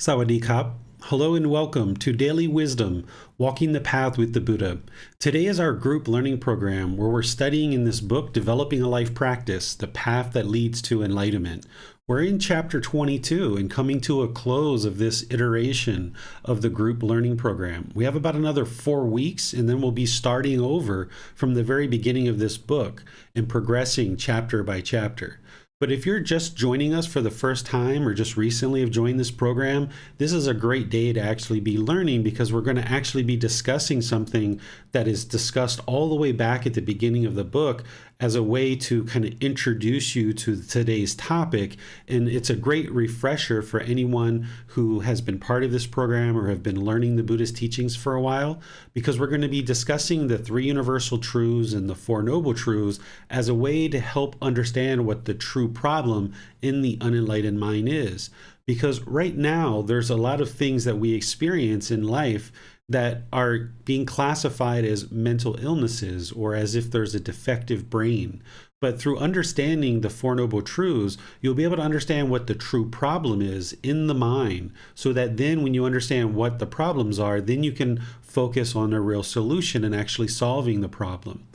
Sawadee Kap. Hello and welcome to Daily Wisdom, Walking the Path with the Buddha. Today is our group learning program where we're studying in this book, Developing a Life Practice, The Path That Leads to Enlightenment. We're in chapter 22 and coming to a close of this iteration of the group learning program. We have about another 4 weeks and then we'll be starting over from the very beginning of this book and progressing chapter by chapter. But if you're just joining us for the first time or just recently have joined this program, this is a great day to actually be learning because we're going to actually be discussing something that is discussed all the way back at the beginning of the book as a way to kind of introduce you to today's topic. And it's a great refresher for anyone who has been part of this program or have been learning the Buddhist teachings for a while, because we're going to be discussing the 3 universal truths and the 4 noble truths as a way to help understand what the true problem in the unenlightened mind is. Because right now, there's a lot of things that we experience in life that are being classified as mental illnesses or as if there's a defective brain. But through understanding the 4 noble truths, you'll be able to understand what the true problem is in the mind, so that then when you understand what the problems are, then you can focus on a real solution and actually solving the problem.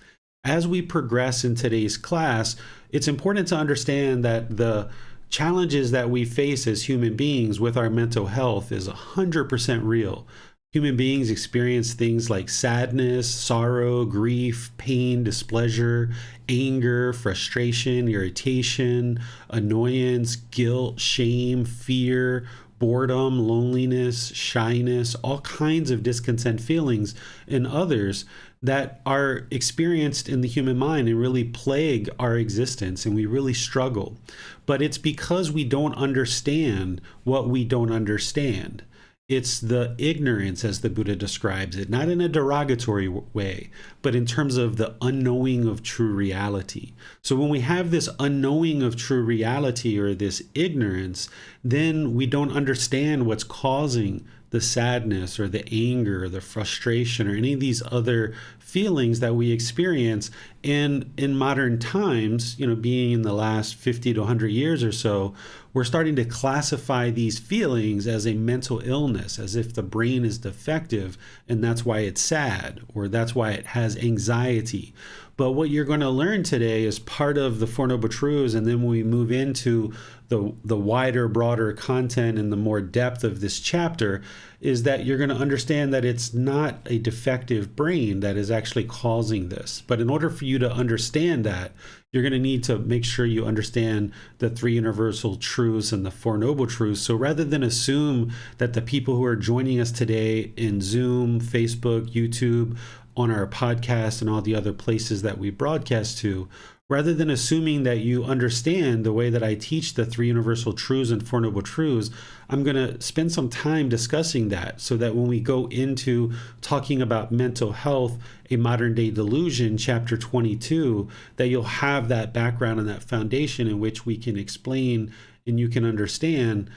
As we progress in today's class, it's important to understand that the challenges that we face as human beings with our mental health is 100% real. Human beings experience things like sadness, sorrow, grief, pain, displeasure, anger, frustration, irritation, annoyance, guilt, shame, fear, boredom, loneliness, shyness, all kinds of discontent feelings and others that are experienced in the human mind and really plague our existence, and we really struggle. But it's because we don't understand what we don't understand. It's the ignorance, as the Buddha describes it, not in a derogatory way, but in terms of the unknowing of true reality. So when we have this unknowing of true reality or this ignorance, then we don't understand what's causing the sadness or the anger or the frustration or any of these other feelings that we experience. And in modern times, being in the last 50 to 100 years or so, we're starting to classify these feelings as a mental illness, as if the brain is defective and that's why it's sad or that's why it has anxiety. But what you're going to learn today is part of the 4 Noble Truths, and then when we move into the wider, broader content and the more depth of this chapter, is that you're going to understand that it's not a defective brain that is actually causing this. But in order for you to understand that, you're going to need to make sure you understand the 3 universal truths and the 4 noble truths. So rather than assume that the people who are joining us today in Zoom, Facebook, YouTube, on our podcast and all the other places that we broadcast to, rather than assuming that you understand the way that I teach the 3 universal truths and 4 noble truths, I'm going to spend some time discussing that so that when we go into talking about mental health, a modern day delusion, chapter 22, that you'll have that background and that foundation in which we can explain and you can understand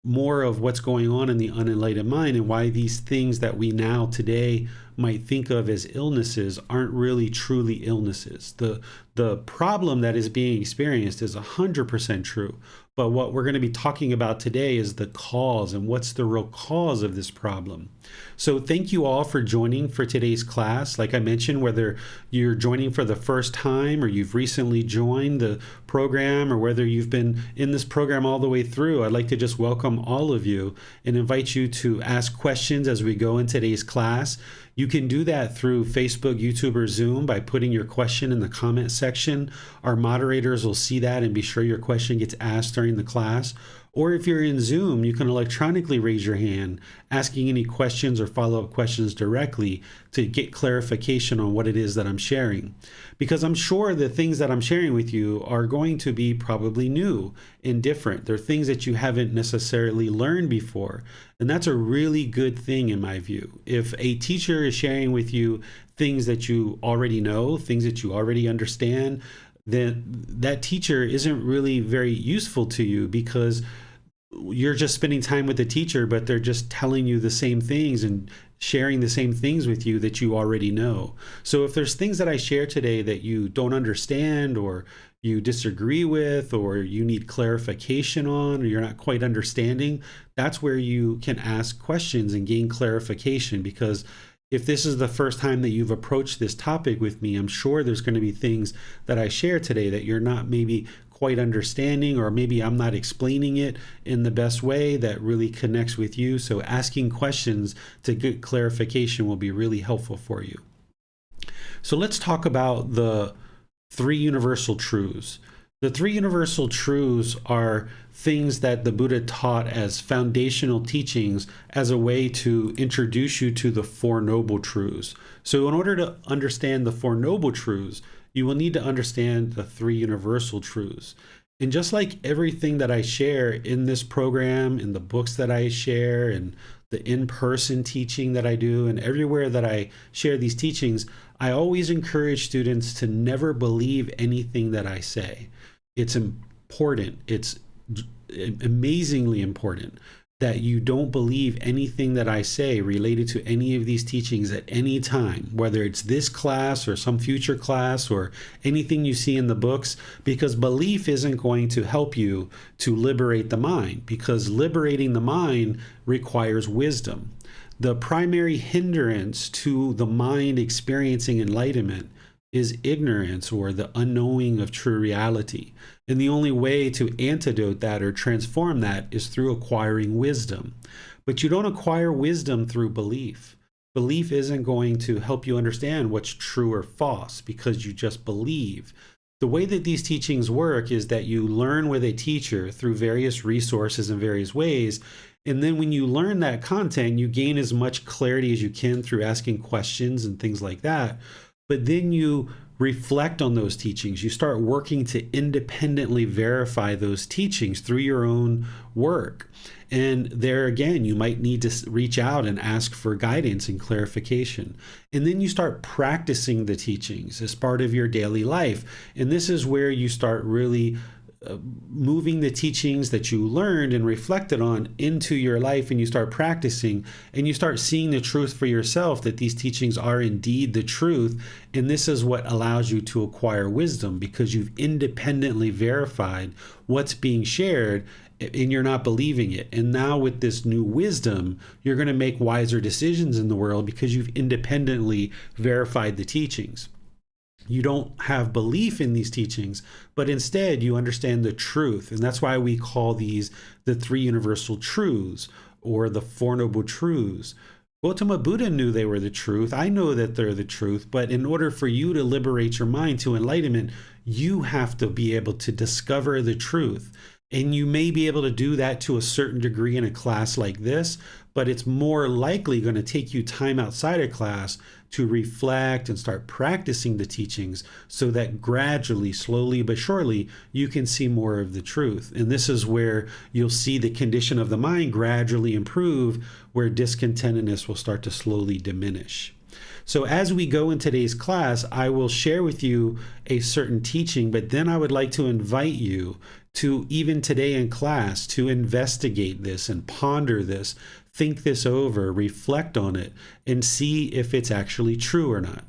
more of what's going on in the unenlightened mind and why these things that we now today might think of as illnesses aren't really truly illnesses. The problem that is being experienced is 100% true. But what we're going to be talking about today is the cause and what's the real cause of this problem. So thank you all for joining for today's class. Like I mentioned, whether you're joining for the first time or you've recently joined the program or whether you've been in this program all the way through, I'd like to just welcome all of you and invite you to ask questions as we go in today's class. You can do that through Facebook, YouTube, or Zoom by putting your question in the comment section. Our moderators will see that and be sure your question gets asked during the class. Or if you're in Zoom, you can electronically raise your hand, asking any questions or follow-up questions directly to get clarification on what it is that I'm sharing. Because I'm sure the things that I'm sharing with you are going to be probably new and different. They're things that you haven't necessarily learned before. And that's a really good thing in my view. If a teacher is sharing with you things that you already know, things that you already understand, then that teacher isn't really very useful to you because you're just spending time with the teacher, but they're just telling you the same things and sharing the same things with you that you already know. So if there's things that I share today that you don't understand, or you disagree with, or you need clarification on, or you're not quite understanding, that's where you can ask questions and gain clarification. Because if this is the first time that you've approached this topic with me, I'm sure there's going to be things that I share today that you're not maybe quite understanding, or maybe I'm not explaining it in the best way that really connects with you. So asking questions to get clarification will be really helpful for you. So let's talk about the three universal truths. The three universal truths are things that the Buddha taught as foundational teachings as a way to introduce you to the Four Noble Truths. So in order to understand the Four Noble Truths, you will need to understand the three universal truths. And just like everything that I share in this program, in the books that I share, and the in-person teaching that I do, and everywhere that I share these teachings, I always encourage students to never believe anything that I say. It's important. It's amazingly important that you don't believe anything that I say related to any of these teachings at any time, whether it's this class or some future class or anything you see in the books, because belief isn't going to help you to liberate the mind, because liberating the mind requires wisdom. The primary hindrance to the mind experiencing enlightenment is ignorance, or the unknowing of true reality. And the only way to antidote that or transform that is through acquiring wisdom. But you don't acquire wisdom through belief. Belief isn't going to help you understand what's true or false, because you just believe. The way that these teachings work is that you learn with a teacher through various resources in various ways. And then when you learn that content, you gain as much clarity as you can through asking questions and things like that. But then you reflect on those teachings. You start working to independently verify those teachings through your own work. And there again, you might need to reach out and ask for guidance and clarification. And then you start practicing the teachings as part of your daily life. And this is where you start really moving the teachings that you learned and reflected on into your life, and you start practicing, and you start seeing the truth for yourself, that these teachings are indeed the truth. And this is what allows you to acquire wisdom, because you've independently verified what's being shared and you're not believing it. And now with this new wisdom, you're going to make wiser decisions in the world because you've independently verified the teachings. You don't have belief in these teachings, but instead you understand the truth. And that's why we call these the three universal truths, or the Four Noble Truths. Gotama Buddha knew they were the truth. I know that they're the truth, but in order for you to liberate your mind to enlightenment, you have to be able to discover the truth. And you may be able to do that to a certain degree in a class like this, but it's more likely going to take you time outside of class to reflect and start practicing the teachings, so that gradually, slowly but surely, you can see more of the truth. And this is where you'll see the condition of the mind gradually improve, where discontentedness will start to slowly diminish. So as we go in today's class, I will share with you a certain teaching, but then I would like to invite you to, even today in class, to investigate this and ponder this, think this over, reflect on it, and see if it's actually true or not.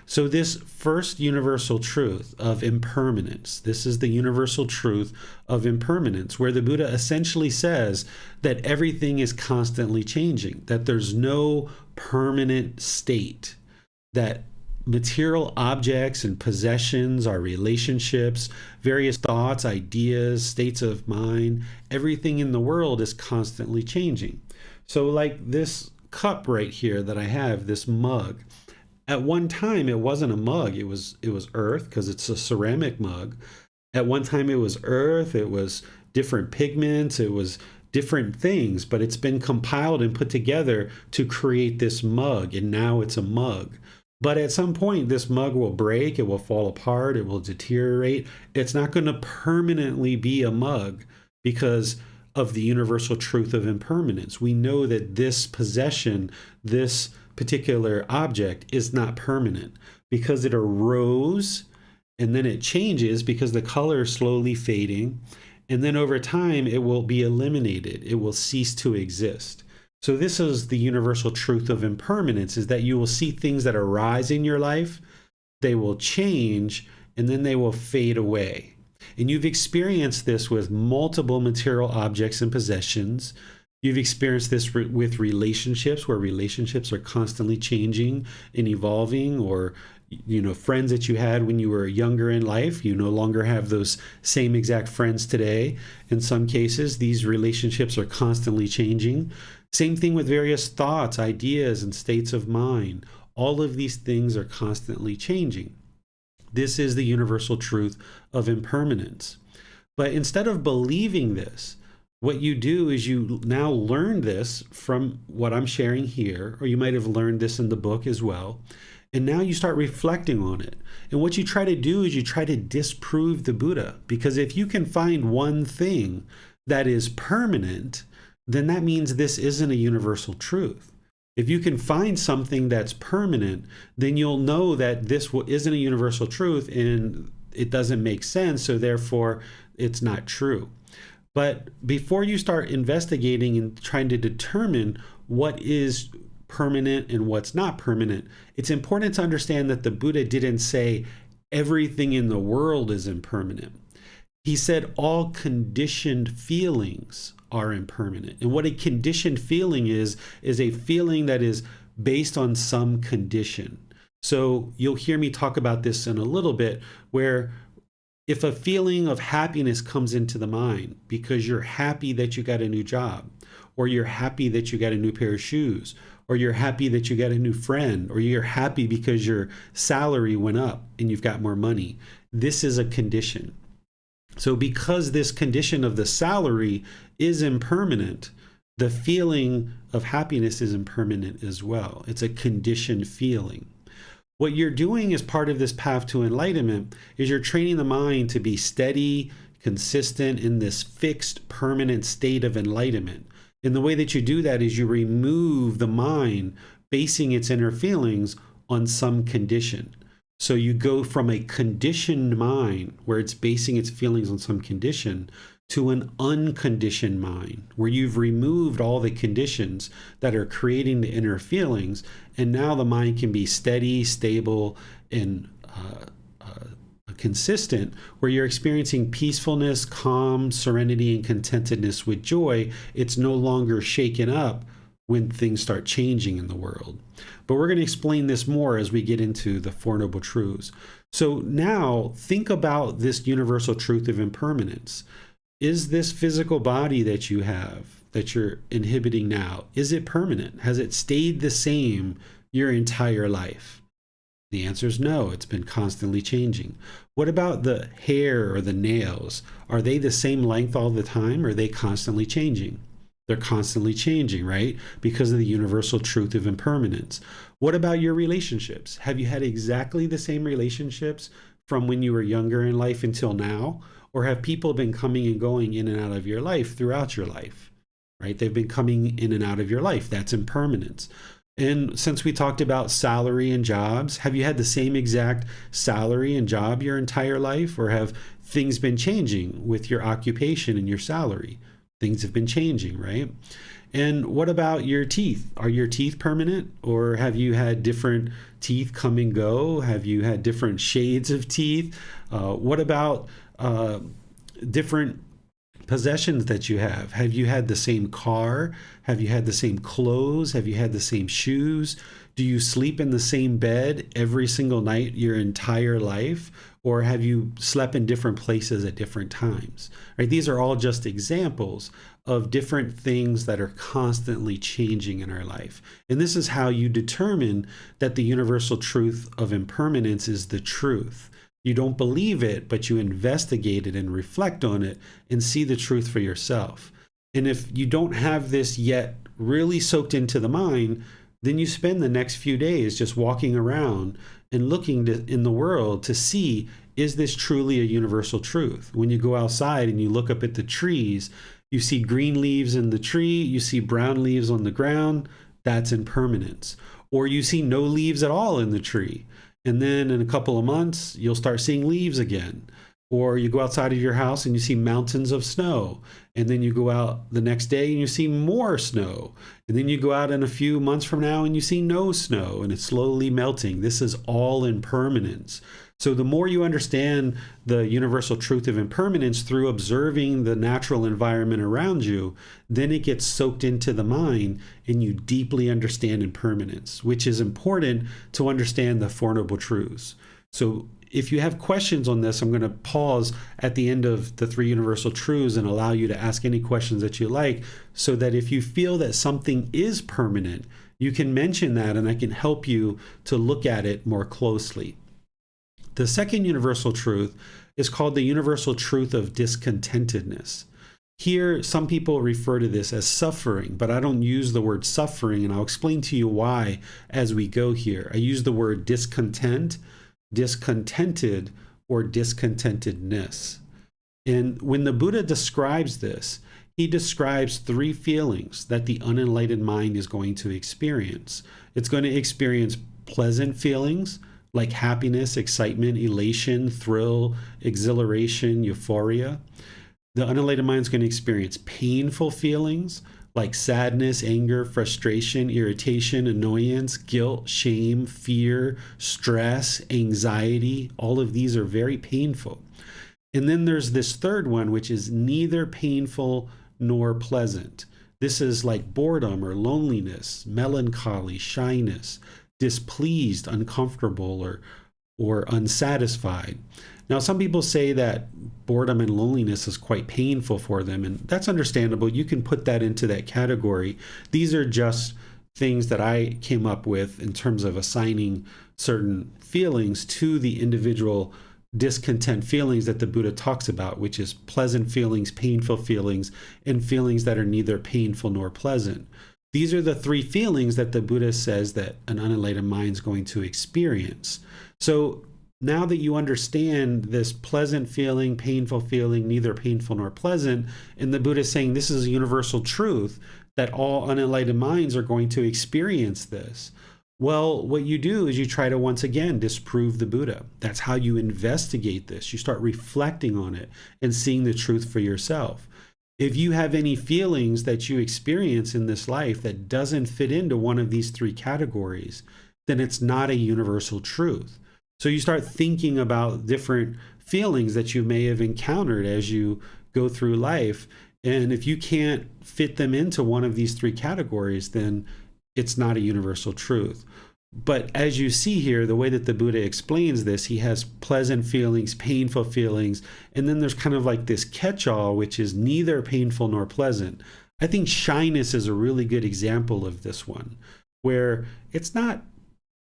So this first universal truth of impermanence, this is the universal truth of impermanence, where the Buddha essentially says that everything is constantly changing, that there's no permanent state, that material objects and possessions, our relationships, various thoughts, ideas, states of mind, everything in the world is constantly changing. So like this cup right here that I have, this mug, at one time it wasn't a mug, it was earth, because it's a ceramic mug. At one time it was earth, it was different pigments, it was different things, but it's been compiled and put together to create this mug, and now it's a mug. But at some point, this mug will break, it will fall apart, it will deteriorate. It's not going to permanently be a mug because of the universal truth of impermanence. We know that this possession, this particular object, is not permanent because it arose and then it changes because the color is slowly fading. And then over time, it will be eliminated. It will cease to exist. So this is the universal truth of impermanence, is that you will see things that arise in your life, they will change, and then they will fade away. And you've experienced this with multiple material objects and possessions. You've experienced this with relationships, where relationships are constantly changing and evolving, or friends that you had when you were younger in life, you no longer have those same exact friends today. In some cases, these relationships are constantly changing. Same thing with various thoughts, ideas, and states of mind. All of these things are constantly changing. This is the universal truth of impermanence. But instead of believing this, what you do is you now learn this from what I'm sharing here, or you might have learned this in the book as well. And now you start reflecting on it. And what you try to do is you try to disprove the Buddha. Because if you can find one thing that is permanent, then that means this isn't a universal truth. If you can find something that's permanent, then you'll know that this isn't a universal truth and it doesn't make sense, so therefore it's not true. But before you start investigating and trying to determine what is permanent and what's not permanent, it's important to understand that the Buddha didn't say everything in the world is impermanent. He said all conditioned feelings are impermanent. And what a conditioned feeling is a feeling that is based on some condition. So you'll hear me talk about this in a little bit, where if a feeling of happiness comes into the mind because you're happy that you got a new job, or you're happy that you got a new pair of shoes, or you're happy that you got a new friend, or you're happy because your salary went up and you've got more money, this is a condition. So because this condition of the salary is impermanent, the feeling of happiness is impermanent as well. It's a conditioned feeling. What you're doing as part of this path to enlightenment is you're training the mind to be steady, consistent in this fixed, permanent state of enlightenment. And the way that you do that is you remove the mind basing its inner feelings on some condition. So you go from a conditioned mind, where it's basing its feelings on some condition, to an unconditioned mind, where you've removed all the conditions that are creating the inner feelings, and now the mind can be steady, stable, and consistent, where you're experiencing peacefulness, calm, serenity, and contentedness with joy. It's no longer shaken up when things start changing in the world. But we're going to explain this more as we get into the Four Noble Truths. So now think about this universal truth of impermanence. Is this physical body that you have, that you're inhibiting now, is it permanent? Has it stayed the same your entire life? The answer is no, it's been constantly changing. What about the hair or the nails? Are they the same length all the time, or are they constantly changing? They're constantly changing, right? Because of the universal truth of impermanence. What about your relationships? Have you had exactly the same relationships from when you were younger in life until now? Or have people been coming and going in and out of your life throughout your life, right? They've been coming in and out of your life. That's impermanence. And since we talked about salary and jobs, have you had the same exact salary and job your entire life? Or have things been changing with your occupation and your salary? Things have been changing, right? And what about your teeth? Are your teeth permanent, or have you had different teeth come and go? Have you had different shades of teeth? What about different possessions that you have? Have you had the same car? Have you had the same clothes? Have you had the same shoes? Do you sleep in the same bed every single night your entire life? Or have you slept in different places at different times? Right? These are all just examples of different things that are constantly changing in our life. And this is how you determine that the universal truth of impermanence is the truth. You don't believe it, but you investigate it and reflect on it and see the truth for yourself. And if you don't have this yet really soaked into the mind, then you spend the next few days just walking around and looking in the world to see, is this truly a universal truth? When you go outside and you look up at the trees, you see green leaves in the tree, you see brown leaves on the ground, that's impermanence. Or you see no leaves at all in the tree. And then in a couple of months, you'll start seeing leaves again. Or you go outside of your house and you see mountains of snow. And then you go out the next day and you see more snow. And then you go out in a few months from now and you see no snow and it's slowly melting. This is all impermanence. So the more you understand the universal truth of impermanence through observing the natural environment around you, then it gets soaked into the mind and you deeply understand impermanence, which is important to understand the Four Noble Truths. So if you have questions on this, I'm going to pause at the end of the three universal truths and allow you to ask any questions that you like, so that if you feel that something is permanent, you can mention that and I can help you to look at it more closely. The second universal truth is called the universal truth of discontentedness. Here, some people refer to this as suffering, but I don't use the word suffering, and I'll explain to you why as we go here. I use the word discontent, discontented, or discontentedness. And when the Buddha describes this, he describes three feelings that the unenlightened mind is going to experience. It's going to experience pleasant feelings like happiness, excitement, elation, thrill, exhilaration, euphoria. The unenlightened mind is going to experience painful feelings like sadness, anger, frustration, irritation, annoyance, guilt, shame, fear, stress, anxiety. All of these are very painful. And then there's this third one, which is neither painful nor pleasant. This is like boredom or loneliness, melancholy, shyness, displeased, uncomfortable, or unsatisfied. Now, some people say that boredom and loneliness is quite painful for them, and that's understandable. You can put that into that category. These are just things that I came up with in terms of assigning certain feelings to the individual discontent feelings that the Buddha talks about, which is pleasant feelings, painful feelings, and feelings that are neither painful nor pleasant. These are the three feelings that the Buddha says that an unenlightened mind is going to experience. So now that you understand this pleasant feeling, painful feeling, neither painful nor pleasant, and the Buddha is saying this is a universal truth that all unenlightened minds are going to experience this. Well, what you do is you try to once again disprove the Buddha. That's how you investigate this. You start reflecting on it and seeing the truth for yourself. If you have any feelings that you experience in this life that doesn't fit into one of these three categories, then it's not a universal truth. So you start thinking about different feelings that you may have encountered as you go through life. And if you can't fit them into one of these three categories, then it's not a universal truth. But as you see here, the way that the Buddha explains this, he has pleasant feelings, painful feelings, and then there's kind of like this catch-all, which is neither painful nor pleasant. I think shyness is a really good example of this one, where it's not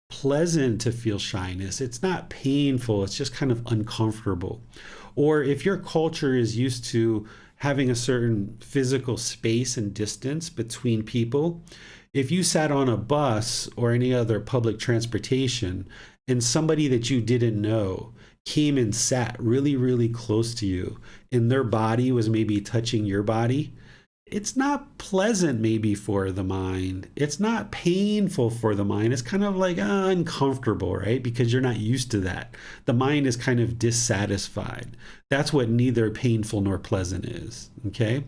pleasant to feel shyness. It's not painful. It's just kind of uncomfortable. Or if your culture is used to having a certain physical space and distance between people, if you sat on a bus or any other public transportation and somebody that you didn't know came and sat really, really close to you and their body was maybe touching your body, it's not pleasant maybe for the mind. It's not painful for the mind. It's kind of like uncomfortable, right? Because you're not used to that. The mind is kind of dissatisfied. That's what neither painful nor pleasant is, okay?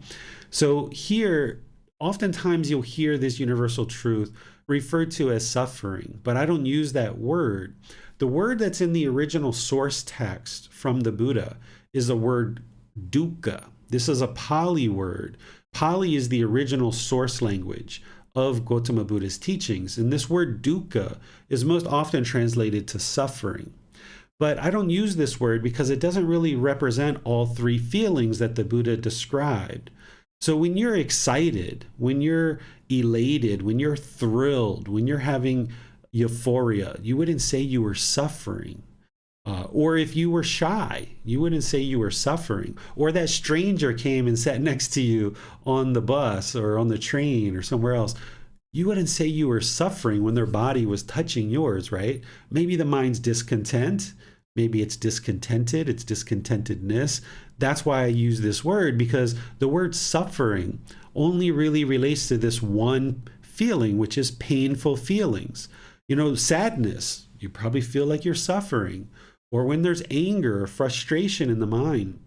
So here, oftentimes you'll hear this universal truth referred to as suffering, but I don't use that word. The word that's in the original source text from the Buddha is the word dukkha. This is a Pali word. Pali is the original source language of Gotama Buddha's teachings, and this word dukkha is most often translated to suffering. But I don't use this word because it doesn't really represent all three feelings that the Buddha described. So when you're excited, when you're elated, when you're thrilled, when you're having euphoria, you wouldn't say you were suffering. Or if you were shy, you wouldn't say you were suffering. Or that stranger came and sat next to you on the bus or on the train or somewhere else, you wouldn't say you were suffering when their body was touching yours, right? Maybe the mind's discontent. Maybe it's discontented, it's discontentedness. That's why I use this word, because the word suffering only really relates to this one feeling, which is painful feelings. You know, sadness, you probably feel like you're suffering. or when there's anger or frustration in the mind,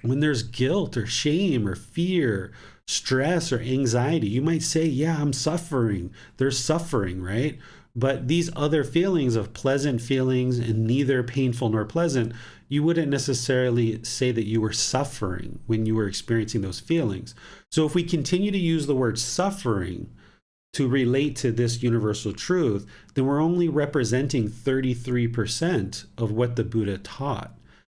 when there's guilt or shame or fear, stress or anxiety, you might say, yeah, I'm suffering. There's suffering, right? But these other feelings of pleasant feelings and neither painful nor pleasant, you wouldn't necessarily say that you were suffering when you were experiencing those feelings. So if we continue to use the word suffering to relate to this universal truth, then we're only representing 33% of what the Buddha taught.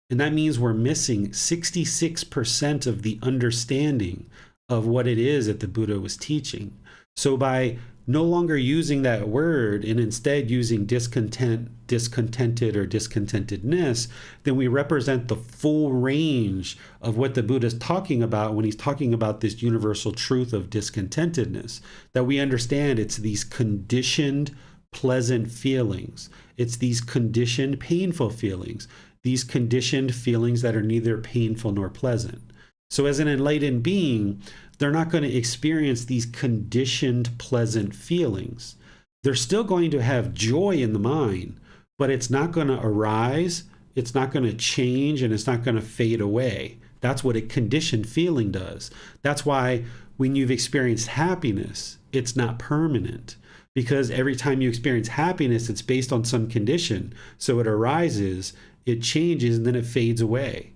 And that means we're missing 66% of the understanding of what it is that the Buddha was teaching. So by no longer using that word and instead using discontent, discontented, or discontentedness, then we represent the full range of what the Buddha is talking about when he's talking about this universal truth of discontentedness, that we understand it's these conditioned pleasant feelings. It's these conditioned painful feelings, these conditioned feelings that are neither painful nor pleasant. So as an enlightened being, they're not going to experience these conditioned pleasant feelings. They're still going to have joy in the mind, but it's not going to arise, it's not going to change, and it's not going to fade away. That's what a conditioned feeling does. That's why when you've experienced happiness, it's not permanent. Because every time you experience happiness, it's based on some condition. So it arises, it changes, and then it fades away.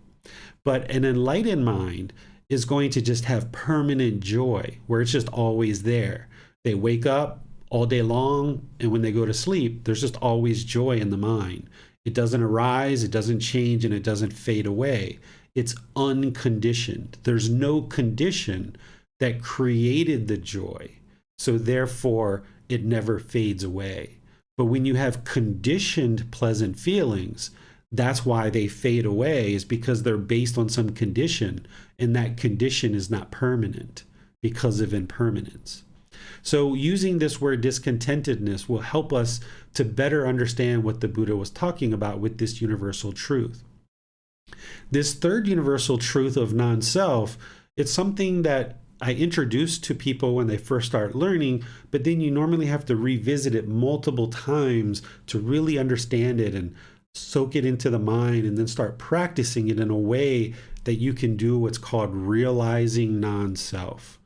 But an enlightened mind is going to just have permanent joy, where it's just always there. They wake up all day long, and when they go to sleep, there's just always joy in the mind. It doesn't arise, it doesn't change, and it doesn't fade away. It's unconditioned. There's no condition that created the joy. So therefore, it never fades away. But when you have conditioned pleasant feelings, that's why they fade away, is because they're based on some condition, and that condition is not permanent because of impermanence. So using this word discontentedness will help us to better understand what the Buddha was talking about with this universal truth. This third universal truth of non-self, it's something that I introduce to people when they first start learning, but then you normally have to revisit it multiple times to really understand it and soak it into the mind, and then start practicing it in a way that you can do what's called realizing non-self.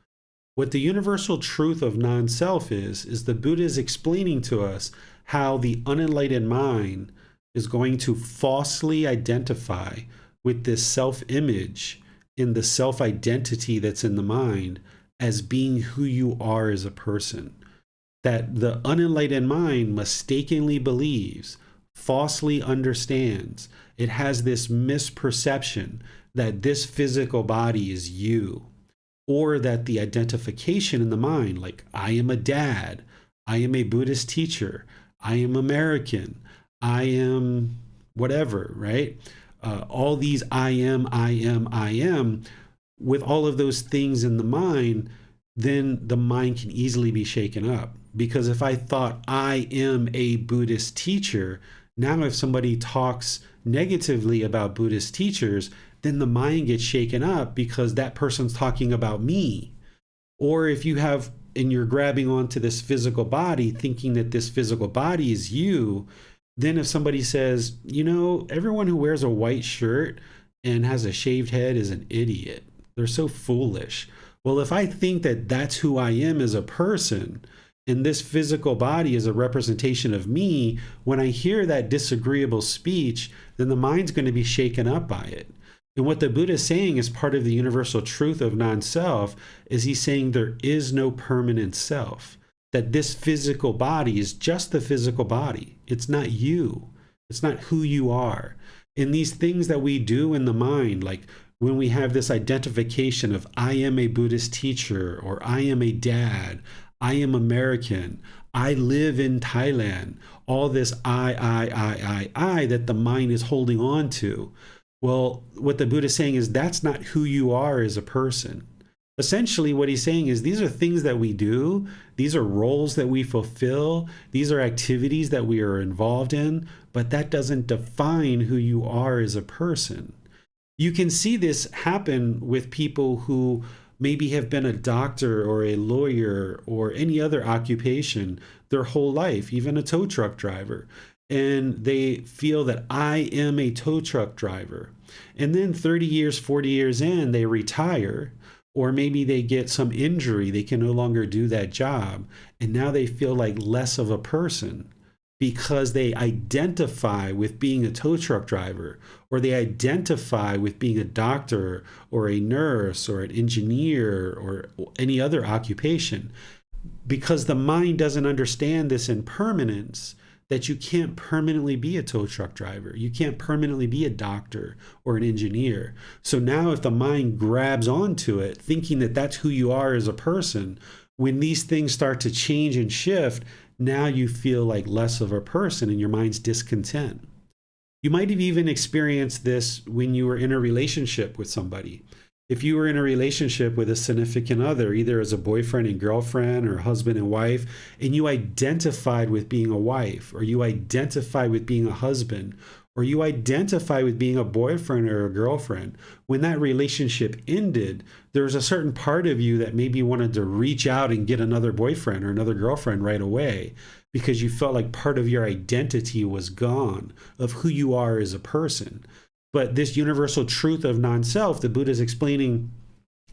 What the universal truth of non-self is the Buddha is explaining to us how the unenlightened mind is going to falsely identify with this self-image in the self-identity that's in the mind as being who you are as a person. That the unenlightened mind mistakenly believes, falsely understands, it has this misperception that this physical body is you, or that the identification in the mind, like I am a dad, I am a Buddhist teacher, I am American, I am whatever, right? All these I am, with all of those things in the mind, then the mind can easily be shaken up. Because if I thought I am a Buddhist teacher, now if somebody talks negatively about Buddhist teachers, then the mind gets shaken up because that person's talking about me. Or if you have, and you're grabbing onto this physical body, thinking that this physical body is you, then if somebody says, you know, everyone who wears a white shirt and has a shaved head is an idiot. They're so foolish. Well, if I think that that's who I am as a person, and this physical body is a representation of me, when I hear that disagreeable speech, then the mind's going to be shaken up by it. And what the Buddha is saying as part of the universal truth of non-self is he's saying there is no permanent self. That this physical body is just the physical body. It's not you. It's not who you are. And these things that we do in the mind, like when we have this identification of I am a Buddhist teacher, or I am a dad, I am American, I live in Thailand, all this I that the mind is holding on to. Well, what the Buddha is saying is that's not who you are as a person. Essentially, what he's saying is these are things that we do, these are roles that we fulfill, these are activities that we are involved in, but that doesn't define who you are as a person. You can see this happen with people who maybe have been a doctor or a lawyer or any other occupation their whole life, even a tow truck driver. and they feel that I am a tow truck driver. And then 30 years, 40 years in, they retire, or maybe they get some injury, they can no longer do that job, and now they feel like less of a person because they identify with being a tow truck driver, or they identify with being a doctor or a nurse or an engineer or any other occupation. Because the mind doesn't understand this impermanence, that you can't permanently be a tow truck driver. You can't permanently be a doctor or an engineer. So now if the mind grabs onto it, thinking that that's who you are as a person, when these things start to change and shift, now you feel like less of a person and your mind's discontent. You might have even experienced this when you were in a relationship with somebody. If you were in a relationship with a significant other, either as a boyfriend and girlfriend or husband and wife, and you identified with being a wife, or you identify with being a husband, or you identify with being a boyfriend or a girlfriend, when that relationship ended, there was a certain part of you that maybe wanted to reach out and get another boyfriend or another girlfriend right away, because you felt like part of your identity was gone, of who you are as a person. But this universal truth of non-self, the Buddha is explaining,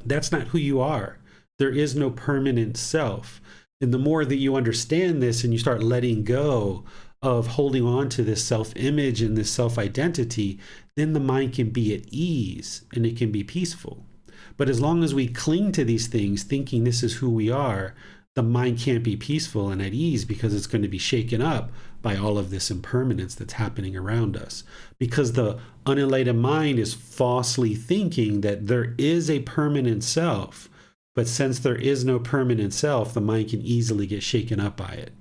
that's not who you are. There is no permanent self. And the more that you understand this and you start letting go of holding on to this self-image and this self-identity, then the mind can be at ease and it can be peaceful. But as long as we cling to these things, thinking this is who we are, the mind can't be peaceful and at ease, because it's going to be shaken up by all of this impermanence that's happening around us. Because the unenlightened mind is falsely thinking that there is a permanent self. But since there is no permanent self, the mind can easily get shaken up by it.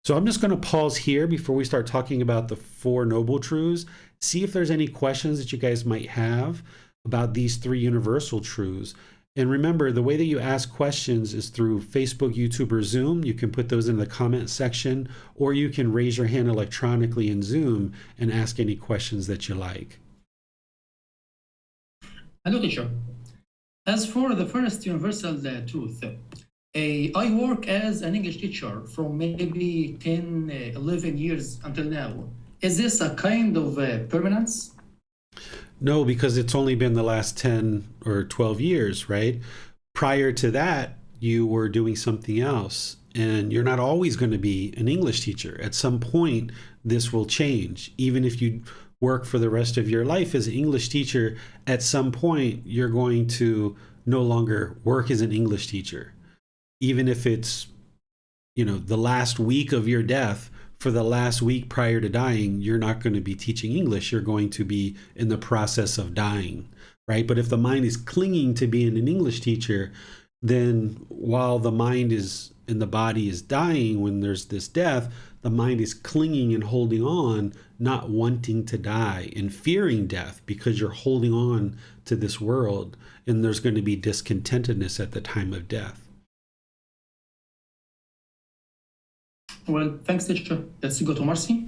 So I'm just going to pause here before we start talking about the Four Noble Truths. See if there's any questions that you guys might have about these three universal truths. And remember, the way that you ask questions is through Facebook, YouTube, or Zoom. You can put those in the comment section, or you can raise your hand electronically in Zoom and ask any questions that you like. Hello, teacher. As for the first universal truth, I work as an English teacher from maybe 10, 11 years until now. Is this a kind of permanence? No, because it's only been the last 10 or 12 years, right? Prior to that, you were doing something else, and you're not always going to be an English teacher. At some point, this will change. Even if you work for the rest of your life as an English teacher, at some point, you're going to no longer work as an English teacher. Even if it's, the last week of your death, for the last week prior to dying, you're not going to be teaching English. You're going to be in the process of dying, right? But if the mind is clinging to being an English teacher, then while the mind is and the body is dying, when there's this death, the mind is clinging and holding on, not wanting to die and fearing death, because you're holding on to this world, and there's going to be discontentedness at the time of death. Well, thanks, teacher. Let's go to Marcy.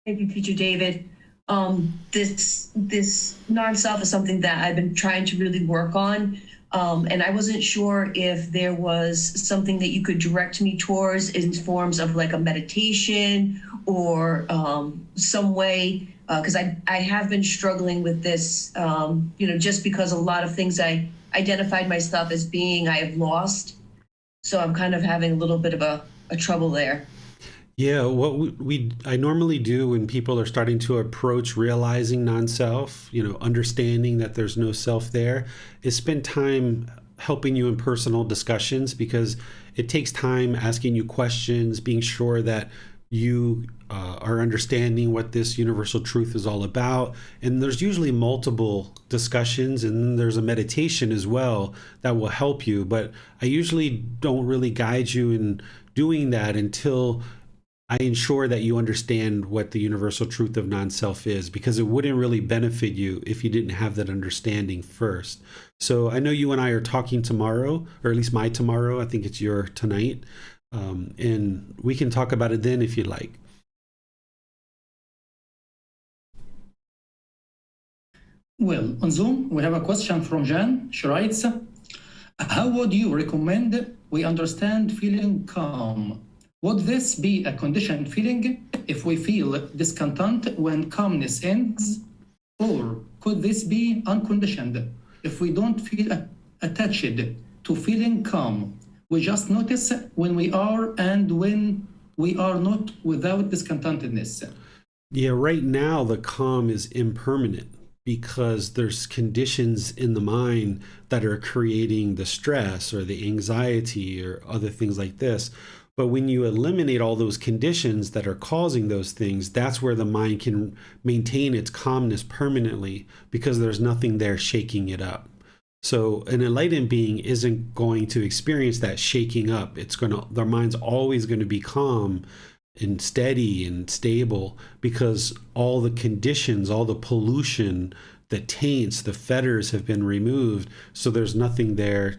Thank you, teacher David. This non-self is something that I've been trying to really work on. And I wasn't sure if there was something that you could direct me towards in forms of like a meditation or some way, because I have been struggling with this, just because a lot of things I identified myself as being, I have lost. So I'm kind of having a little bit of a trouble there. Yeah, what I normally do when people are starting to approach realizing non-self, understanding that there's no self there, is spend time helping you in personal discussions, because it takes time asking you questions, being sure that you are understanding what this universal truth is all about. And there's usually multiple discussions, and then there's a meditation as well that will help you. But I usually don't really guide you in doing that until I ensure that you understand what the universal truth of non-self is, because it wouldn't really benefit you if you didn't have that understanding first. So I know you and I are talking tomorrow, or at least my tomorrow. I think it's your tonight. And we can talk about it then if you'd like. Well, on Zoom, we have a question from Jan. She writes, how would you recommend we understand feeling calm? Would this be a conditioned feeling if we feel discontent when calmness ends? Or could this be unconditioned if we don't feel attached to feeling calm? We just notice when we are and when we are not without discontentedness. Yeah, right now the calm is impermanent because there's conditions in the mind that are creating the stress or the anxiety or other things like this. But when you eliminate all those conditions that are causing those things, that's where the mind can maintain its calmness permanently because there's nothing there shaking it up. So an enlightened being isn't going to experience that shaking up. Their mind's always going to be calm and steady and stable because all the conditions, all the pollution, the taints, the fetters have been removed. So there's nothing there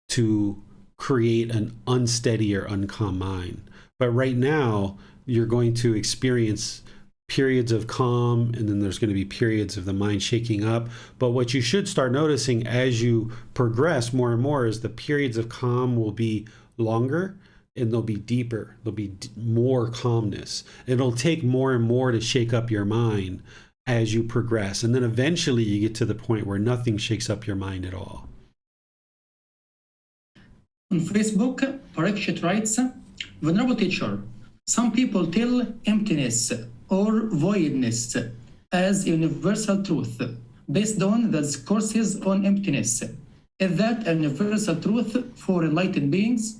to create an unsteady or uncalm mind. But right now, you're going to experience periods of calm, and then there's going to be periods of the mind shaking up. But what you should start noticing as you progress more and more is the periods of calm will be longer and they'll be deeper. There'll be more calmness. It'll take more and more to shake up your mind as you progress. And then eventually you get to the point where nothing shakes up your mind at all. On Facebook, Parikshit writes, Venerable teacher, some people tell emptiness or voidness as a universal truth based on the discourses on emptiness. Is that a universal truth for enlightened beings?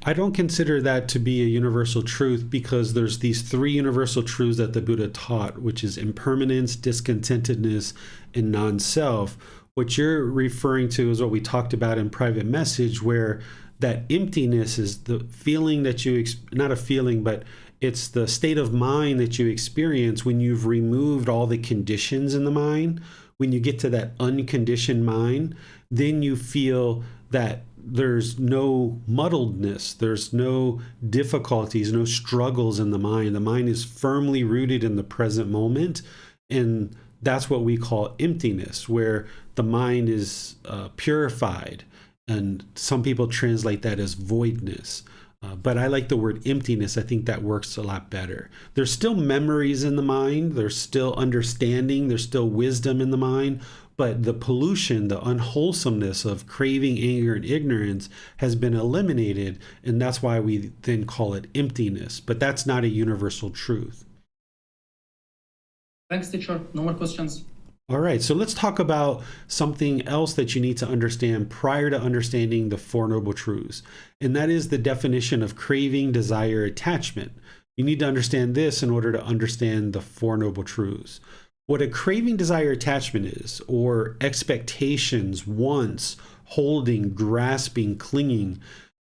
I don't consider that to be a universal truth because there's these three universal truths that the Buddha taught, which is impermanence, discontentedness, and non-self. What you're referring to is what we talked about in private message, where that emptiness is the feeling that not a feeling, but it's the state of mind that you experience when you've removed all the conditions in the mind. When you get to that unconditioned mind, then you feel that there's no muddledness, there's no difficulties, no struggles in the mind. The mind is firmly rooted in the present moment, and that's what we call emptiness, where the mind is purified, and some people translate that as voidness. But I like the word emptiness. I think that works a lot better. There's still memories in the mind. There's still understanding. There's still wisdom in the mind. But the pollution, the unwholesomeness of craving, anger, and ignorance has been eliminated. And that's why we then call it emptiness. But that's not a universal truth. Thanks, teacher. No more questions. All right, so let's talk about something else that you need to understand prior to understanding the Four Noble Truths, and that is the definition of craving, desire, attachment. You need to understand this in order to understand the Four Noble Truths. What a craving, desire, attachment is, or expectations, wants, holding, grasping, clinging,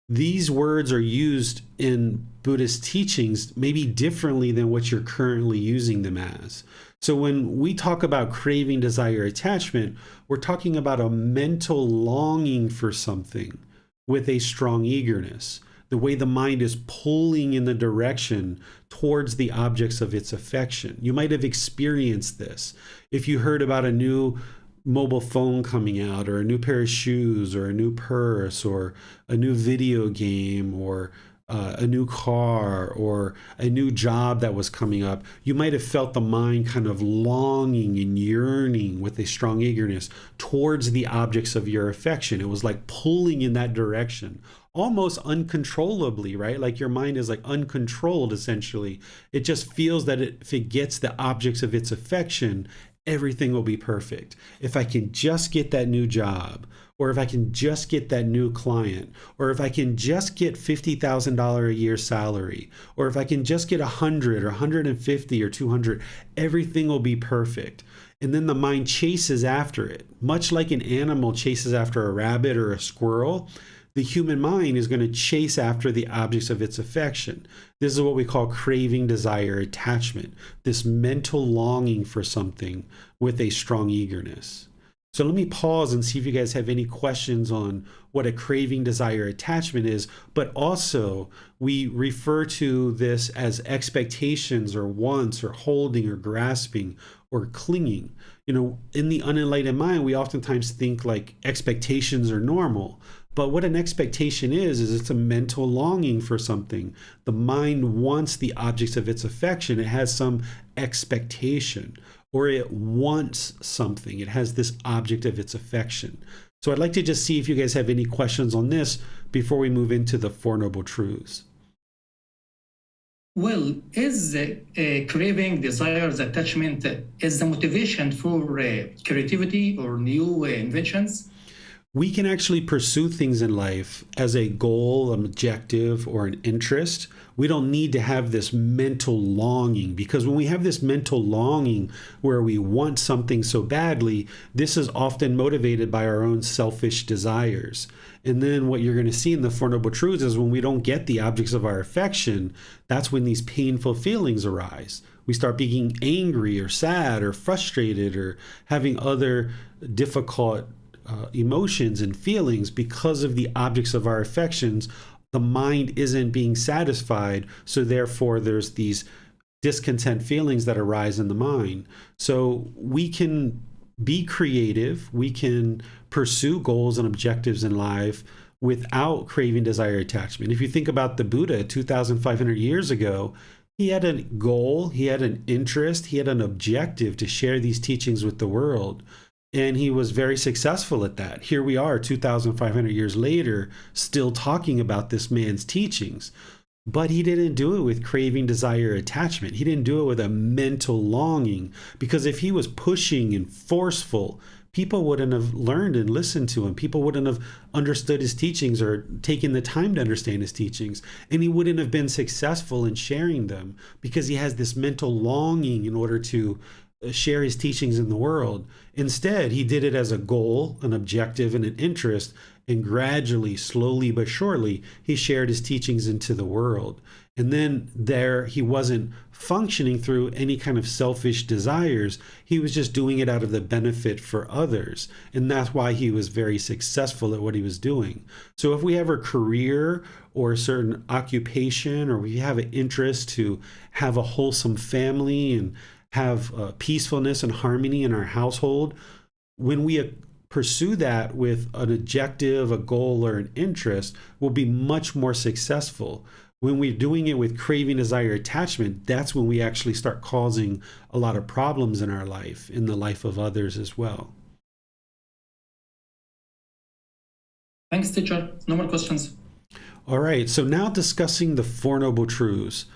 these words are used in Buddhist teachings maybe differently than what you're currently using them as. So when we talk about craving, desire, attachment, we're talking about a mental longing for something with a strong eagerness, the way the mind is pulling in the direction towards the objects of its affection. You might have experienced this. If you heard about a new mobile phone coming out, or a new pair of shoes, or a new purse, or a new video game, or a new car, or a new job that was coming up, you might have felt the mind kind of longing and yearning with a strong eagerness towards the objects of your affection. It was like pulling in that direction, almost uncontrollably, right? Like your mind is like uncontrolled, essentially. It just feels that if it gets the objects of its affection, everything will be perfect. If I can just get that new job, or if I can just get that new client, or if I can just get $50,000 a year salary, or if I can just get 100 or 150 or 200, everything will be perfect. And then the mind chases after it. Much like an animal chases after a rabbit or a squirrel, the human mind is going to chase after the objects of its affection. This is what we call craving, desire, attachment, this mental longing for something with a strong eagerness. So let me pause and see if you guys have any questions on what a craving, desire, attachment is, but also we refer to this as expectations or wants or holding or grasping or clinging. You know, in the unenlightened mind, we oftentimes think like expectations are normal, But what an expectation is it's a mental longing for something. The mind wants the objects of its affection. It has some expectation, or it wants something. It has this object of its affection. So I'd like to just see if you guys have any questions on this before we move into the Four Noble Truths. Well, is craving, desires, attachment is the motivation for creativity or new inventions? We can actually pursue things in life as a goal, an objective, or an interest. We don't need to have this mental longing, because when we have this mental longing where we want something so badly, this is often motivated by our own selfish desires. And then what you're going to see in the Four Noble Truths is when we don't get the objects of our affection, that's when these painful feelings arise. We start being angry or sad or frustrated or having other difficult emotions and feelings because of the objects of our affections. The mind isn't being satisfied, so therefore there's these discontent feelings that arise in the mind. So we can be creative, we can pursue goals and objectives in life without craving, desire, attachment. If you think about the Buddha 2,500 years ago, he had a goal, he had an interest, he had an objective to share these teachings with the world. And he was very successful at that. Here we are 2,500 years later, still talking about this man's teachings. But he didn't do it with craving, desire, attachment. He didn't do it with a mental longing, because if he was pushing and forceful, people wouldn't have learned and listened to him. People wouldn't have understood his teachings or taken the time to understand his teachings. And he wouldn't have been successful in sharing them, because he has this mental longing in order to share his teachings in the world. Instead, he did it as a goal, an objective, and an interest, and gradually, slowly but surely, he shared his teachings into the world. And then there, he wasn't functioning through any kind of selfish desires. He was just doing it out of the benefit for others. And that's why he was very successful at what he was doing. So if we have a career or a certain occupation, or we have an interest to have a wholesome family and have peacefulness and harmony in our household, when we pursue that with an objective, a goal, or an interest, we'll be much more successful. When we're doing it with craving, desire, attachment, that's when we actually start causing a lot of problems in our life, in the life of others as well. Thanks, teacher. No more questions. All right, so now discussing the Four Noble Truths.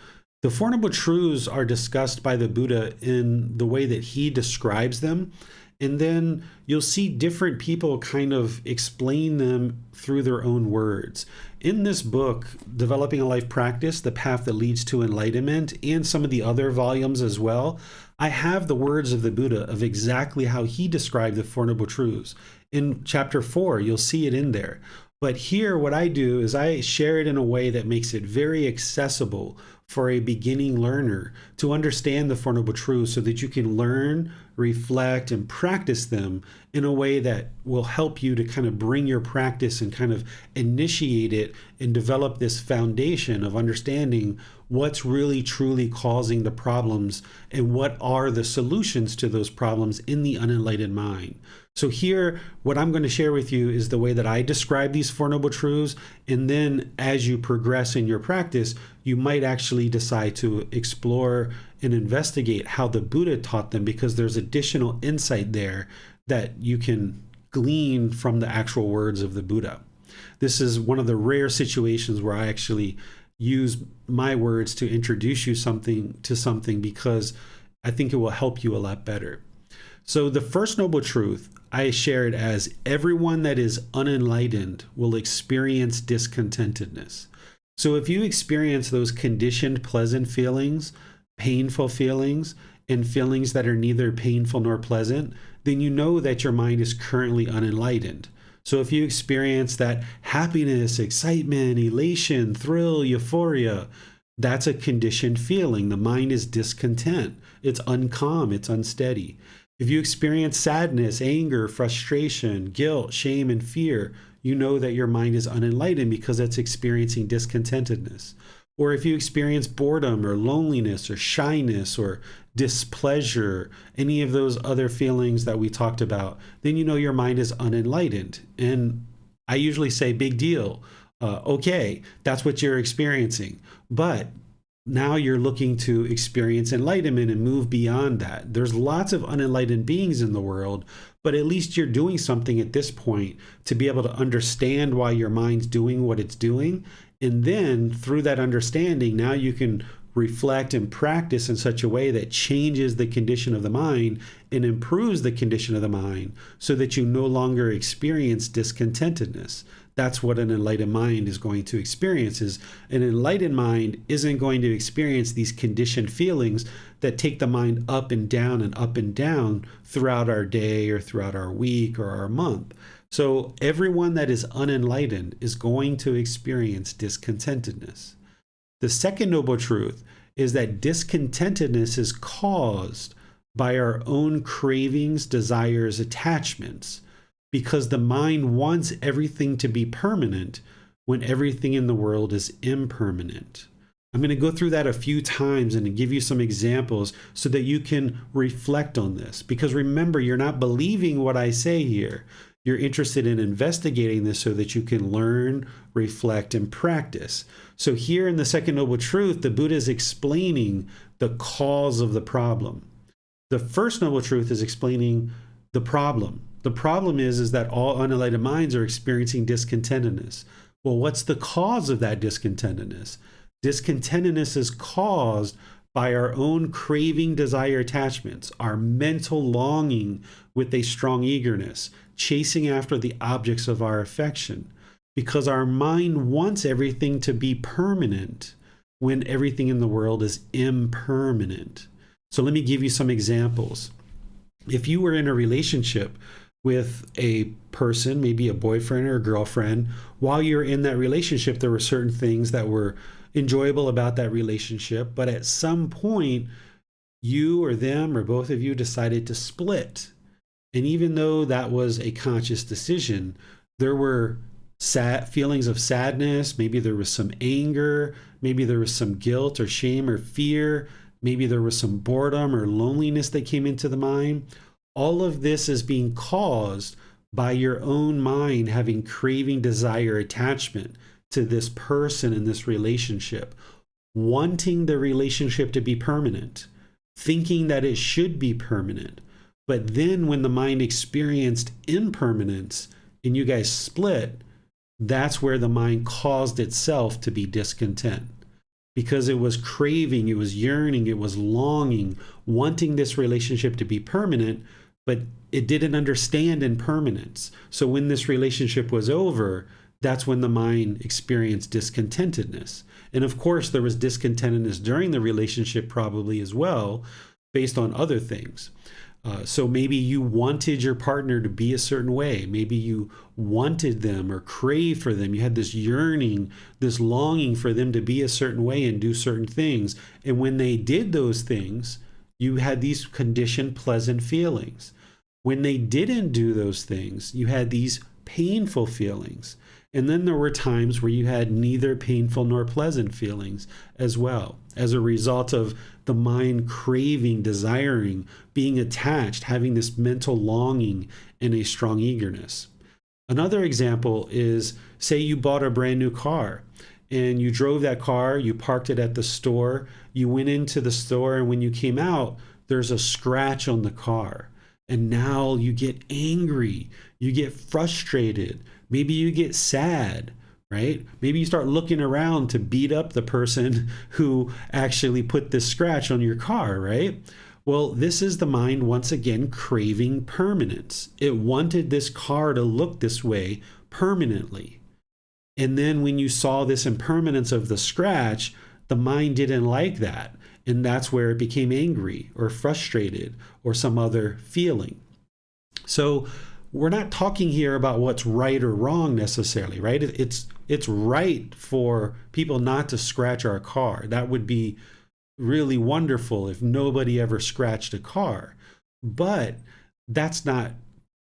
The Four Noble Truths are discussed by the Buddha in the way that he describes them. And then you'll see different people kind of explain them through their own words. In this book, Developing a Life Practice, The Path That Leads to Enlightenment, and some of the other volumes as well, I have the words of the Buddha of exactly how he described the Four Noble Truths. In chapter 4, you'll see it in there. But here, what I do is I share it in a way that makes it very accessible for a beginning learner to understand the Four Noble Truths, so that you can learn, reflect, and practice them in a way that will help you to kind of bring your practice and kind of initiate it and develop this foundation of understanding what's really truly causing the problems and what are the solutions to those problems in the unenlightened mind. So here, what I'm going to share with you is the way that I describe these Four Noble Truths. And then as you progress in your practice, you might actually decide to explore and investigate how the Buddha taught them, because there's additional insight there that you can glean from the actual words of the Buddha. This is one of the rare situations where I actually use my words to introduce you to something, because I think it will help you a lot better. So the first noble truth I shared as everyone that is unenlightened will experience discontentedness. So if you experience those conditioned pleasant feelings, painful feelings, and feelings that are neither painful nor pleasant, then you know that your mind is currently unenlightened. So if you experience that happiness, excitement, elation, thrill, euphoria, that's a conditioned feeling. The mind is discontent. It's uncalm. It's unsteady. If you experience sadness, anger, frustration, guilt, shame, and fear, you know that your mind is unenlightened because it's experiencing discontentedness. Or if you experience boredom or loneliness or shyness or displeasure, any of those other feelings that we talked about, then you know your mind is unenlightened. And I usually say big deal. Okay, that's what you're experiencing. But now you're looking to experience enlightenment and move beyond that. There's lots of unenlightened beings in the world, but at least you're doing something at this point to be able to understand why your mind's doing what it's doing. And then through that understanding, now you can reflect and practice in such a way that changes the condition of the mind and improves the condition of the mind so that you no longer experience discontentedness. That's what an enlightened mind is going to experience. Is an enlightened mind isn't going to experience these conditioned feelings that take the mind up and down throughout our day or throughout our week or our month. So everyone that is unenlightened is going to experience discontentedness. The second noble truth is that discontentedness is caused by our own cravings, desires, attachments, because the mind wants everything to be permanent when everything in the world is impermanent. I'm going to go through that a few times and give you some examples so that you can reflect on this. Because remember, you're not believing what I say here. You're interested in investigating this so that you can learn, reflect, and practice. So here in the second noble truth, the Buddha is explaining the cause of the problem. The first noble truth is explaining the problem. The problem is that all unenlightened minds are experiencing discontentedness. Well, what's the cause of that discontentedness? Discontentedness is caused by our own craving, desire, attachments, our mental longing with a strong eagerness, chasing after the objects of our affection, because our mind wants everything to be permanent when everything in the world is impermanent. So let me give you some examples. If you were in a relationship with a person, maybe a boyfriend or a girlfriend, while you're in that relationship, there were certain things that were enjoyable about that relationship, but at some point, you or them or both of you decided to split. And even though that was a conscious decision, there were sad feelings of sadness. Maybe there was some anger. Maybe there was some guilt or shame or fear. Maybe there was some boredom or loneliness that came into the mind. All of this is being caused by your own mind having craving, desire, attachment to this person in this relationship, wanting the relationship to be permanent, thinking that it should be permanent. But then when the mind experienced impermanence and you guys split, that's where the mind caused itself to be discontent. Because it was craving, it was yearning, it was longing, wanting this relationship to be permanent, but it didn't understand impermanence. So when this relationship was over, that's when the mind experienced discontentedness. And of course, there was discontentedness during the relationship probably as well, based on other things. So maybe you wanted your partner to be a certain way. Maybe you wanted them or craved for them. You had this yearning, this longing for them to be a certain way and do certain things. And when they did those things, you had these conditioned pleasant feelings. When they didn't do those things, you had these painful feelings. And then there were times where you had neither painful nor pleasant feelings as well, as a result of the mind craving, desiring, being attached, having this mental longing and a strong eagerness. Another example is, say you bought a brand new car and you drove that car, you parked it at the store, you went into the store, and when you came out, there's a scratch on the car. And now you get angry, you get frustrated, maybe you get sad, right? Maybe you start looking around to beat up the person who actually put this scratch on your car, right? Well, this is the mind once again craving permanence. It wanted this car to look this way permanently. And then when you saw this impermanence of the scratch, the mind didn't like that. And that's where it became angry or frustrated or some other feeling. So we're not talking here about what's right or wrong necessarily, right? It's right for people not to scratch our car. That would be really wonderful if nobody ever scratched a car. But that's not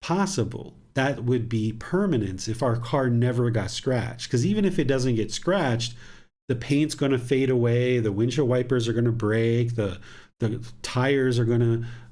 possible. That would be permanence if our car never got scratched. Because even if it doesn't get scratched, the paint's going to fade away, the windshield wipers are going to break, the tires are going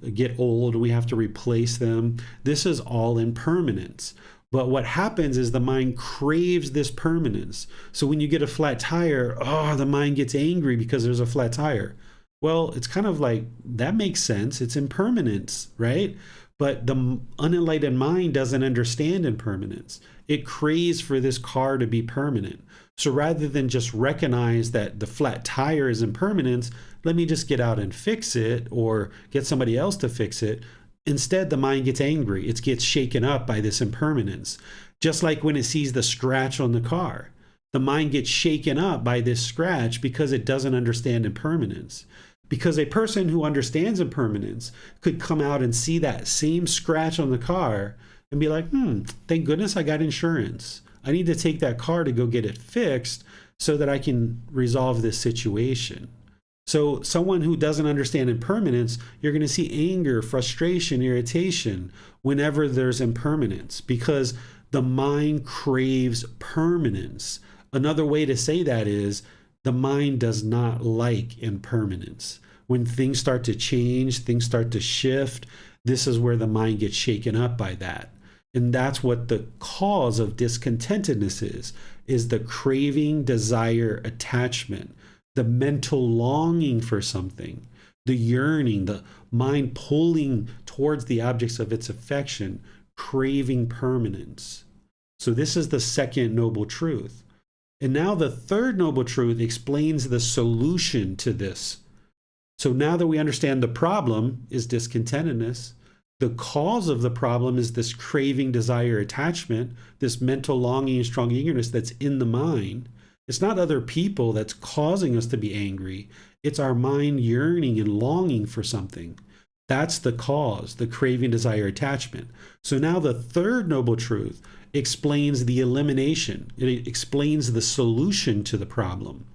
to get old, we have to replace them. This is all impermanence. But what happens is the mind craves this permanence. So when you get a flat tire, the mind gets angry because there's a flat tire. Well, it's kind of like, that makes sense. It's impermanence, right? But the unenlightened mind doesn't understand impermanence. It craves for this car to be permanent. So rather than just recognize that the flat tire is impermanence, let me just get out and fix it or get somebody else to fix it. Instead, the mind gets angry. It gets shaken up by this impermanence. Just like when it sees the scratch on the car. The mind gets shaken up by this scratch because it doesn't understand impermanence. Because a person who understands impermanence could come out and see that same scratch on the car and be like, thank goodness I got insurance. I need to take that car to go get it fixed so that I can resolve this situation. So someone who doesn't understand impermanence, you're going to see anger, frustration, irritation whenever there's impermanence because the mind craves permanence. Another way to say that is the mind does not like impermanence. When things start to change, things start to shift, this is where the mind gets shaken up by that. And that's what the cause of discontentedness is the craving, desire, attachment. The mental longing for something, the yearning, the mind pulling towards the objects of its affection, craving permanence. So this is the second noble truth. And now the third noble truth explains the solution to this. So now that we understand the problem is discontentedness, the cause of the problem is this craving, desire, attachment, this mental longing and strong eagerness that's in the mind. It's not other people that's causing us to be angry. It's our mind yearning and longing for something. That's the cause, the craving, desire, attachment. So now the third noble truth explains the elimination. It explains the solution to the problem.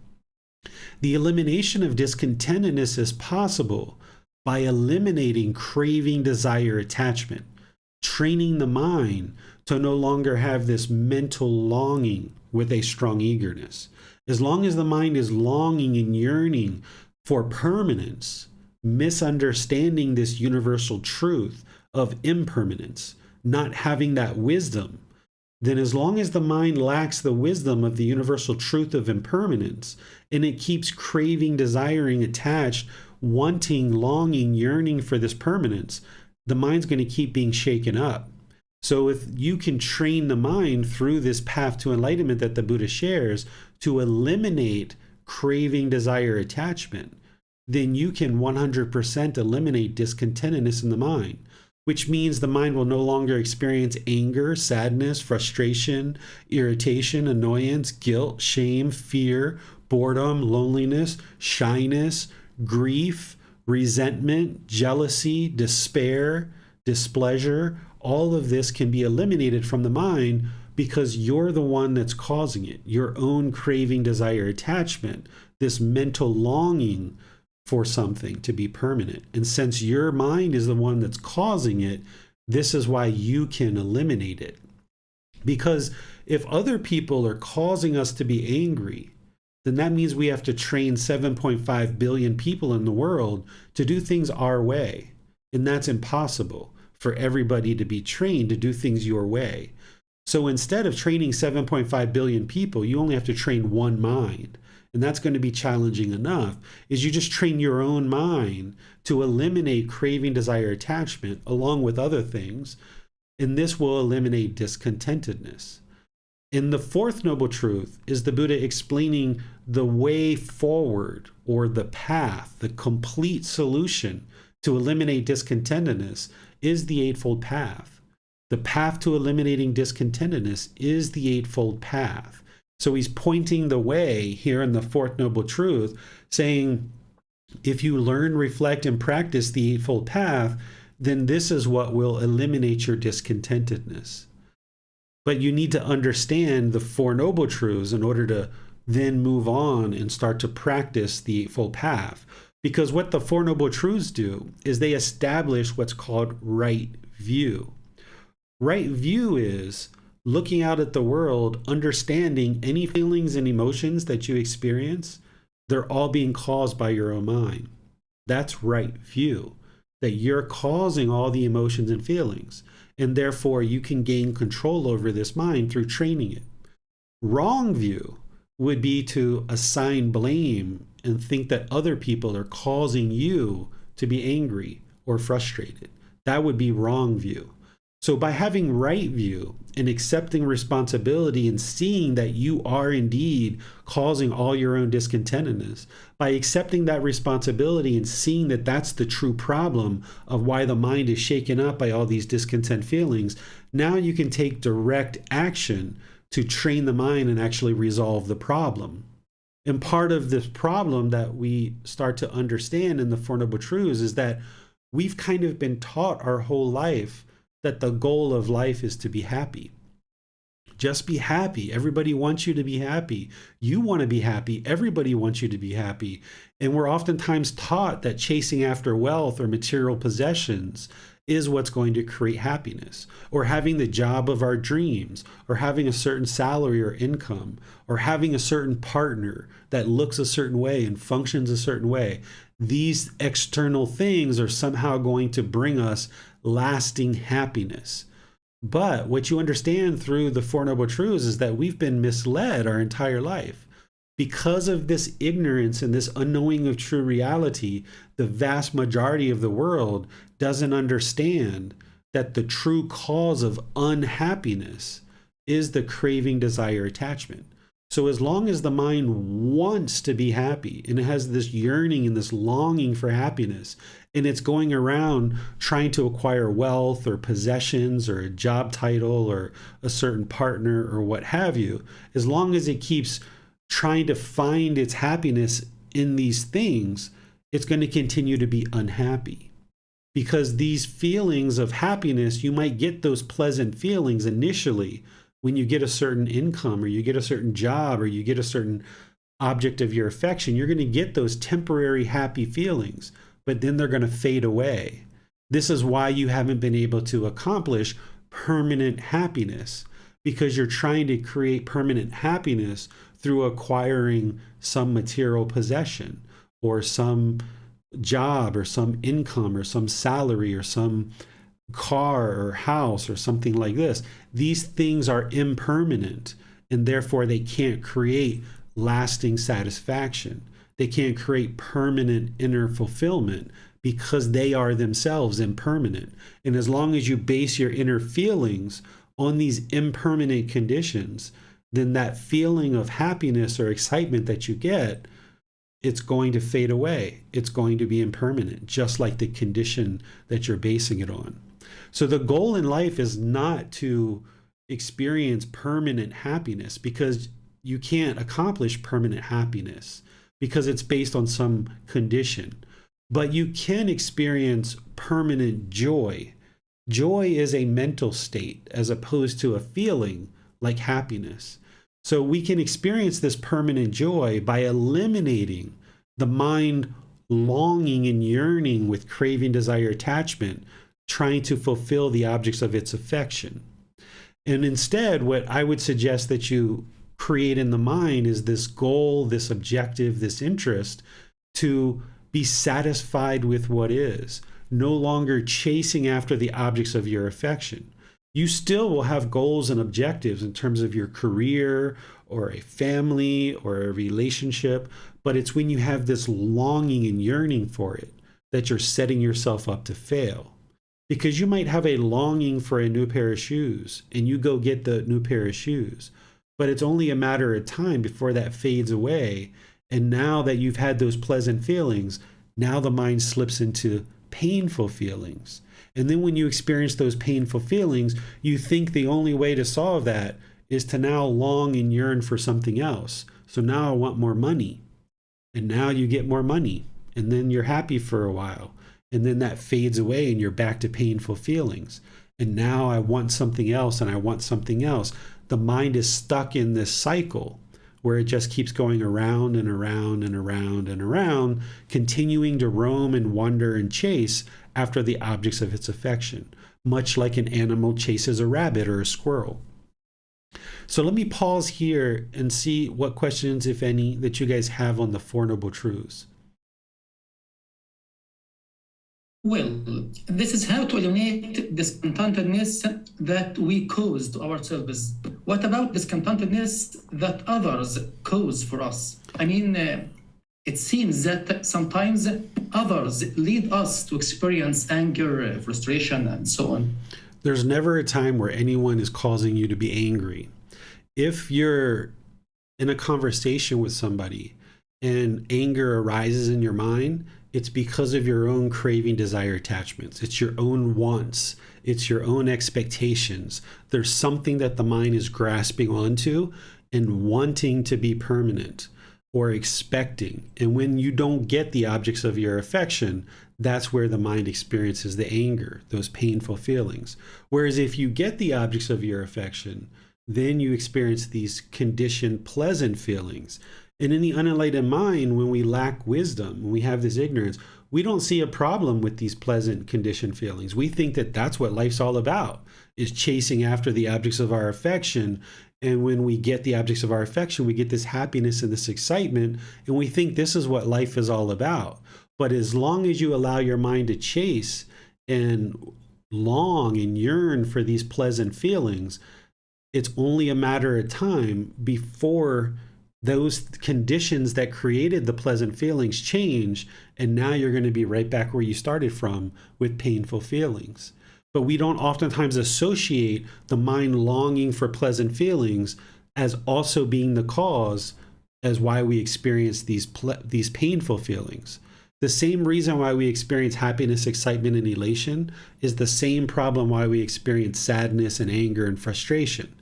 The elimination of discontentedness is possible by eliminating craving, desire, attachment, training the mind to no longer have this mental longing with a strong eagerness. As long as the mind is longing and yearning for permanence, misunderstanding this universal truth of impermanence, not having that wisdom, then as long as the mind lacks the wisdom of the universal truth of impermanence, and it keeps craving, desiring, attached, wanting, longing, yearning for this permanence, the mind's going to keep being shaken up. So if you can train the mind through this path to enlightenment that the Buddha shares to eliminate craving, desire, attachment, then you can 100% eliminate discontentedness in the mind, which means the mind will no longer experience anger, sadness, frustration, irritation, annoyance, guilt, shame, fear, boredom, loneliness, shyness, grief, resentment, jealousy, despair, displeasure. All of this can be eliminated from the mind because you're the one that's causing it. Your own craving, desire, attachment, this mental longing for something to be permanent. And since your mind is the one that's causing it, this is why you can eliminate it. Because if other people are causing us to be angry, then that means we have to train 7.5 billion people in the world to do things our way. And that's impossible for everybody to be trained to do things your way. So instead of training 7.5 billion people, you only have to train one mind. And that's going to be challenging enough, is you just train your own mind to eliminate craving, desire, attachment, along with other things. And this will eliminate discontentedness. And the fourth noble truth is the Buddha explaining the way forward, or the path, the complete solution to eliminate discontentedness is the Eightfold Path. The path to eliminating discontentedness is the Eightfold Path. So he's pointing the way here in the fourth noble truth, saying, if you learn, reflect, and practice the Eightfold Path, then this is what will eliminate your discontentedness. But you need to understand the Four Noble Truths in order to then move on and start to practice the Eightfold Path. Because what the Four Noble Truths do is they establish what's called right view. Right view is looking out at the world, understanding any feelings and emotions that you experience, they're all being caused by your own mind. That's right view, that you're causing all the emotions and feelings. and therefore you can gain control over this mind through training it. Wrong view would be to assign blame and think that other people are causing you to be angry or frustrated. That would be wrong view. So by having right view and accepting responsibility and seeing that you are indeed causing all your own discontentedness, by accepting that responsibility and seeing that that's the true problem of why the mind is shaken up by all these discontent feelings, now you can take direct action to train the mind and actually resolve the problem. And part of this problem that we start to understand in the Four Noble Truths is that we've kind of been taught our whole life that the goal of life is to be happy. Just be happy. Everybody wants you to be happy. You want to be happy. Everybody wants you to be happy. And we're oftentimes taught that chasing after wealth or material possessions is what's going to create happiness, or having the job of our dreams, or having a certain salary or income, or having a certain partner that looks a certain way and functions a certain way. These external things are somehow going to bring us lasting happiness. But what you understand through the Four Noble Truths is that we've been misled our entire life. Because of this ignorance and this unknowing of true reality, the vast majority of the world doesn't understand that the true cause of unhappiness is the craving, desire, attachment. So as long as the mind wants to be happy and it has this yearning and this longing for happiness, and it's going around trying to acquire wealth or possessions or a job title or a certain partner or what have you, as long as it keeps trying to find its happiness in these things, it's going to continue to be unhappy. Because these feelings of happiness, you might get those pleasant feelings initially when you get a certain income or you get a certain job or you get a certain object of your affection. You're going to get those temporary happy feelings, but then they're going to fade away. This is why you haven't been able to accomplish permanent happiness, because you're trying to create permanent happiness through acquiring some material possession or some job or some income or some salary or some car or house or something like this. These things are impermanent, and therefore they can't create lasting satisfaction. They can't create permanent inner fulfillment because they are themselves impermanent. And as long as you base your inner feelings on these impermanent conditions, then that feeling of happiness or excitement that you get, it's going to fade away. It's going to be impermanent, just like the condition that you're basing it on. So the goal in life is not to experience permanent happiness, because you can't accomplish permanent happiness because it's based on some condition. But you can experience permanent joy. Joy is a mental state as opposed to a feeling like happiness. So we can experience this permanent joy by eliminating the mind longing and yearning with craving, desire, attachment, trying to fulfill the objects of its affection. And instead, what I would suggest that you create in the mind is this goal, this objective, this interest to be satisfied with what is, no longer chasing after the objects of your affection. You still will have goals and objectives in terms of your career or a family or a relationship, but it's when you have this longing and yearning for it that you're setting yourself up to fail. Because you might have a longing for a new pair of shoes and you go get the new pair of shoes, but it's only a matter of time before that fades away. And now that you've had those pleasant feelings, now the mind slips into painful feelings. And then when you experience those painful feelings, you think the only way to solve that is to now long and yearn for something else. So now I want more money. And now you get more money. And then you're happy for a while. And then that fades away and you're back to painful feelings. And now I want something else and I want something else. The mind is stuck in this cycle where it just keeps going around and around and around and around, continuing to roam and wander and chase after the objects of its affection, much like an animal chases a rabbit or a squirrel. So let me pause here and see what questions, if any, that you guys have on the Four Noble Truths. Well, this is how to eliminate discontentedness that we cause to ourselves. What about discontentedness that others cause for us? I mean, it seems that sometimes others lead us to experience anger, frustration, and so on. There's never a time where anyone is causing you to be angry. If you're in a conversation with somebody and anger arises in your mind, it's because of your own craving, desire, attachments. It's your own wants. It's your own expectations. There's something that the mind is grasping onto and wanting to be permanent or expecting. And when you don't get the objects of your affection, that's where the mind experiences the anger, those painful feelings. Whereas if you get the objects of your affection, then you experience these conditioned, pleasant feelings. And in the unenlightened mind, when we lack wisdom, when we have this ignorance, we don't see a problem with these pleasant conditioned feelings. We think that that's what life's all about, is chasing after the objects of our affection. And when we get the objects of our affection, we get this happiness and this excitement, and we think this is what life is all about. But as long as you allow your mind to chase and long and yearn for these pleasant feelings, it's only a matter of time before those conditions that created the pleasant feelings change, and now you're going to be right back where you started from with painful feelings. But we don't oftentimes associate the mind longing for pleasant feelings as also being the cause as why we experience these painful feelings. The same reason why we experience happiness, excitement, and elation is the same problem why we experience sadness and anger and frustration.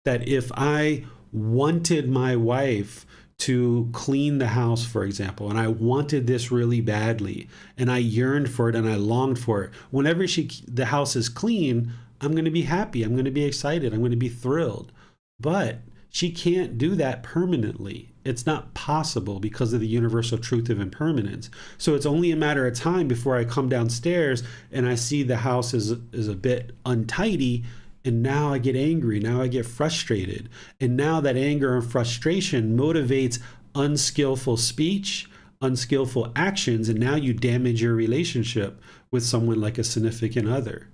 That if I wanted my wife to clean the house, for example, and I wanted this really badly, and I yearned for it and I longed for it, whenever the house is clean, I'm going to be happy, I'm going to be excited, I'm going to be thrilled. But she can't do that permanently. It's not possible because of the universal truth of impermanence. So it's only a matter of time before I come downstairs and I see the house is a bit untidy, and now I get angry, now I get frustrated. And now that anger and frustration motivates unskillful speech, unskillful actions, and now you damage your relationship with someone like a significant other.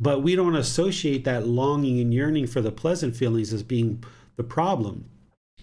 But we don't associate that longing and yearning for the pleasant feelings as being the problem.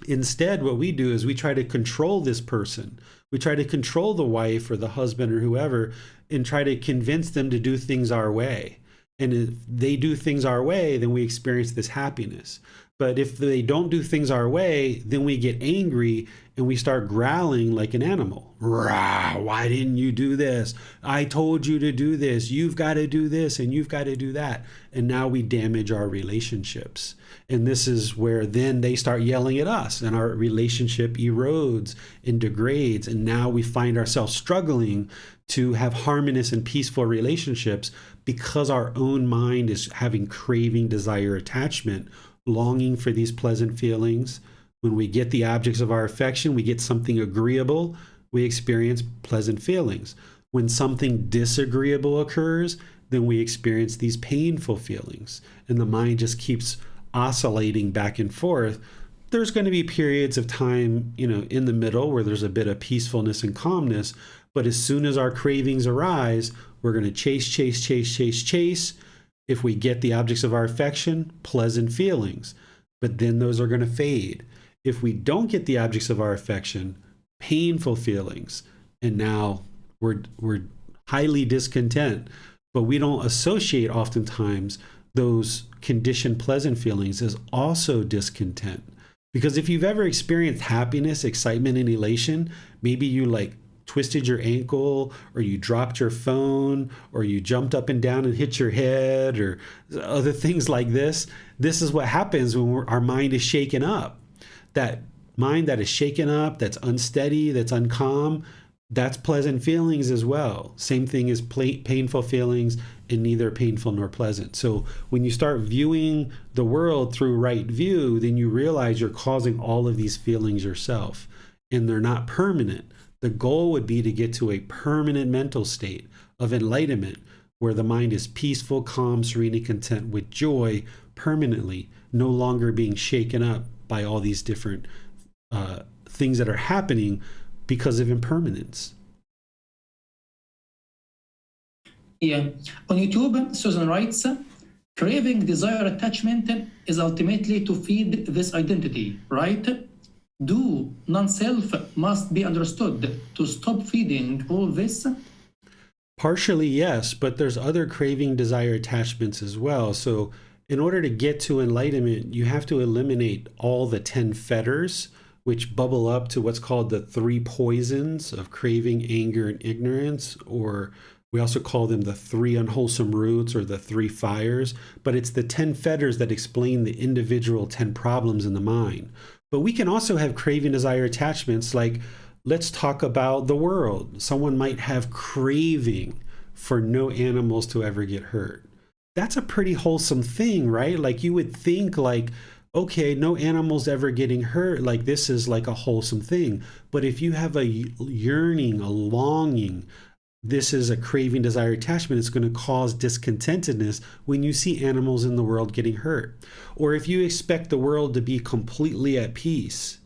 Instead, what we do is we try to control this person. We try to control the wife or the husband or whoever and try to convince them to do things our way. And if they do things our way, then we experience this happiness. But if they don't do things our way, then we get angry and we start growling like an animal. Rah, why didn't you do this? I told you to do this. You've got to do this and you've got to do that. And now we damage our relationships. And this is where then they start yelling at us and our relationship erodes and degrades. And now we find ourselves struggling to have harmonious and peaceful relationships because our own mind is having craving, desire, attachment, longing for these pleasant feelings. When we get the objects of our affection, we get something agreeable, we experience pleasant feelings. When something disagreeable occurs, then we experience these painful feelings. And the mind just keeps oscillating back and forth. There's going to be periods of time, in the middle where there's a bit of peacefulness and calmness. But as soon as our cravings arise, we're going to chase. If we get the objects of our affection, pleasant feelings, but then those are going to fade. If we don't get the objects of our affection, painful feelings, and now we're highly discontent. But we don't associate oftentimes those conditioned pleasant feelings as also discontent. Because if you've ever experienced happiness, excitement, and elation, maybe you twisted your ankle, or you dropped your phone, or you jumped up and down and hit your head, or other things like this. This is what happens when our mind is shaken up. That mind that is shaken up, that's unsteady, that's uncalm, that's pleasant feelings as well. Same thing as painful feelings, and neither painful nor pleasant. So when you start viewing the world through right view, then you realize you're causing all of these feelings yourself, and they're not permanent. The goal would be to get to a permanent mental state of enlightenment where the mind is peaceful, calm, serene, and content with joy permanently, no longer being shaken up by all these different things that are happening because of impermanence. Yeah. On YouTube, Susan writes, craving desire attachment is ultimately to feed this identity, right? Do non-self must be understood to stop feeding all this? Partially, yes, but there's other craving desire attachments as well. So, in order to get to enlightenment, you have to eliminate all the 10 fetters, which bubble up to what's called the three poisons of craving, anger, and ignorance, or we also call them the three unwholesome roots or the three fires. But it's the 10 fetters that explain the individual 10 problems in the mind. But we can also have craving desire attachments like, let's talk about the world. Someone might have craving for no animals to ever get hurt. That's a pretty wholesome thing, right? Like you would think like, okay, no animals ever getting hurt, like this is like a wholesome thing. But if you have a yearning, a longing, this is a craving desire attachment, it's going to cause discontentedness when you see animals in the world getting hurt. Or if you expect the world to be completely at peace,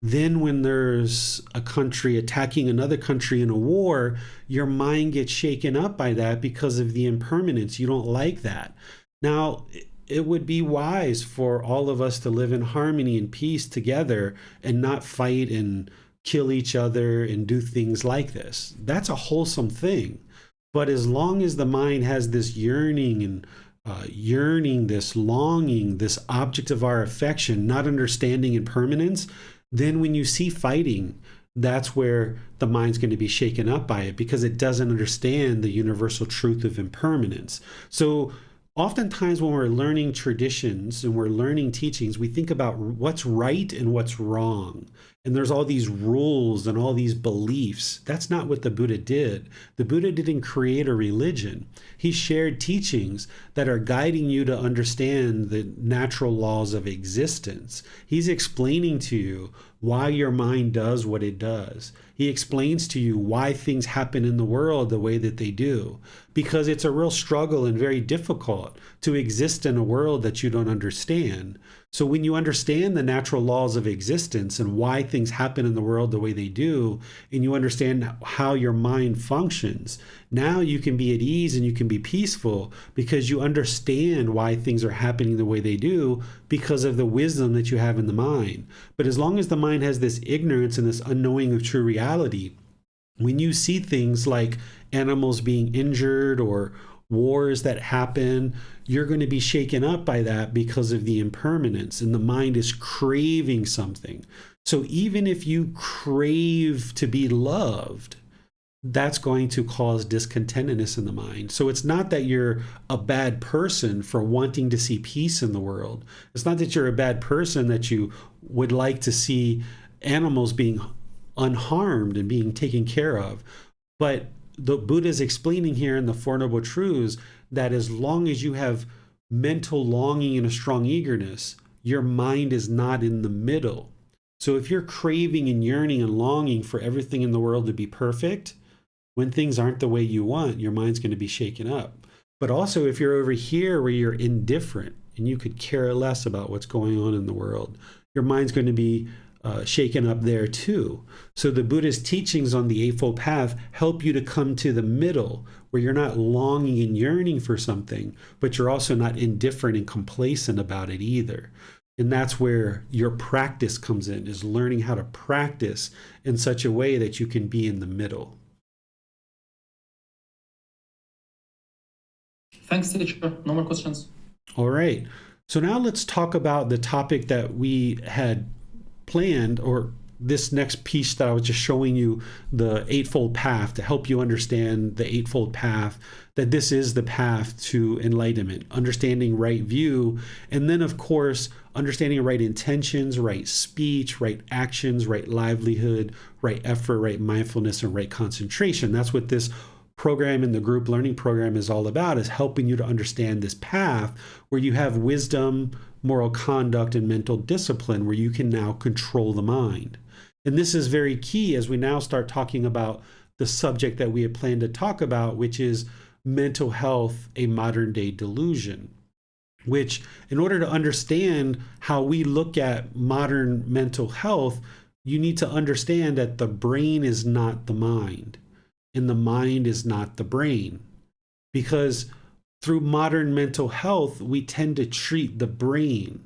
then when there's a country attacking another country in a war, your mind gets shaken up by that because of the impermanence. You don't like that. Now, it would be wise for all of us to live in harmony and peace together and not fight and kill each other and do things like this. That's a wholesome thing. But as long as the mind has this yearning and this longing, this object of our affection, not understanding impermanence, then when you see fighting, that's where the mind's going to be shaken up by it because it doesn't understand the universal truth of impermanence. So oftentimes when we're learning traditions and we're learning teachings, we think about what's right and what's wrong. And there's all these rules and all these beliefs. That's not what the Buddha did. The Buddha didn't create a religion. He shared teachings that are guiding you to understand the natural laws of existence. He's explaining to you why your mind does what it does. He explains to you why things happen in the world the way that they do, because it's a real struggle and very difficult to exist in a world that you don't understand. So when you understand the natural laws of existence and why things happen in the world the way they do, and you understand how your mind functions, now you can be at ease and you can be peaceful because you understand why things are happening the way they do because of the wisdom that you have in the mind. But as long as the mind has this ignorance and this unknowing of true reality, when you see things like animals being injured or wars that happen, you're going to be shaken up by that because of the impermanence, and the mind is craving something. So even if you crave to be loved, that's going to cause discontentedness in the mind. So it's not that you're a bad person for wanting to see peace in the world. It's not that you're a bad person that you would like to see animals being unharmed and being taken care of. But the Buddha is explaining here in the Four Noble Truths that as long as you have mental longing and a strong eagerness, your mind is not in the middle. So if you're craving and yearning and longing for everything in the world to be perfect, when things aren't the way you want, your mind's going to be shaken up. But also if you're over here where you're indifferent and you could care less about what's going on in the world, your mind's going to be shaken up there too. So the Buddha's teachings on the Eightfold Path help you to come to the middle where you're not longing and yearning for something, but you're also not indifferent and complacent about it either. And that's where your practice comes in, is learning how to practice in such a way that you can be in the middle. Thanks, teacher. No more questions. All right. So now let's talk about the topic that we had planned, or this next piece that I was just showing you, the Eightfold Path, to help you understand the Eightfold Path, that this is the path to enlightenment, understanding right view, and then of course, understanding right intentions, right speech, right actions, right livelihood, right effort, right mindfulness, and right concentration. That's what this program in the group learning program is all about, is helping you to understand this path where you have wisdom, moral conduct, and mental discipline, where you can now control the mind. And this is very key as we now start talking about the subject that we had planned to talk about, which is mental health, a modern day delusion. Which, in order to understand how we look at modern mental health, you need to understand that the brain is not the mind, and the mind is not the brain. because through modern mental health, we tend to treat the brain,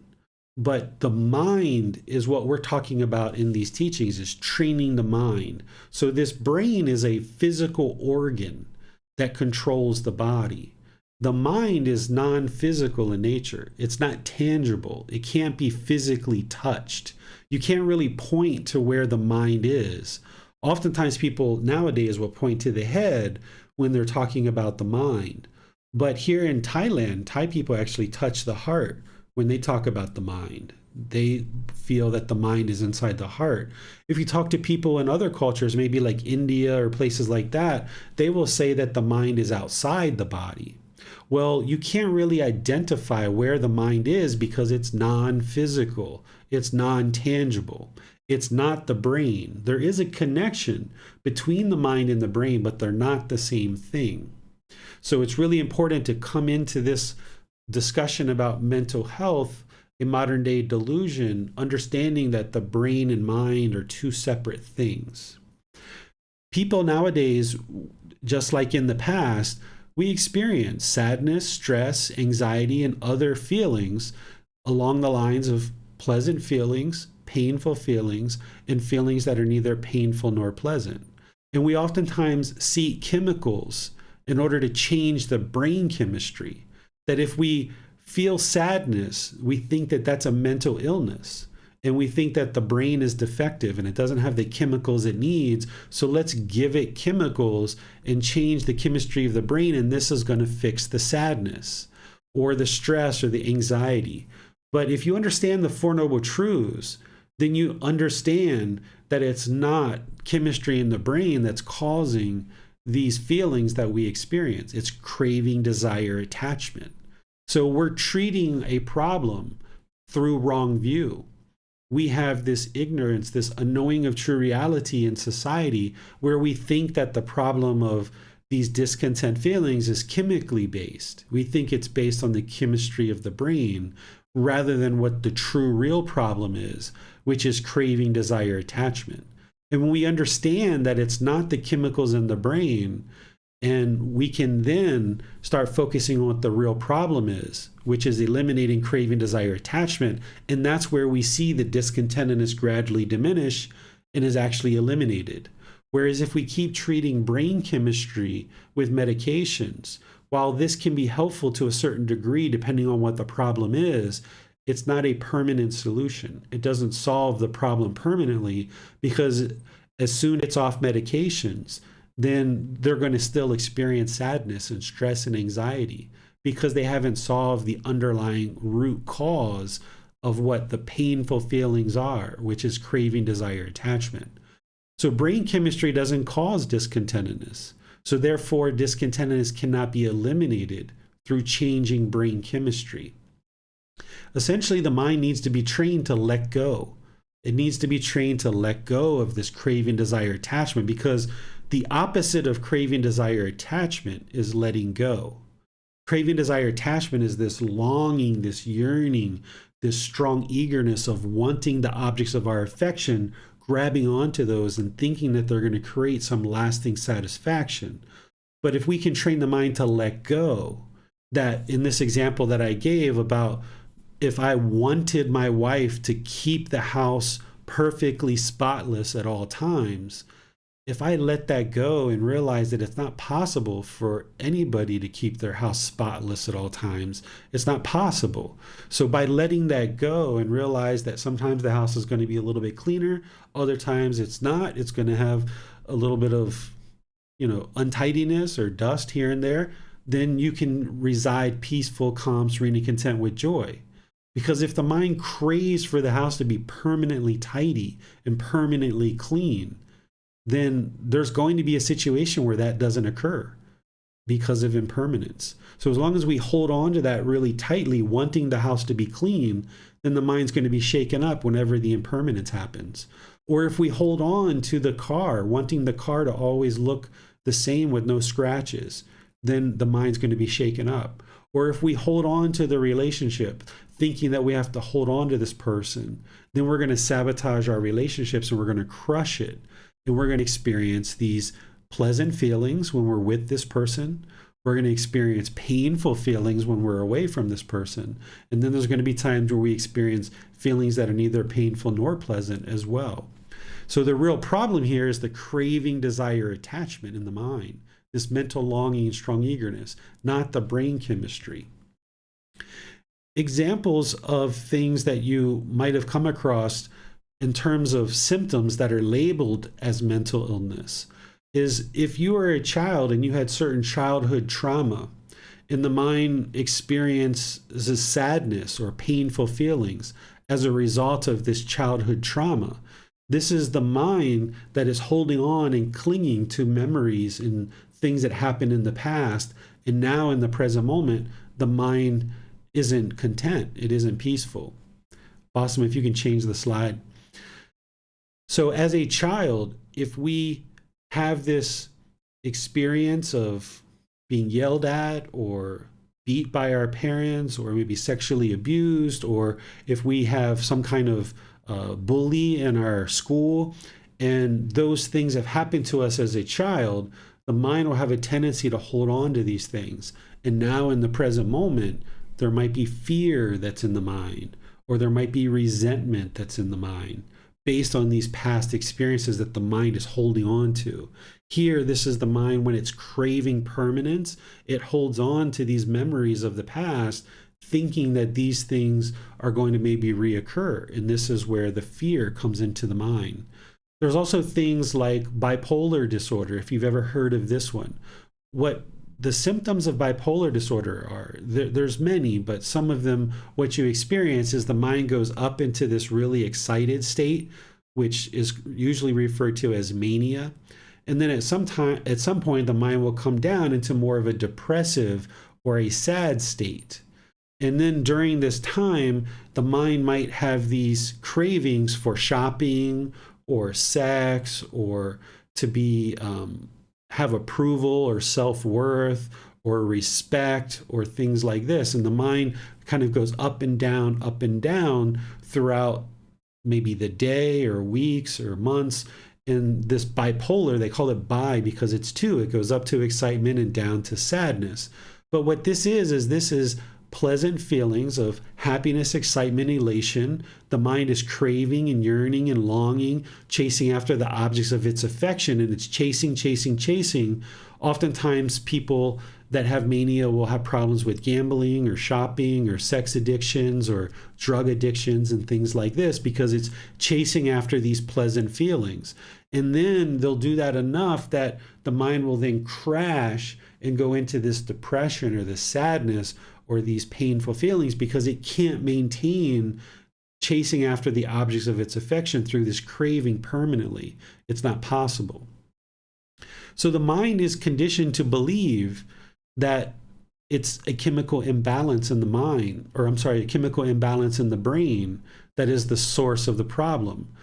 but the mind is what we're talking about in these teachings, is training the mind. So this brain is a physical organ that controls the body. The mind is non-physical in nature. It's not tangible. It can't be physically touched. You can't really point to where the mind is. Oftentimes people nowadays will point to the head when they're talking about the mind. But here in Thailand, Thai people actually touch the heart when they talk about the mind. They feel that the mind is inside the heart. If you talk to people in other cultures, maybe like India or places like that, they will say that the mind is outside the body. Well, you can't really identify where the mind is because it's non-physical, it's non-tangible. It's not the brain. There is a connection between the mind and the brain, but they're not the same thing. So it's really important to come into this discussion about mental health in modern day delusion, understanding that the brain and mind are two separate things. People nowadays, just like in the past, we experience sadness, stress, anxiety, and other feelings along the lines of pleasant feelings, painful feelings, and feelings that are neither painful nor pleasant. And we oftentimes seek chemicals in order to change the brain chemistry. That if we feel sadness, we think that that's a mental illness. And we think that the brain is defective and it doesn't have the chemicals it needs. So let's give it chemicals and change the chemistry of the brain, and this is going to fix the sadness or the stress or the anxiety. But if you understand the Four Noble Truths, then you understand that it's not chemistry in the brain that's causing these feelings that we experience. It's craving, desire, attachment. So we're treating a problem through wrong view. We have this ignorance, this unknowing of true reality in society, where we think that the problem of these discontent feelings is chemically based. We think it's based on the chemistry of the brain rather than what the true real problem is, which is craving, desire, attachment. And when we understand that it's not the chemicals in the brain, and we can then start focusing on what the real problem is, which is eliminating craving, desire, attachment. And that's where we see the discontentedness gradually diminish and is actually eliminated. Whereas if we keep treating brain chemistry with medications, while this can be helpful to a certain degree, depending on what the problem is, it's not a permanent solution. It doesn't solve the problem permanently, because as soon as it's off medications, then they're going to still experience sadness and stress and anxiety because they haven't solved the underlying root cause of what the painful feelings are, which is craving, desire, attachment. So brain chemistry doesn't cause discontentedness. So therefore, discontentedness cannot be eliminated through changing brain chemistry. Essentially, the mind needs to be trained to let go. It needs to be trained to let go of this craving, desire, attachment, because the opposite of craving, desire, attachment is letting go. Craving, desire, attachment is this longing, this yearning, this strong eagerness of wanting the objects of our affection, grabbing onto those and thinking that they're going to create some lasting satisfaction. But if we can train the mind to let go, that in this example that I gave about if I wanted my wife to keep the house perfectly spotless at all times, if I let that go and realize that it's not possible for anybody to keep their house spotless at all times, it's not possible. So by letting that go and realize that sometimes the house is going to be a little bit cleaner, other times it's not, it's going to have a little bit of, untidiness or dust here and there, then you can reside peaceful, calm, serene, and content with joy. Because if the mind craves for the house to be permanently tidy and permanently clean, then there's going to be a situation where that doesn't occur because of impermanence. So as long as we hold on to that really tightly, wanting the house to be clean, then the mind's going to be shaken up whenever the impermanence happens. Or if we hold on to the car, wanting the car to always look the same with no scratches, then the mind's going to be shaken up. Or if we hold on to the relationship, thinking that we have to hold on to this person, then we're going to sabotage our relationships and we're going to crush it. And we're going to experience these pleasant feelings when we're with this person, We're going to experience painful feelings when we're away from this person. And then there's going to be times where we experience feelings that are neither painful nor pleasant as well. So the real problem here is the craving, desire, attachment in the mind, this mental longing and strong eagerness, not the brain chemistry. Examples of things that you might have come across in terms of symptoms that are labeled as mental illness is if you were a child and you had certain childhood trauma and the mind experiences sadness or painful feelings as a result of this childhood trauma. This is the mind that is holding on and clinging to memories and things that happened in the past. And now in the present moment, the mind isn't content. It isn't peaceful. Awesome. If you can change the slide. So as a child, if we have this experience of being yelled at or beat by our parents or maybe sexually abused, or if we have some kind of bully in our school and those things have happened to us as a child, the mind will have a tendency to hold on to these things. And now in the present moment, there might be fear that's in the mind, or there might be resentment that's in the mind based on these past experiences that the mind is holding on to. Here, this is the mind when it's craving permanence. It holds on to these memories of the past, thinking that these things are going to maybe reoccur. And this is where the fear comes into the mind. There's also things like bipolar disorder, if you've ever heard of this one. What the symptoms of bipolar disorder are, there's many, but some of them, what you experience is the mind goes up into this really excited state, which is usually referred to as mania. And then at some point, the mind will come down into more of a depressive or a sad state. And then during this time, the mind might have these cravings for shopping or sex or to be have approval or self-worth or respect or things like this. And the mind kind of goes up and down throughout maybe the day or weeks or months. And this bipolar, they call it bi because it's two. It goes up to excitement and down to sadness. But what this is pleasant feelings of happiness, excitement, elation. The mind is craving and yearning and longing, chasing after the objects of its affection, and it's chasing. Oftentimes, people that have mania will have problems with gambling or shopping or sex addictions or drug addictions and things like this because it's chasing after these pleasant feelings. And then they'll do that enough that the mind will then crash and go into this depression or this sadness or these painful feelings because it can't maintain chasing after the objects of its affection through this craving permanently. It's not possible. So the mind is conditioned to believe that it's a chemical imbalance in the mind, or a chemical imbalance in the brain that is the source of the problem.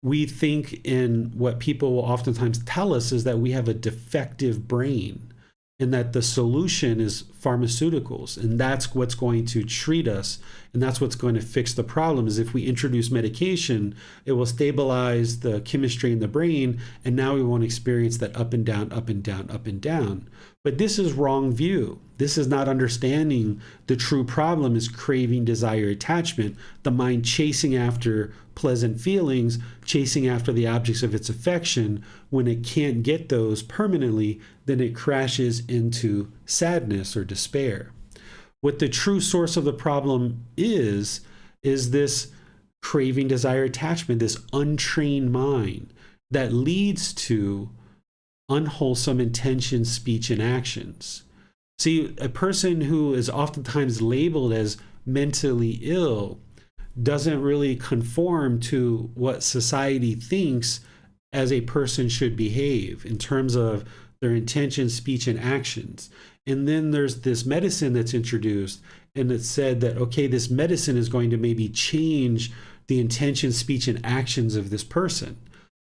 We think in what people will oftentimes tell us is that we have a defective brain, and that the solution is pharmaceuticals, and that's what's going to treat us, and that's what's going to fix the problem. Is if we introduce medication, it will stabilize the chemistry in the brain, and now we won't experience that up and down. But this is wrong view. This is not understanding the true problem is craving, desire, attachment, the mind chasing after pleasant feelings, chasing after the objects of its affection. When it can't get those permanently, then it crashes into sadness or despair. What the true source of the problem is this craving, desire, attachment, this untrained mind that leads to unwholesome intentions, speech, and actions. See, a person who is oftentimes labeled as mentally ill doesn't really conform to what society thinks as a person should behave in terms of their intentions, speech, and actions. And then there's this medicine that's introduced, and it's said that, okay, this medicine is going to maybe change the intention, speech, and actions of this person.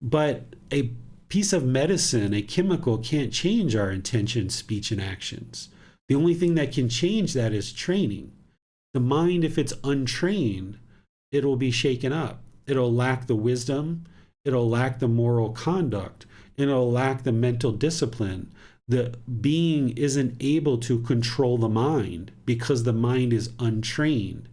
But a piece of medicine, a chemical, can't change our intention, speech, and actions. The only thing that can change that is training. The mind, if it's untrained, it'll be shaken up. It'll lack the wisdom. It'll lack the moral conduct. And it'll lack the mental discipline The being isn't able to control the mind because the mind is untrained.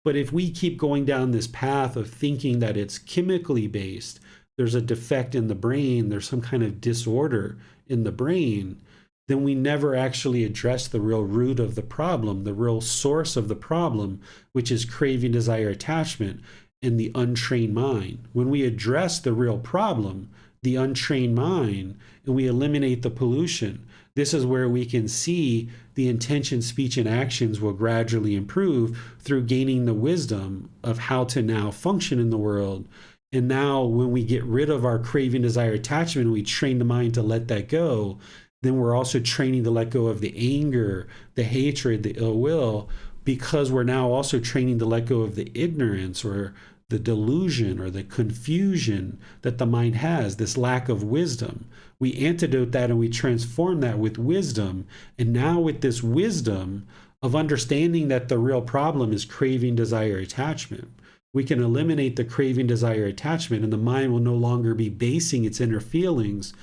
But if we keep going down this path of thinking that it's chemically based, there's a defect in the brain, there's some kind of disorder in the brain, then we never actually address the real root of the problem, the real source of the problem, which is craving, desire, attachment in the untrained mind. When we address the real problem, the untrained mind, and we eliminate the pollution, this is where we can see the intention, speech, and actions will gradually improve through gaining the wisdom of how to now function in the world. And now when we get rid of our craving, desire, attachment, and we train the mind to let that go, then we're also training to let go of the anger, the hatred, the ill will, because we're now also training to let go of the ignorance or the delusion or the confusion that the mind has, this lack of wisdom. We antidote that and we transform that with wisdom. And now with this wisdom of understanding that the real problem is craving, desire, attachment, we can eliminate the craving, desire, attachment, and the mind will no longer be basing its inner feelings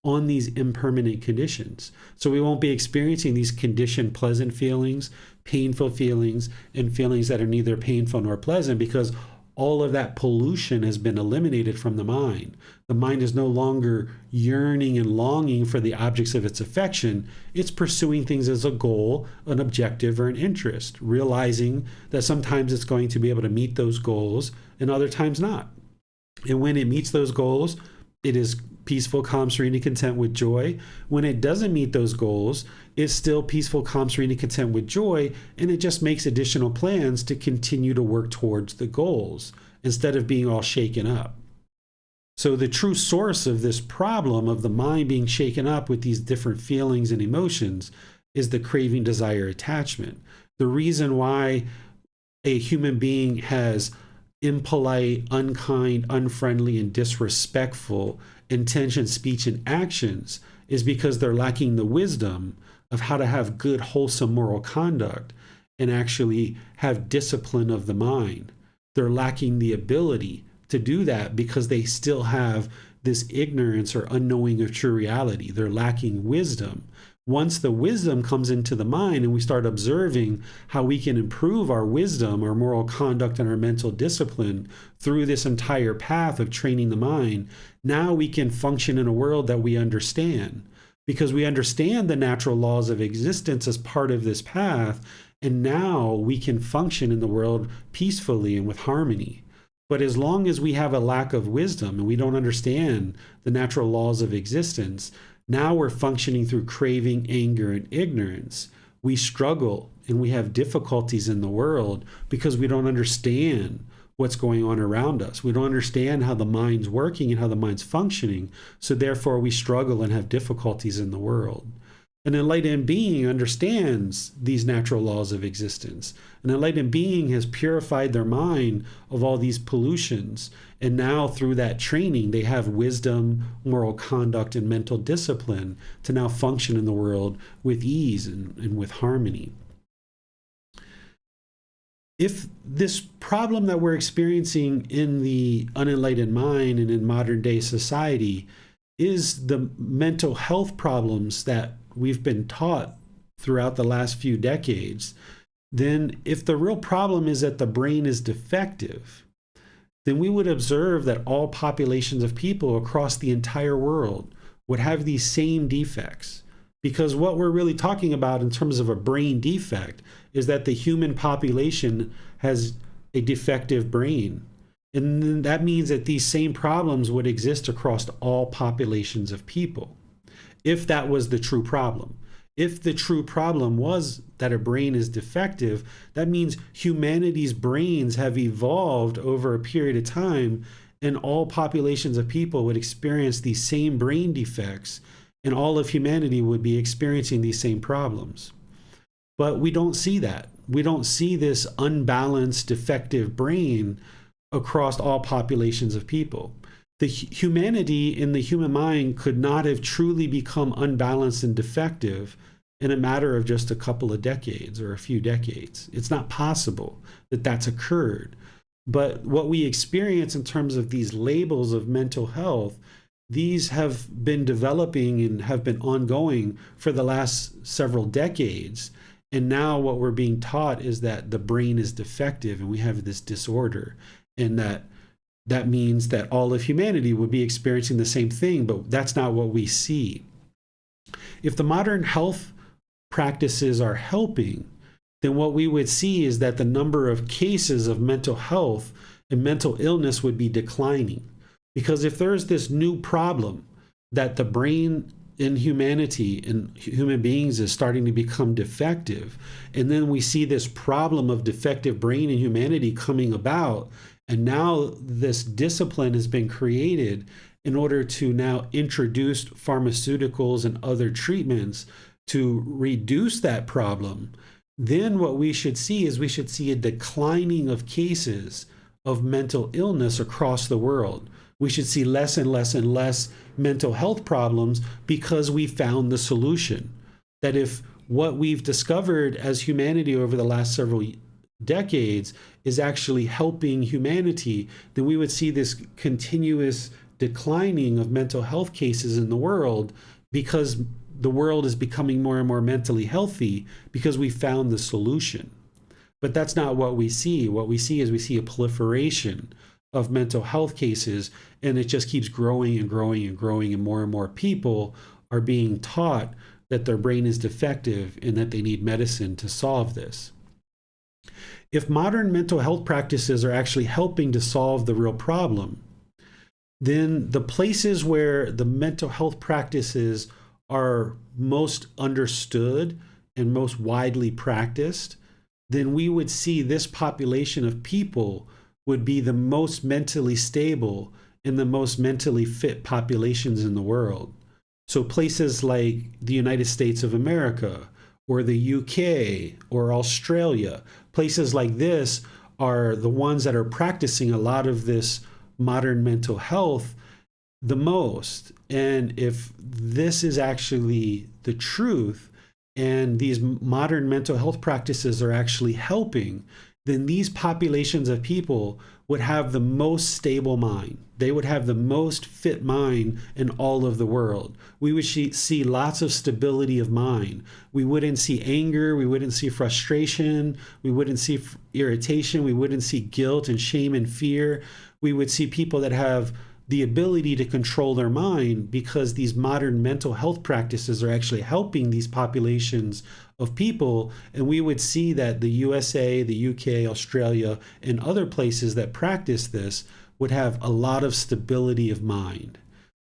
on these impermanent conditions. So we won't be experiencing these conditioned pleasant feelings, painful feelings, and feelings that are neither painful nor pleasant, because all of that pollution has been eliminated from the mind. The mind is no longer yearning and longing for the objects of its affection. It's pursuing things as a goal, an objective, or an interest, realizing that sometimes it's going to be able to meet those goals and other times not. And when it meets those goals, it is peaceful, calm, serene, and content with joy. When it doesn't meet those goals, it's still peaceful, calm, serene, and content with joy, and it just makes additional plans to continue to work towards the goals instead of being all shaken up. So the true source of this problem of the mind being shaken up with these different feelings and emotions is the craving, desire, attachment. The reason why a human being has impolite, unkind, unfriendly, and disrespectful intention, speech, and actions is because they're lacking the wisdom of how to have good, wholesome moral conduct and actually have discipline of the mind. They're lacking the ability to do that because they still have this ignorance or unknowing of true reality. They're lacking wisdom. Once the wisdom comes into the mind and we start observing how we can improve our wisdom, our moral conduct, and our mental discipline through this entire path of training the mind, now we can function in a world that we understand, because we understand the natural laws of existence as part of this path, and now we can function in the world peacefully and with harmony. But as long as we have a lack of wisdom and we don't understand the natural laws of existence, now we're functioning through craving, anger, and ignorance. We struggle and we have difficulties in the world because we don't understand what's going on around us. We don't understand how the mind's working and how the mind's functioning. So therefore we struggle and have difficulties in the world. An enlightened being understands these natural laws of existence. An enlightened being has purified their mind of all these pollutions. And now through that training, they have wisdom, moral conduct, and mental discipline to now function in the world with ease and with harmony. If this problem that we're experiencing in the unenlightened mind and in modern day society is the mental health problems that we've been taught throughout the last few decades, then if the real problem is that the brain is defective, then we would observe that all populations of people across the entire world would have these same defects. Because what we're really talking about in terms of a brain defect is that the human population has a defective brain. And that means that these same problems would exist across all populations of people, if that was the true problem. If the true problem was that a brain is defective, that means humanity's brains have evolved over a period of time, and all populations of people would experience these same brain defects, and all of humanity would be experiencing these same problems. But we don't see that. We don't see this unbalanced, defective brain across all populations of people. The humanity in the human mind could not have truly become unbalanced and defective in a matter of just a couple of decades or a few decades. It's not possible that that's occurred. But what we experience in terms of these labels of mental health these have been developing and have been ongoing for the last several decades. And now what we're being taught is that the brain is defective and we have this disorder, and that means that all of humanity would be experiencing the same thing, but that's not what we see. If the modern health practices are helping, then what we would see is that the number of cases of mental health and mental illness would be declining. Because if there's this new problem that the brain in humanity and human beings is starting to become defective, and then we see this problem of defective brain in humanity coming about, and now this discipline has been created in order to now introduce pharmaceuticals and other treatments to reduce that problem, then what we should see is we should see a declining of cases of mental illness across the world. We should see less and less and less mental health problems because we found the solution. That if what we've discovered as humanity over the last several decades is actually helping humanity, then we would see this continuous declining of mental health cases in the world, because the world is becoming more and more mentally healthy because we found the solution. But that's not what we see. What we see is we see a proliferation of mental health cases, and it just keeps growing and growing and growing, and more people are being taught that their brain is defective and that they need medicine to solve this. If modern mental health practices are actually helping to solve the real problem, then the places where the mental health practices are most understood and most widely practiced, then we would see this population of people would be the most mentally stable and the most mentally fit populations in the world. So places like the United States of America or the UK or Australia, places like this are the ones that are practicing a lot of this modern mental health the most. And if this is actually the truth and these modern mental health practices are actually helping, then these populations of people would have the most stable mind. They would have the most fit mind in all of the world. We would see lots of stability of mind. We wouldn't see anger. We wouldn't see frustration. We wouldn't see irritation. We wouldn't see guilt and shame and fear. We would see people that have the ability to control their mind, because these modern mental health practices are actually helping these populations of people. And we would see that the USA, the UK, Australia, and other places that practice this would have a lot of stability of mind.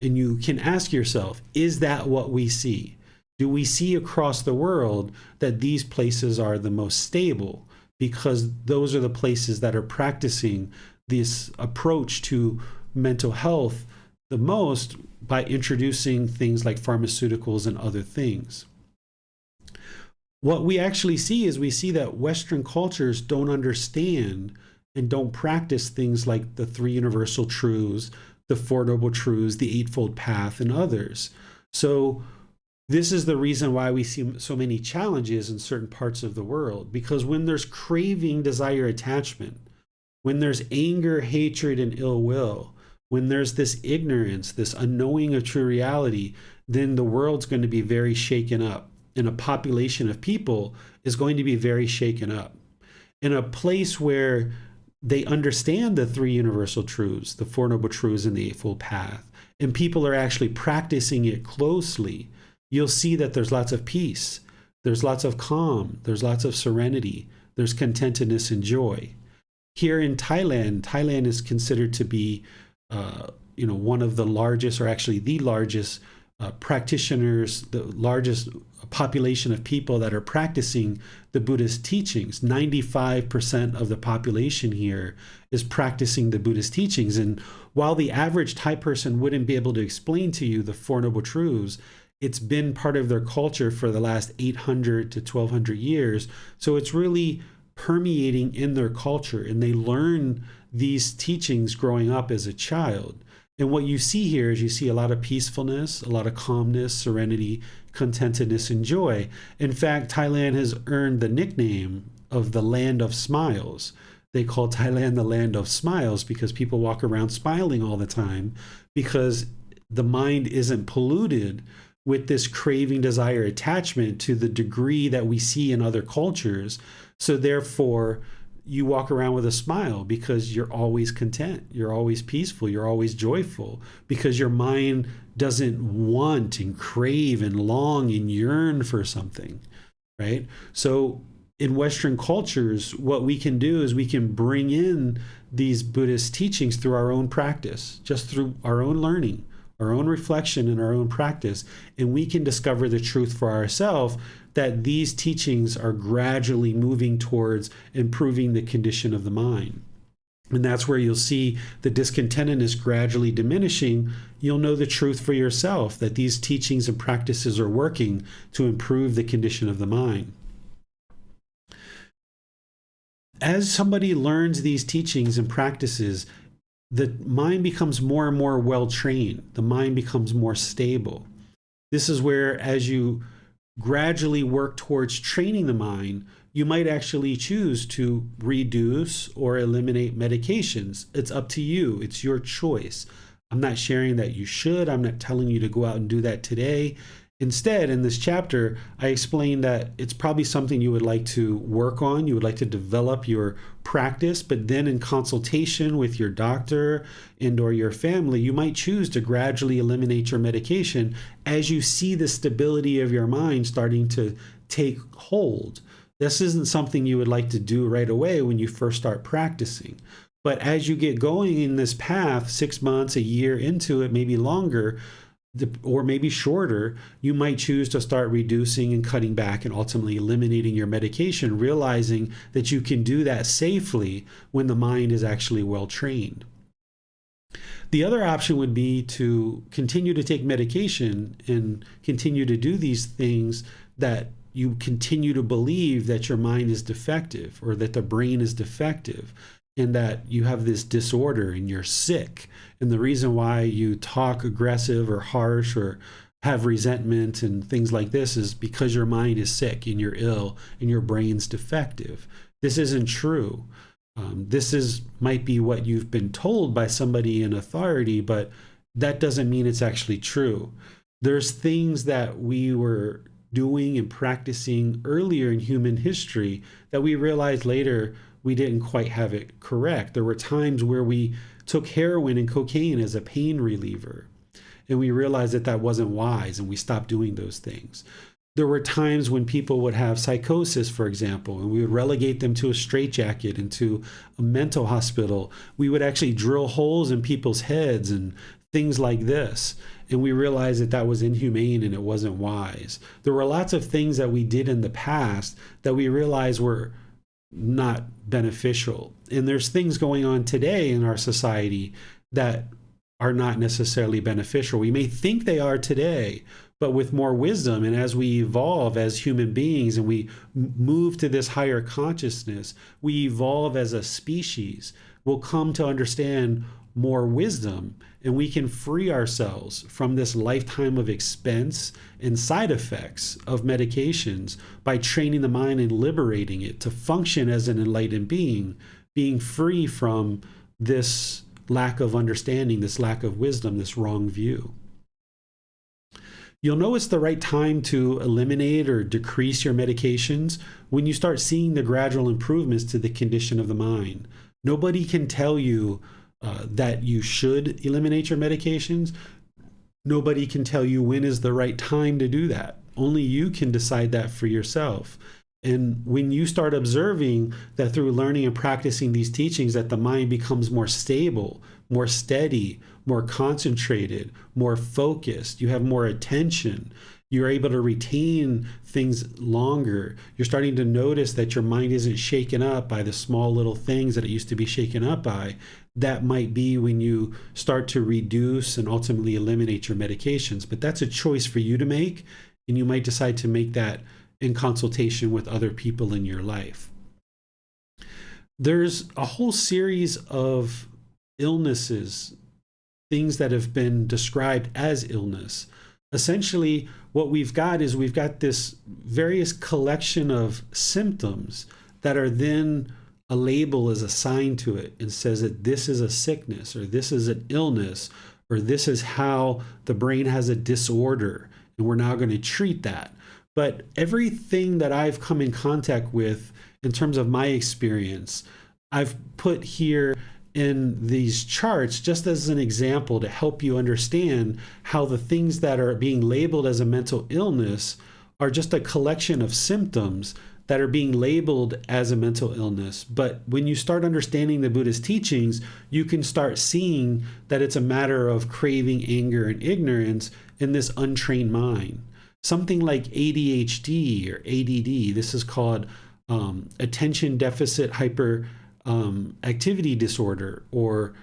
And you can ask yourself, is that what we see? Do we see across the world that these places are the most stable? Because those are the places that are practicing this approach to mental health the most by introducing things like pharmaceuticals and other things. What we actually see is we see that Western cultures don't understand and don't practice things like the three universal truths, the Four Noble Truths, the Eightfold Path, and others. So this is the reason why we see so many challenges in certain parts of the world, because when there's craving, desire, attachment, when there's anger, hatred, and ill will, when there's this ignorance, this unknowing of true reality, then the world's going to be very shaken up, and a population of people is going to be very shaken up. In a place where they understand the three universal truths, the Four Noble Truths, and the Eightfold Path, and people are actually practicing it closely, you'll see that there's lots of peace, there's lots of calm, there's lots of serenity, there's contentedness and joy. Here in Thailand, Thailand is considered to be one of the largest, or actually the largest practitioners, the largest population of people that are practicing the Buddhist teachings. 95% of the population here is practicing the Buddhist teachings. And while the average Thai person wouldn't be able to explain to you the Four Noble Truths, it's been part of their culture for the last 800 to 1200 years. So it's really permeating in their culture, and they learn these teachings growing up as a child. And what you see here is you see a lot of peacefulness, a lot of calmness, serenity, contentedness, and joy. In fact, Thailand has earned the nickname of the land of smiles. They call Thailand the land of smiles because people walk around smiling all the time, because the mind isn't polluted with this craving, desire, attachment to the degree that we see in other cultures. So therefore, you walk around with a smile because you're always content, you're always peaceful, you're always joyful, because your mind doesn't want and crave and long and yearn for something, right? So in Western cultures, what we can do is we can bring in these Buddhist teachings through our own practice, just through our own learning, our own reflection, and our own practice, and we can discover the truth for ourselves that these teachings are gradually moving towards improving the condition of the mind. And that's where you'll see the discontentedness gradually diminishing. You'll know the truth for yourself that these teachings and practices are working to improve the condition of the mind. As somebody learns these teachings and practices, the mind becomes more and more well-trained. The mind becomes more stable. This is where, as you gradually work towards training the mind, you might actually choose to reduce or eliminate medications. It's up to you. It's your choice. I'm not sharing that you should. I'm not telling you to go out and do that today. Instead, in this chapter, I explain that it's probably something you would like to work on. You would like to develop your practice, but then in consultation with your doctor and or your family, you might choose to gradually eliminate your medication as you see the stability of your mind starting to take hold. This isn't something you would like to do right away when you first start practicing. But as you get going in this path, 6 months, a year into it, maybe longer, or maybe shorter, you might choose to start reducing and cutting back and ultimately eliminating your medication, realizing that you can do that safely when the mind is actually well trained. The other option would be to continue to take medication and continue to do these things that you continue to believe that your mind is defective or that the brain is defective, and that you have this disorder and you're sick. And the reason why you talk aggressive or harsh or have resentment and things like this is because your mind is sick and you're ill and your brain's defective. This isn't true. Might be what you've been told by somebody in authority, but that doesn't mean it's actually true. There's things that we were doing and practicing earlier in human history that we realized later we didn't quite have it correct. There were times where we took heroin and cocaine as a pain reliever, and we realized that that wasn't wise, and we stopped doing those things. There were times when people would have psychosis, for example, and we would relegate them to a straitjacket, into a mental hospital. We would actually drill holes in people's heads and things like this. And we realized that that was inhumane and it wasn't wise. There were lots of things that we did in the past that we realized were not beneficial. And there's things going on today in our society that are not necessarily beneficial. We may think they are today, but with more wisdom and as we evolve as human beings and we move to this higher consciousness, we evolve as a species, we'll come to understand more wisdom, and we can free ourselves from this lifetime of expense and side effects of medications by training the mind and liberating it to function as an enlightened being, being free from this lack of understanding, this lack of wisdom, this wrong view. You'll know it's the right time to eliminate or decrease your medications when you start seeing the gradual improvements to the condition of the mind. Nobody can tell you that you should eliminate your medications. Nobody can tell you when is the right time to do that. Only you can decide that for yourself. And when you start observing that through learning and practicing these teachings that the mind becomes more stable, more steady, more concentrated, more focused, you have more attention, you're able to retain things longer. You're starting to notice that your mind isn't shaken up by the small little things that it used to be shaken up by. That might be when you start to reduce and ultimately eliminate your medications. But that's a choice for you to make, and you might decide to make that in consultation with other people in your life. There's a whole series of illnesses, things that have been described as illness. Essentially, what we've got is we've got this various collection of symptoms that are then a label is assigned to it and says that this is a sickness or this is an illness or this is how the brain has a disorder, and we're now going to treat that. But everything that I've come in contact with in terms of my experience, I've put here in these charts just as an example to help you understand how the things that are being labeled as a mental illness are just a collection of symptoms that are being labeled as a mental illness. But when you start understanding the Buddha's teachings, you can start seeing that it's a matter of craving, anger, and ignorance in this untrained mind. Something like ADHD or ADD, this is called attention deficit hyperactivity disorder, or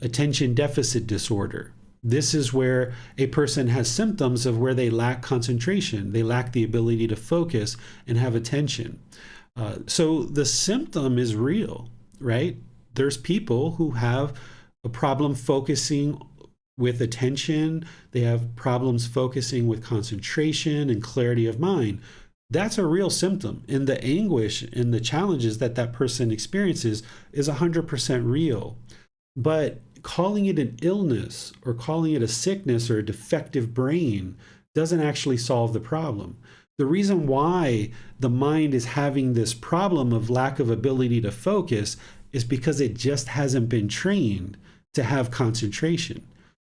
attention deficit disorder. This is where a person has symptoms of where they lack concentration. They lack the ability to focus and have attention. So the symptom is real, right? There's people who have a problem focusing with attention. They have problems focusing with concentration and clarity of mind. That's a real symptom. And the anguish and the challenges that that person experiences is 100% real. But calling it an illness or calling it a sickness or a defective brain doesn't actually solve the problem. The reason why the mind is having this problem of lack of ability to focus is because it just hasn't been trained to have concentration.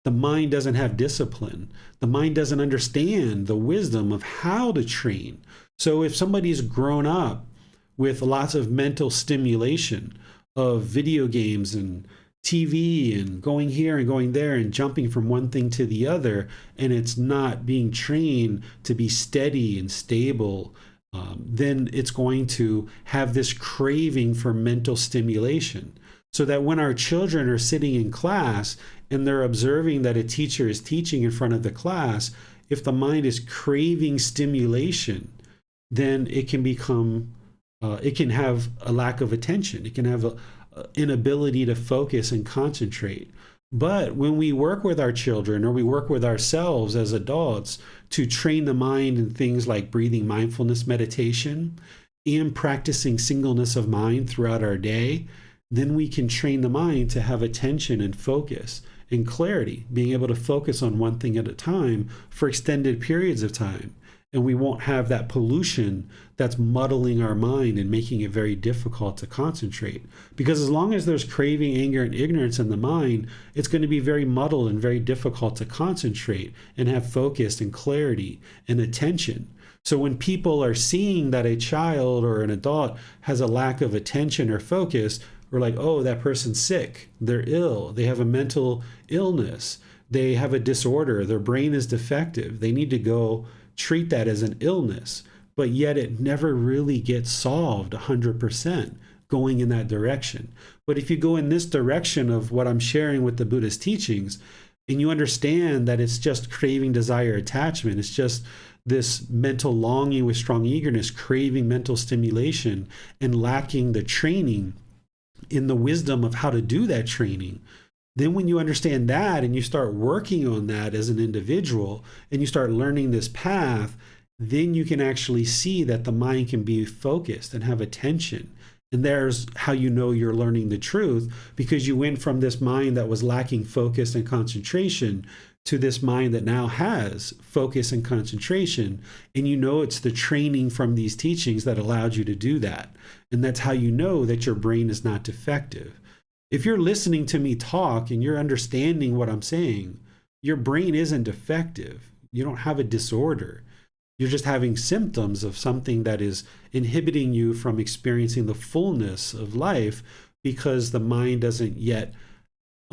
The mind doesn't have discipline. The mind doesn't understand the wisdom of how to train. So if somebody's grown up with lots of mental stimulation of video games and TV and going here and going there and jumping from one thing to the other, and it's not being trained to be steady and stable, then it's going to have this craving for mental stimulation. So that when our children are sitting in class and they're observing that a teacher is teaching in front of the class, if the mind is craving stimulation, then it can become, it can have a lack of attention. It can have a inability to focus and concentrate. But when we work with our children, or we work with ourselves as adults to train the mind in things like breathing mindfulness meditation and practicing singleness of mind throughout our day, then we can train the mind to have attention and focus and clarity, being able to focus on one thing at a time for extended periods of time. And we won't have that pollution that's muddling our mind and making it very difficult to concentrate. Because as long as there's craving, anger, and ignorance in the mind, it's going to be very muddled and very difficult to concentrate and have focus and clarity and attention. So when people are seeing that a child or an adult has a lack of attention or focus, we're like, oh, that person's sick, they're ill, they have a mental illness, they have a disorder, their brain is defective, they need to go treat that as an illness. But yet it never really gets solved 100% going in that direction. But if you go in this direction of what I'm sharing with the Buddhist teachings, and you understand that it's just craving, desire, attachment, it's just this mental longing with strong eagerness, craving mental stimulation, and lacking the training in the wisdom of how to do that training, then when you understand that and you start working on that as an individual and you start learning this path, then you can actually see that the mind can be focused and have attention. And there's how you know you're learning the truth, because you went from this mind that was lacking focus and concentration to this mind that now has focus and concentration. And you know it's the training from these teachings that allowed you to do that. And that's how you know that your brain is not defective. If you're listening to me talk and you're understanding what I'm saying, your brain isn't defective. You don't have a disorder. You're just having symptoms of something that is inhibiting you from experiencing the fullness of life, because the mind doesn't yet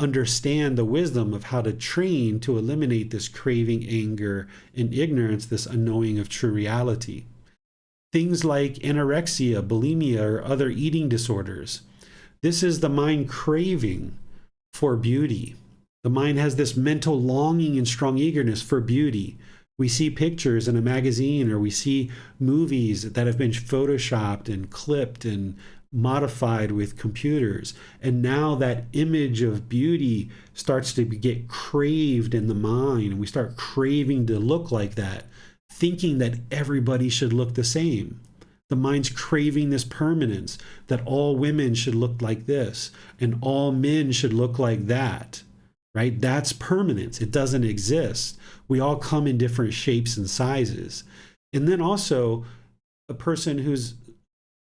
understand the wisdom of how to train to eliminate this craving, anger, and ignorance, this unknowing of true reality. Things like anorexia, bulimia, or other eating disorders. This is the mind craving for beauty. The mind has this mental longing and strong eagerness for beauty. We see pictures in a magazine, or we see movies that have been photoshopped and clipped and modified with computers. And now that image of beauty starts to get craved in the mind, and we start craving to look like that, thinking that everybody should look the same. The mind's craving this permanence, that all women should look like this and all men should look like that. right? That's permanence. It doesn't exist. We all come in different shapes and sizes. And then also, a person who's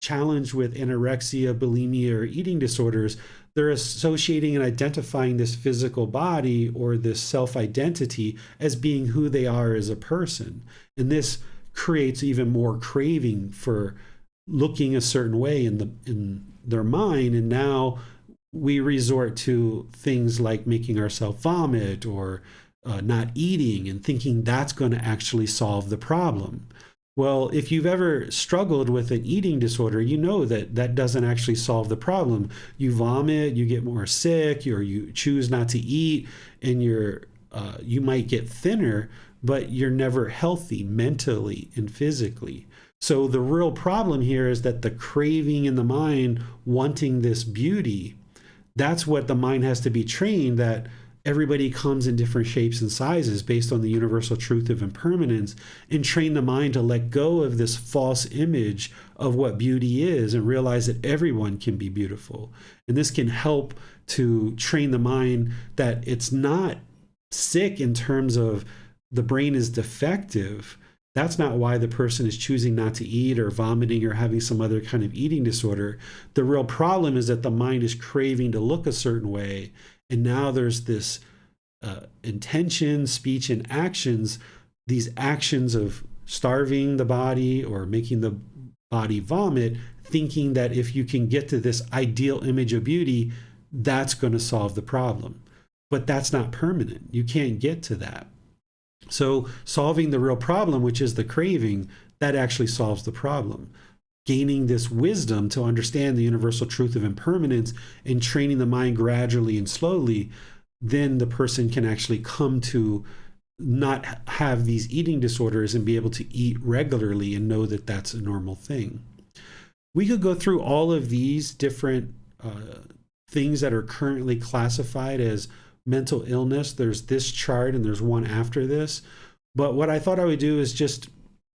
challenged with anorexia, bulimia, or eating disorders, they're associating and identifying this physical body or this self-identity as being who they are as a person. And this creates even more craving for looking a certain way in their mind. And now we resort to things like making ourselves vomit or not eating and thinking that's going to actually solve the problem. Well, if you've ever struggled with an eating disorder, you know that that doesn't actually solve the problem. You vomit, you get more sick, or you choose not to eat, and you might get thinner, but you're never healthy mentally and physically. So the real problem here is that the craving in the mind, wanting this beauty, that's what the mind has to be trained, that everybody comes in different shapes and sizes based on the universal truth of impermanence, and train the mind to let go of this false image of what beauty is and realize that everyone can be beautiful. And this can help to train the mind that it's not sick in terms of the brain is defective. That's not why the person is choosing not to eat or vomiting or having some other kind of eating disorder. The real problem is that the mind is craving to look a certain way. And now there's this intention, speech, and actions, these actions of starving the body or making the body vomit, thinking that if you can get to this ideal image of beauty, that's going to solve the problem. But that's not permanent. You can't get to that. So solving the real problem, which is the craving, that actually solves the problem. Gaining this wisdom to understand the universal truth of impermanence and training the mind gradually and slowly, then the person can actually come to not have these eating disorders and be able to eat regularly and know that that's a normal thing. We could go through all of these different things that are currently classified as mental illness. There's this chart and there's one after this. But what I thought I would do is just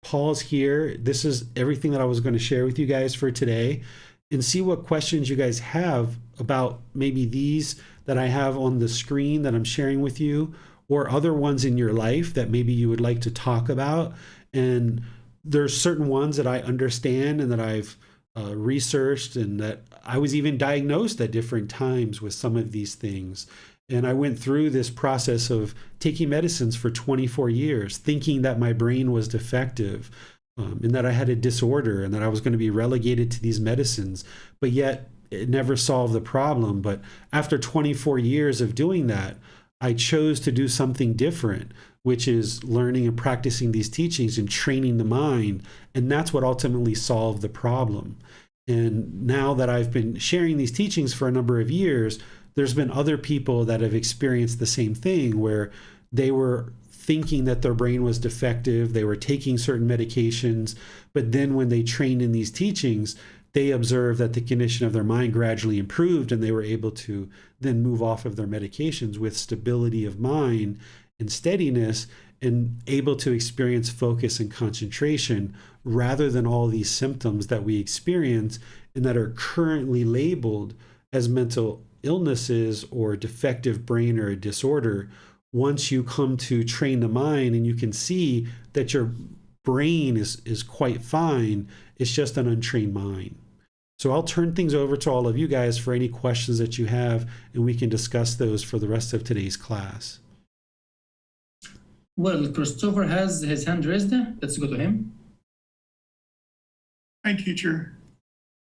pause here. This is everything that I was going to share with you guys for today, and see what questions you guys have about maybe these that I have on the screen that I'm sharing with you, or other ones in your life that maybe you would like to talk about. And there's certain ones that I understand and that I've researched, and that I was even diagnosed at different times with some of these things. And I went through this process of taking medicines for 24 years, thinking that my brain was defective, and that I had a disorder and that I was going to be relegated to these medicines. But yet it never solved the problem. But after 24 years of doing that, I chose to do something different, which is learning and practicing these teachings and training the mind. And that's what ultimately solved the problem. And now that I've been sharing these teachings for a number of years, there's been other people that have experienced the same thing, where they were thinking that their brain was defective, they were taking certain medications, but then when they trained in these teachings, they observed that the condition of their mind gradually improved, and they were able to then move off of their medications with stability of mind and steadiness, and able to experience focus and concentration rather than all these symptoms that we experience and that are currently labeled as mental illnesses or defective brain or a disorder. Once you come to train the mind and you can see that your brain is quite fine, it's just an untrained mind. So I'll turn things over to all of you guys for any questions that you have, and we can discuss those for the rest of today's class. Well, Christopher has his hand raised. Let's go to him. Hi, teacher.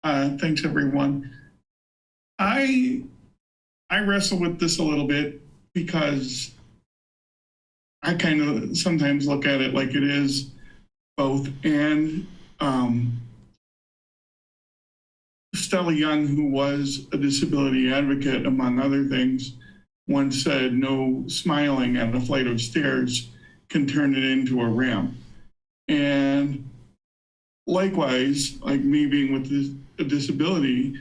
Thanks, everyone. I wrestle with this a little bit because I kind of sometimes look at it like it is both. And Stella Young, who was a disability advocate, among other things, once said, "No smiling at a flight of stairs can turn it into a ramp." And likewise, like me being with a disability,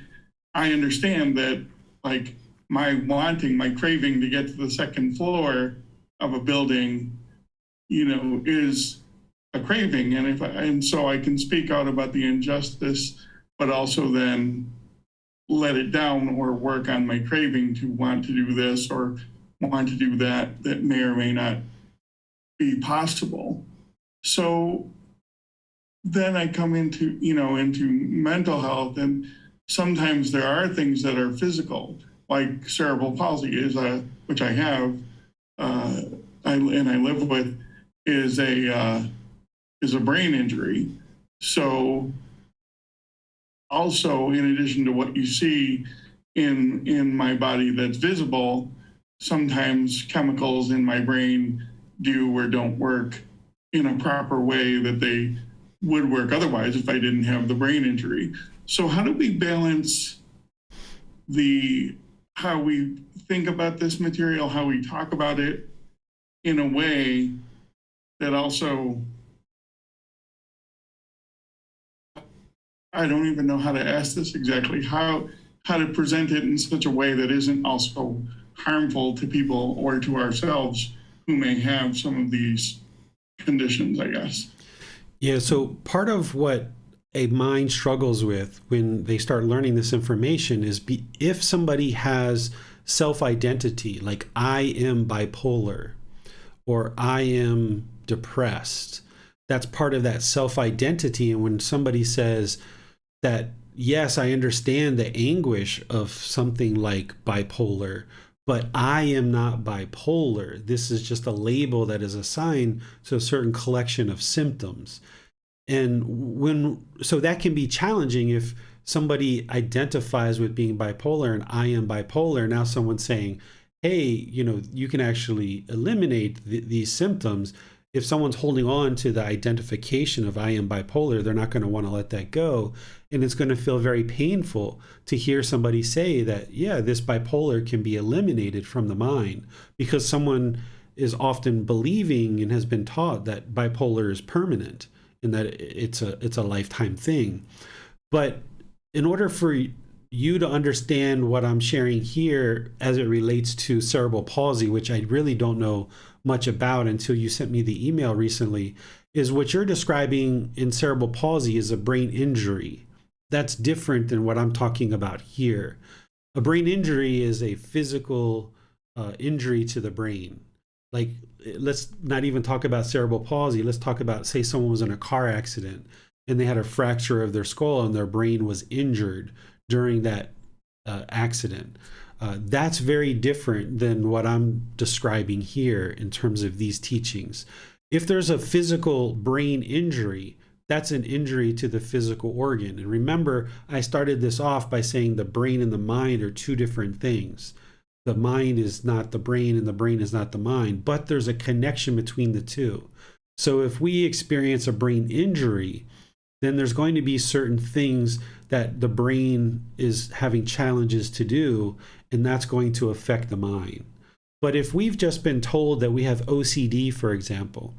I understand that, like, my wanting, my craving to get to the second floor of a building, is a craving. And so I can speak out about the injustice, but also then let it down or work on my craving to want to do this or want to do that may or may not be possible. So then I come into mental health, and sometimes there are things that are physical, like cerebral palsy which I have, I live with, is a brain injury. So also, in addition to what you see in my body that's visible, sometimes chemicals in my brain do or don't work in a proper way that they would work otherwise if I didn't have the brain injury. So how do we balance how we think about this material, how we talk about it in a way that also, I don't even know how to ask this exactly, how to present it in such a way that isn't also harmful to people or to ourselves who may have some of these conditions, I guess. Yeah, so part of what a mind struggles with when they start learning this information is if somebody has self-identity, like I am bipolar or I am depressed, that's part of that self-identity. And when somebody says that, yes, I understand the anguish of something like bipolar, but I am not bipolar. This is just a label that is assigned to a certain collection of symptoms. And so that can be challenging if somebody identifies with being bipolar and I am bipolar. Now someone's saying, hey, you can actually eliminate these symptoms. If someone's holding on to the identification of I am bipolar, they're not going to want to let that go. And it's going to feel very painful to hear somebody say that, yeah, this bipolar can be eliminated from the mind, because someone is often believing and has been taught that bipolar is permanent and that it's a lifetime thing. But in order for you to understand what I'm sharing here as it relates to cerebral palsy, which I really don't know much about until you sent me the email recently, is what you're describing in cerebral palsy is a brain injury. That's different than what I'm talking about here. A brain injury is a physical injury to the brain. Like, let's not even talk about cerebral palsy. Let's talk about, say, someone was in a car accident and they had a fracture of their skull and their brain was injured during that accident. That's very different than what I'm describing here in terms of these teachings. If there's a physical brain injury, that's an injury to the physical organ. And remember, I started this off by saying the brain and the mind are two different things. The mind is not the brain and the brain is not the mind, but there's a connection between the two. So if we experience a brain injury, then there's going to be certain things that the brain is having challenges to do, and that's going to affect the mind. But if we've just been told that we have OCD, for example,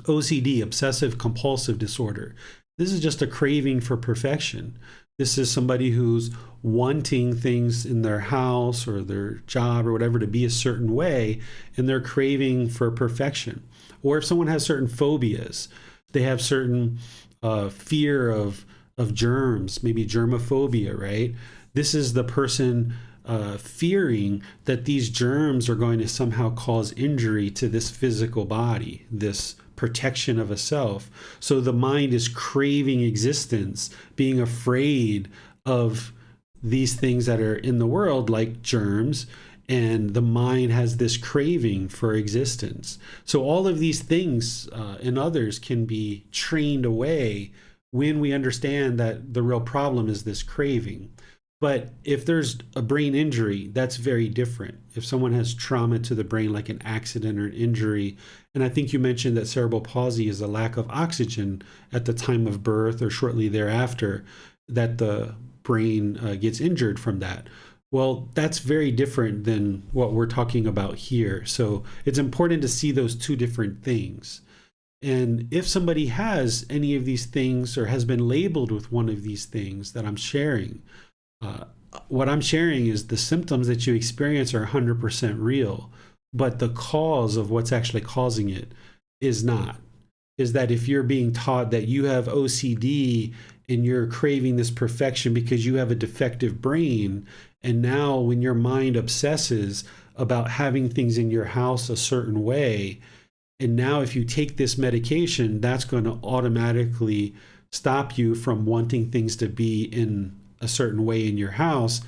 OCD, obsessive compulsive disorder, this is just a craving for perfection. This is somebody who's wanting things in their house or their job or whatever to be a certain way, and they're craving for perfection. Or if someone has certain phobias, they have certain fear of germs, maybe germophobia, right? This is the person fearing that these germs are going to somehow cause injury to this physical body, this protection of a self. So the mind is craving existence, being afraid of these things that are in the world, like germs, and the mind has this craving for existence. So all of these things and others can be trained away when we understand that the real problem is this craving. But if there's a brain injury, that's very different. If someone has trauma to the brain, like an accident or an injury, and I think you mentioned that cerebral palsy is a lack of oxygen at the time of birth or shortly thereafter, that the brain gets injured from that. Well, that's very different than what we're talking about here. So it's important to see those two different things. And if somebody has any of these things or has been labeled with one of these things that I'm sharing, what I'm sharing is the symptoms that you experience are 100% real, but the cause of what's actually causing it is not. Is that if you're being taught that you have OCD and you're craving this perfection because you have a defective brain, and now when your mind obsesses about having things in your house a certain way. And now if you take this medication, that's going to automatically stop you from wanting things to be in a certain way in your house.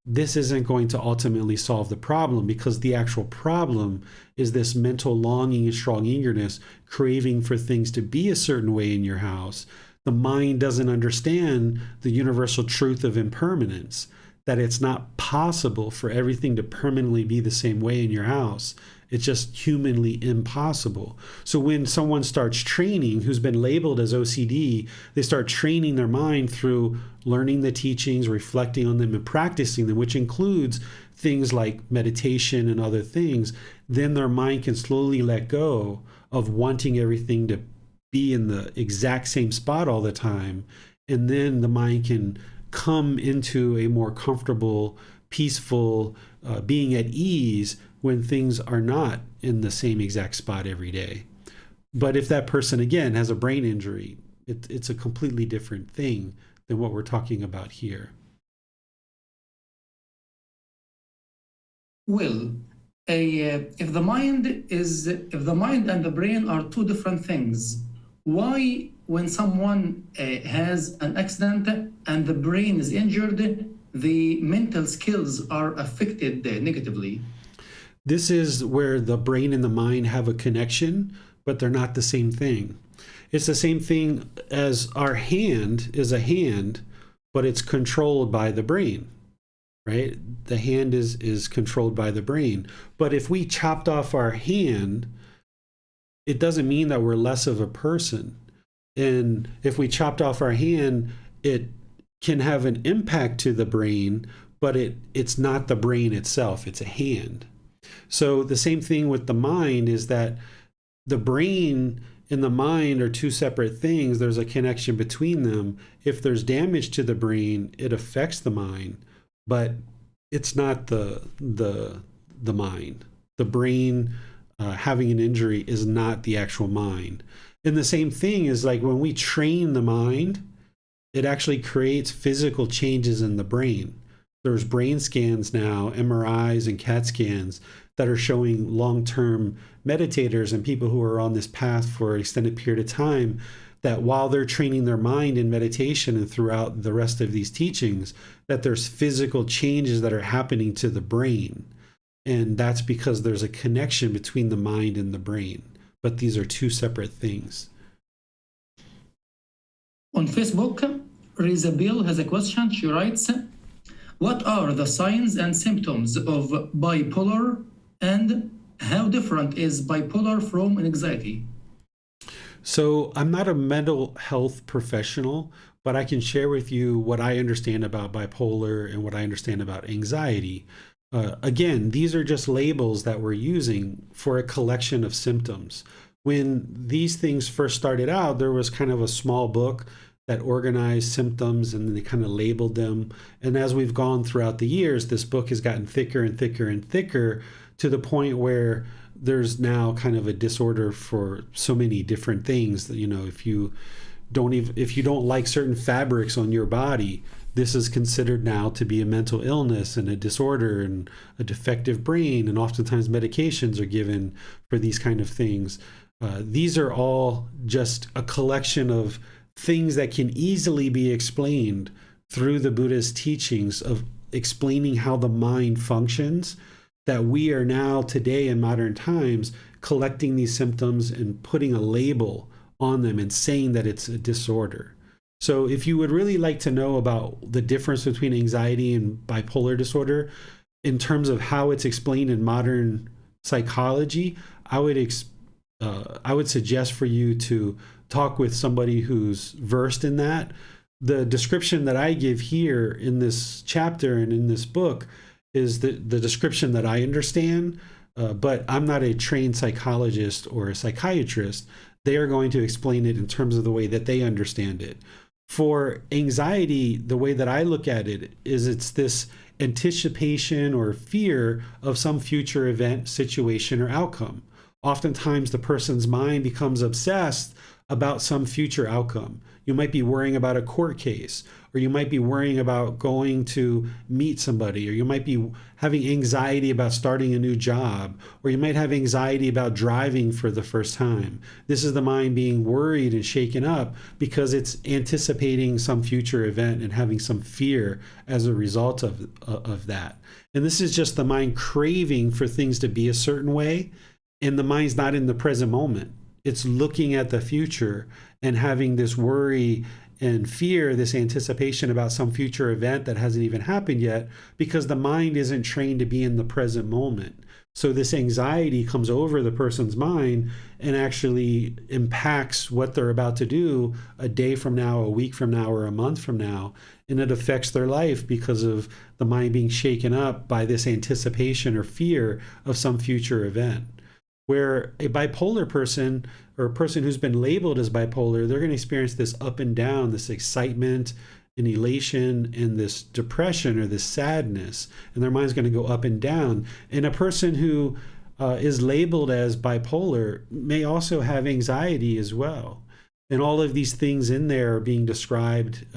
This isn't going to ultimately solve the problem, because the actual problem is this mental longing and strong eagerness, craving for things to be a certain way in your house. The mind doesn't understand the universal truth of impermanence, that it's not possible for everything to permanently be the same way in your house. It's just humanly impossible. So when someone starts training, who's been labeled as OCD, they start training their mind through learning the teachings, reflecting on them, and practicing them, which includes things like meditation and other things. Then their mind can slowly let go of wanting everything to be in the exact same spot all the time. And then the mind can come into a more comfortable, peaceful, being at ease when things are not in the same exact spot every day. But if that person, again, has a brain injury, it's a completely different thing than what we're talking about here. Well, if the mind and the brain are two different things, why, when someone has an accident and the brain is injured, the mental skills are affected negatively? This is where the brain and the mind have a connection, but they're not the same thing. It's the same thing as our hand is a hand, but it's controlled by the brain, right? The hand is controlled by the brain. But if we chopped off our hand, it doesn't mean that we're less of a person. And if we chopped off our hand, it can have an impact to the brain, but it's not the brain itself, it's a hand. So the same thing with the mind is that the brain and the mind are two separate things. There's a connection between them. If there's damage to the brain, it affects the mind, but it's not the mind. The brain having an injury is not the actual mind. And the same thing is like when we train the mind, it actually creates physical changes in the brain. There's brain scans now, MRIs and CAT scans, that are showing long-term meditators and people who are on this path for an extended period of time, that while they're training their mind in meditation and throughout the rest of these teachings, that there's physical changes that are happening to the brain. And that's because there's a connection between the mind and the brain. But these are two separate things. On Facebook, Rizabel has a question. She writes, what are the signs and symptoms of bipolar, and how different is bipolar from anxiety? So I'm not a mental health professional, but I can share with you what I understand about bipolar and what I understand about anxiety. Again, these are just labels that we're using for a collection of symptoms. When these things first started out, there was kind of a small book that organized symptoms and they kind of labeled them. And as we've gone throughout the years, this book has gotten thicker and thicker and thicker, to the point where there's now kind of a disorder for so many different things that, if you don't like certain fabrics on your body, this is considered now to be a mental illness and a disorder and a defective brain. And oftentimes medications are given for these kind of things. These are all just a collection of things that can easily be explained through the Buddha's teachings of explaining how the mind functions, that we are now today in modern times collecting these symptoms and putting a label on them and saying that it's a disorder. So if you would really like to know about the difference between anxiety and bipolar disorder in terms of how it's explained in modern psychology, I would suggest for you to talk with somebody who's versed in that. The description that I give here in this chapter and in this book is the description that I understand, but I'm not a trained psychologist or a psychiatrist. They are going to explain it in terms of the way that they understand it. For anxiety, the way that I look at it is it's this anticipation or fear of some future event, situation, or outcome. Oftentimes, the person's mind becomes obsessed about some future outcome. You might be worrying about a court case, or you might be worrying about going to meet somebody, or you might be having anxiety about starting a new job, or you might have anxiety about driving for the first time. This is the mind being worried and shaken up because it's anticipating some future event and having some fear as a result of that. And this is just the mind craving for things to be a certain way, and the mind's not in the present moment. It's looking at the future and having this worry and fear, this anticipation about some future event that hasn't even happened yet, because the mind isn't trained to be in the present moment. So this anxiety comes over the person's mind and actually impacts what they're about to do a day from now, a week from now, or a month from now. And it affects their life because of the mind being shaken up by this anticipation or fear of some future event. Where a bipolar person, or a person who's been labeled as bipolar, they're going to experience this up and down, this excitement and elation and this depression or this sadness, and their mind's going to go up and down. And a person who is labeled as bipolar may also have anxiety as well. And all of these things in there are being described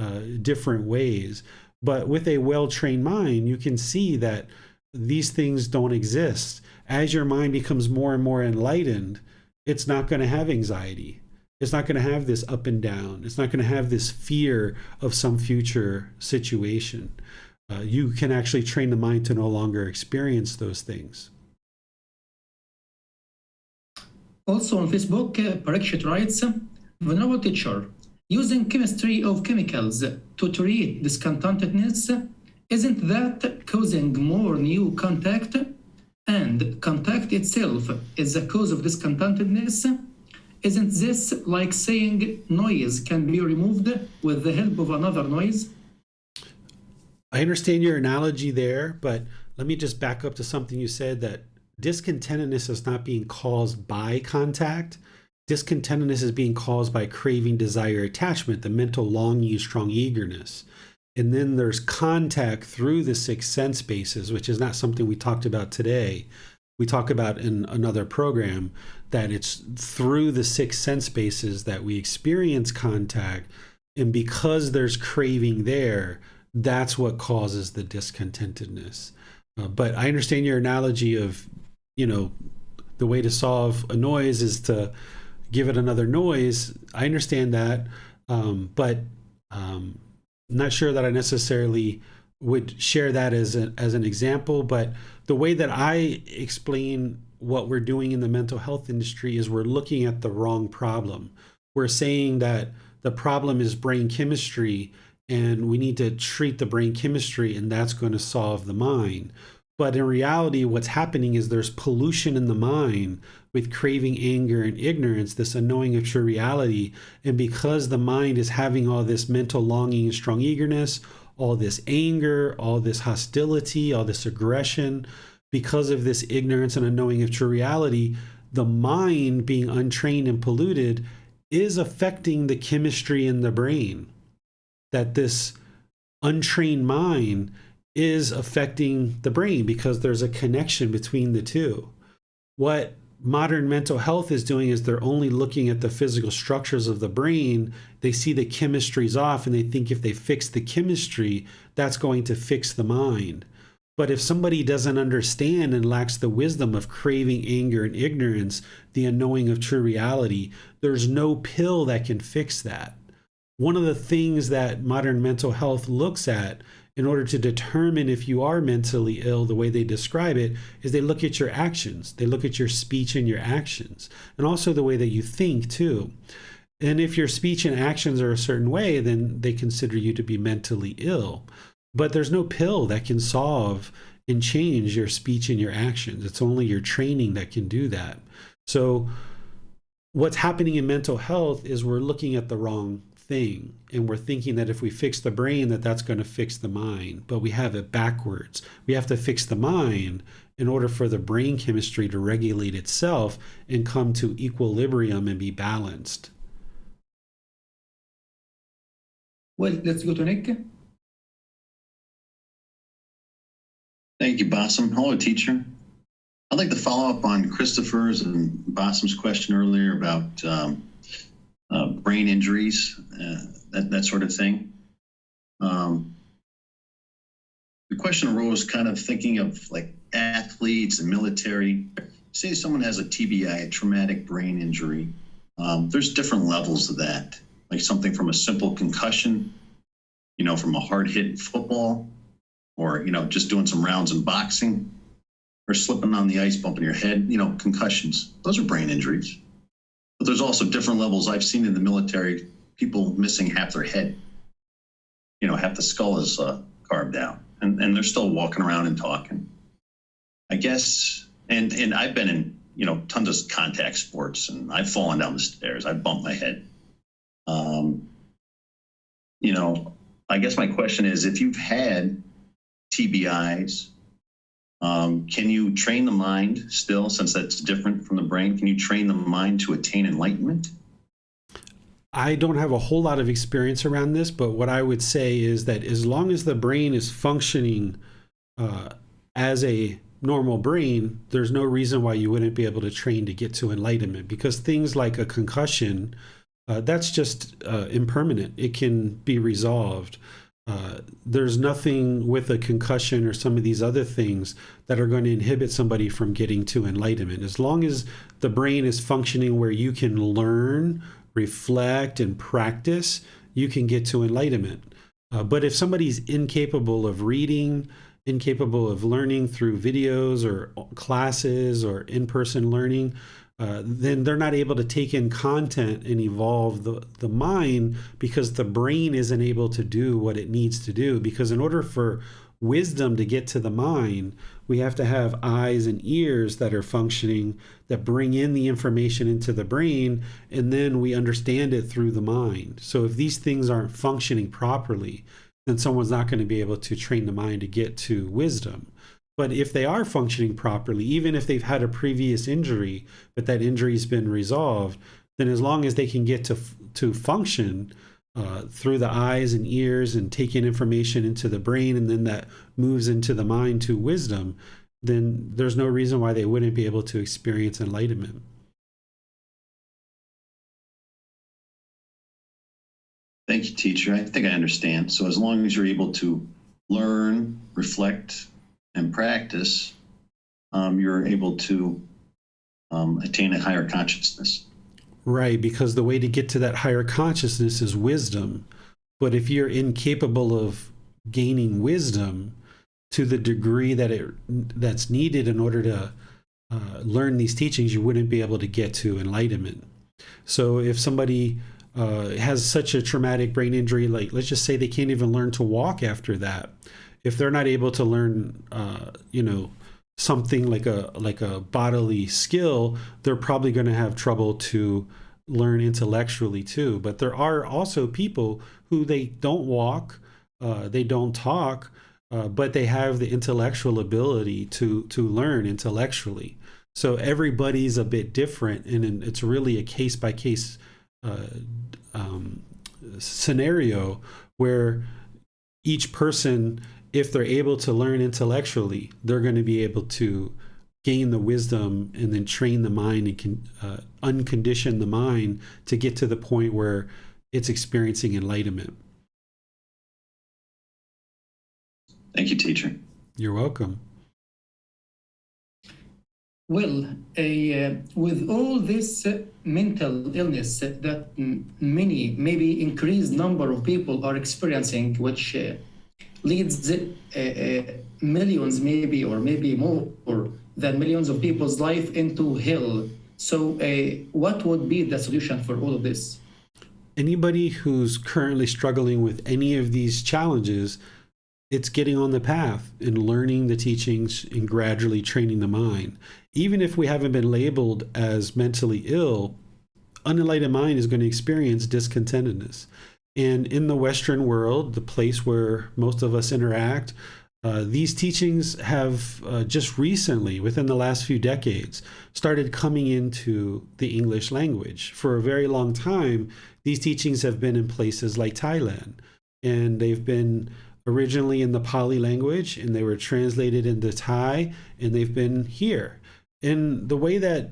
different ways. But with a well-trained mind, you can see that these things don't exist. As your mind becomes more and more enlightened, it's not going to have anxiety. It's not going to have this up and down. It's not going to have this fear of some future situation. You can actually train the mind to no longer experience those things. Also on Facebook, Parikshit writes, Venerable teacher, using chemistry of chemicals to treat discontentedness, isn't that causing more new contact? And contact itself is the cause of discontentedness? Isn't this like saying noise can be removed with the help of another noise? I understand your analogy there, but let me just back up to something you said, that discontentedness is not being caused by contact. Discontentedness is being caused by craving, desire, attachment, the mental longing, strong eagerness. And then there's contact through the six sense bases, which is not something we talked about today. We talk about in another program that it's through the six sense bases that we experience contact. And because there's craving there, that's what causes the discontentedness. But I understand your analogy of, the way to solve a noise is to give it another noise. I understand that, but not sure that I necessarily would share that as an example. But the way that I explain what we're doing in the mental health industry is we're looking at the wrong problem. We're saying that the problem is brain chemistry, and we need to treat the brain chemistry, and that's going to solve the mind. But in reality, what's happening is there's pollution in the mind with craving, anger, and ignorance, this unknowing of true reality. And because the mind is having all this mental longing and strong eagerness, all this anger, all this hostility, all this aggression, because of this ignorance and unknowing of true reality, the mind being untrained and polluted is affecting the chemistry in the brain. That this untrained mind is affecting the brain because there's a connection between the two. What modern mental health is doing is they're only looking at the physical structures of the brain. They see the chemistry's off and they think if they fix the chemistry, that's going to fix the mind. But if somebody doesn't understand and lacks the wisdom of craving, anger, and ignorance, the unknowing of true reality, there's no pill that can fix that. One of the things that modern mental health looks at in order to determine if you are mentally ill, the way they describe it, is they look at your actions. They look at your speech and your actions, and also the way that you think too. And if your speech and actions are a certain way, then they consider you to be mentally ill. But there's no pill that can solve and change your speech and your actions. It's only your training that can do that. So what's happening in mental health is we're looking at the wrong thing, and we're thinking that if we fix the brain, that's going to fix the mind. But we have it backwards. We have to fix the mind in order for the brain chemistry to regulate itself and come to equilibrium and be balanced. Well, let's go to Nick. Thank you, Bassam. Hello, teacher. I'd like to follow up on Christopher's and Bassam's question earlier about brain injuries, that sort of thing. The question arose kind of thinking of like athletes and military. Say someone has a TBI, a traumatic brain injury. There's different levels of that, like something from a simple concussion, from a hard hit in football, or, just doing some rounds in boxing, or slipping on the ice, bumping your head, concussions. Those are brain injuries. But there's also different levels. I've seen in the military, people missing half their head. Half the skull is carved out, and they're still walking around and talking. I guess, and I've been in, tons of contact sports, and I've fallen down the stairs. I've bumped my head. I guess my question is, if you've had TBIs, can you train the mind still, since that's different from the brain? Can you train the mind to attain enlightenment? I don't have a whole lot of experience around this, but what I would say is that as long as the brain is functioning as a normal brain, there's no reason why you wouldn't be able to train to get to enlightenment, because things like a concussion, that's just impermanent. It can be resolved. There's nothing with a concussion or some of these other things that are going to inhibit somebody from getting to enlightenment. As long as the brain is functioning where you can learn, reflect, and practice, you can get to enlightenment. But if somebody's incapable of reading, incapable of learning through videos or classes or in-person learning, then they're not able to take in content and evolve the mind, because the brain isn't able to do what it needs to do. Because in order for wisdom to get to the mind, we have to have eyes and ears that are functioning, that bring in the information into the brain, and then we understand it through the mind. So if these things aren't functioning properly, then someone's not going to be able to train the mind to get to wisdom. But if they are functioning properly, even if they've had a previous injury, but that injury's been resolved, then as long as they can get to function through the eyes and ears and taking information into the brain, and then that moves into the mind to wisdom, then there's no reason why they wouldn't be able to experience enlightenment. Thank you, teacher. I think I understand. So as long as you're able to learn, reflect, and practice, you're able to attain a higher consciousness. Right, because the way to get to that higher consciousness is wisdom. But if you're incapable of gaining wisdom to the degree that's needed in order to learn these teachings, you wouldn't be able to get to enlightenment. So if somebody has such a traumatic brain injury, like let's just say they can't even learn to walk after that, if they're not able to learn, something like a bodily skill, they're probably going to have trouble to learn intellectually too. But there are also people who they don't walk, they don't talk, but they have the intellectual ability to learn intellectually. So everybody's a bit different, and it's really a case by case scenario where each person, if they're able to learn intellectually, they're going to be able to gain the wisdom and then train the mind and uncondition the mind to get to the point where it's experiencing enlightenment. Thank you, teacher. You're welcome. Well, with all this mental illness that many, maybe increased number of people are experiencing, which leads millions, maybe, or maybe more than millions of people's life into hell. So what would be the solution for all of this? Anybody who's currently struggling with any of these challenges, it's getting on the path and learning the teachings and gradually training the mind. Even if we haven't been labeled as mentally ill, unenlightened mind is going to experience discontentedness. And in the Western world, the place where most of us interact, these teachings have just recently, within the last few decades, started coming into the English language. For a very long time, these teachings have been in places like Thailand, and they've been originally in the Pali language, and they were translated into Thai, and they've been here. And the way that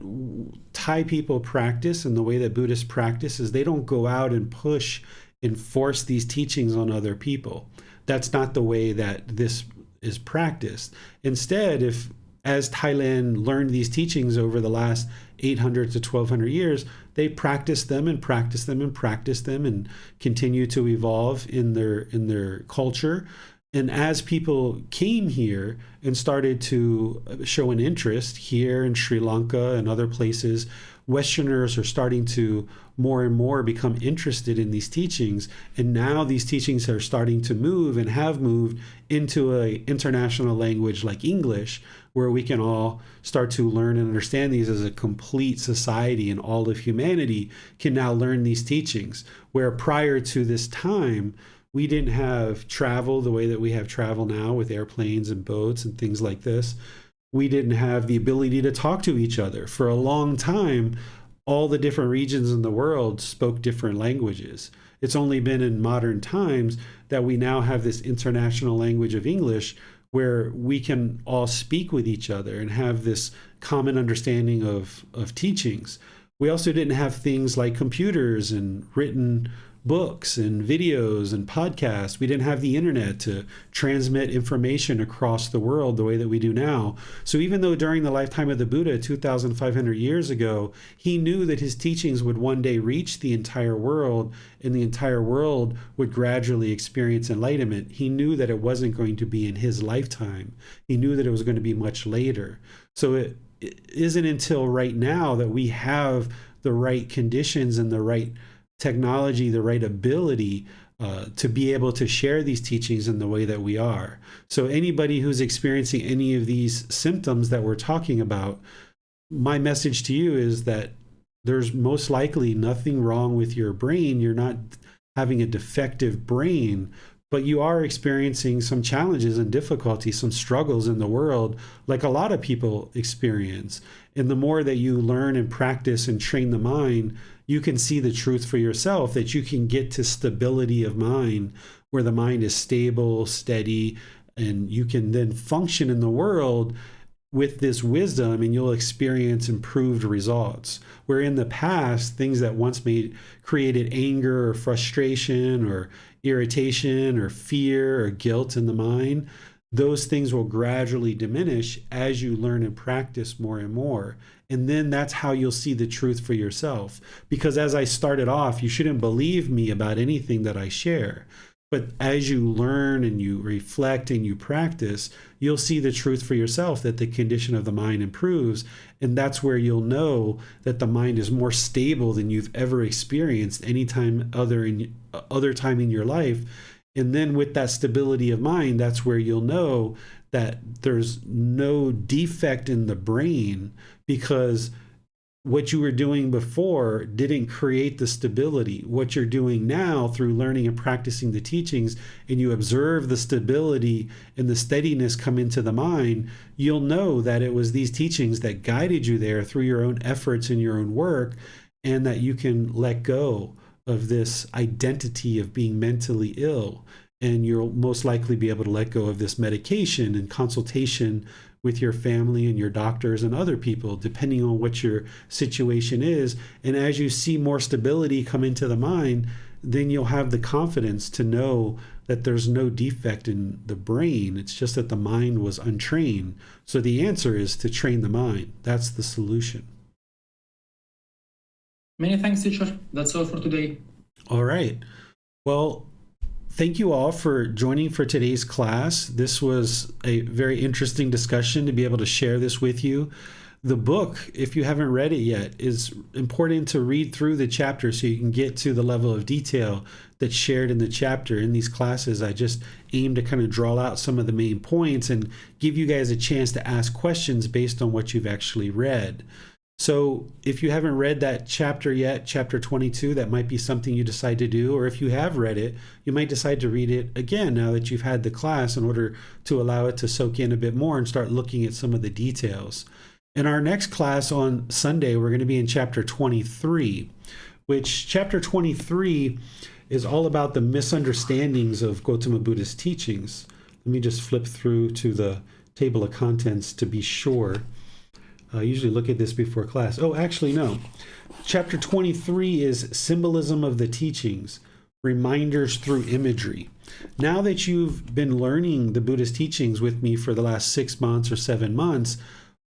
Thai people practice and the way that Buddhists practice is they don't go out and push and force these teachings on other people. That's not the way that this is practiced. Instead, if as Thailand learned these teachings over the last 800 to 1200 years, they practiced them and practiced them and practiced them and continue to evolve in their culture. And as people came here and started to show an interest here in Sri Lanka and other places, Westerners are starting to more and more become interested in these teachings. And now these teachings are starting to move and have moved into an international language like English, where we can all start to learn and understand these as a complete society, and all of humanity can now learn these teachings. Where prior to this time, we didn't have travel the way that we have travel now with airplanes and boats and things like this. We didn't have the ability to talk to each other. For a long time, all the different regions in the world spoke different languages. It's only been in modern times that we now have this international language of English, where we can all speak with each other and have this common understanding of teachings. We also didn't have things like computers and written books and videos and podcasts. We didn't have the internet to transmit information across the world the way that we do now. So even though during the lifetime of the Buddha 2,500 years ago, he knew that his teachings would one day reach the entire world and the entire world would gradually experience enlightenment, he knew that it wasn't going to be in his lifetime. He knew that it was going to be much later. So it isn't until right now that we have the right conditions and the right technology, the right ability to be able to share these teachings in the way that we are. So anybody who's experiencing any of these symptoms that we're talking about, my message to you is that there's most likely nothing wrong with your brain. You're not having a defective brain, but you are experiencing some challenges and difficulties, some struggles in the world, like a lot of people experience. And the more that you learn and practice and train the mind, you can see the truth for yourself, that you can get to stability of mind, where the mind is stable, steady, and you can then function in the world with this wisdom, and you'll experience improved results. Where in the past, things that once created anger or frustration or irritation or fear or guilt in the mind, those things will gradually diminish as you learn and practice more and more. And then that's how you'll see the truth for yourself. Because as I started off, you shouldn't believe me about anything that I share. But as you learn and you reflect and you practice, you'll see the truth for yourself, that the condition of the mind improves. And that's where you'll know that the mind is more stable than you've ever experienced any time other time in your life. And then with that stability of mind, that's where you'll know that there's no defect in the brain, because what you were doing before didn't create the stability. What you're doing now through learning and practicing the teachings, and you observe the stability and the steadiness come into the mind, you'll know that it was these teachings that guided you there through your own efforts and your own work, and that you can let go of this identity of being mentally ill. And you'll most likely be able to let go of this medication and consultation with your family and your doctors and other people, depending on what your situation is. And as you see more stability come into the mind, then you'll have the confidence to know that there's no defect in the brain. It's just that the mind was untrained. So the answer is to train the mind. That's the solution. Many thanks, teacher. That's all for today. All right. Well, thank you all for joining for today's class. This was a very interesting discussion to be able to share this with you. The book, if you haven't read it yet, is important to read through the chapter so you can get to the level of detail that's shared in the chapter. In these classes, I just aim to kind of draw out some of the main points and give you guys a chance to ask questions based on what you've actually read. So if you haven't read that chapter yet, chapter 22, that might be something you decide to do. Or if you have read it, you might decide to read it again now that you've had the class, in order to allow it to soak in a bit more and start looking at some of the details. In our next class on Sunday, we're going to be in chapter 23, which chapter 23 is all about the misunderstandings of Gotama Buddha's teachings. Let me just flip through to the table of contents to be sure. I usually look at this before class. Oh, actually, no. Chapter 23 is symbolism of the teachings, reminders through imagery. Now that you've been learning the Buddhist teachings with me for the last 6 months or 7 months,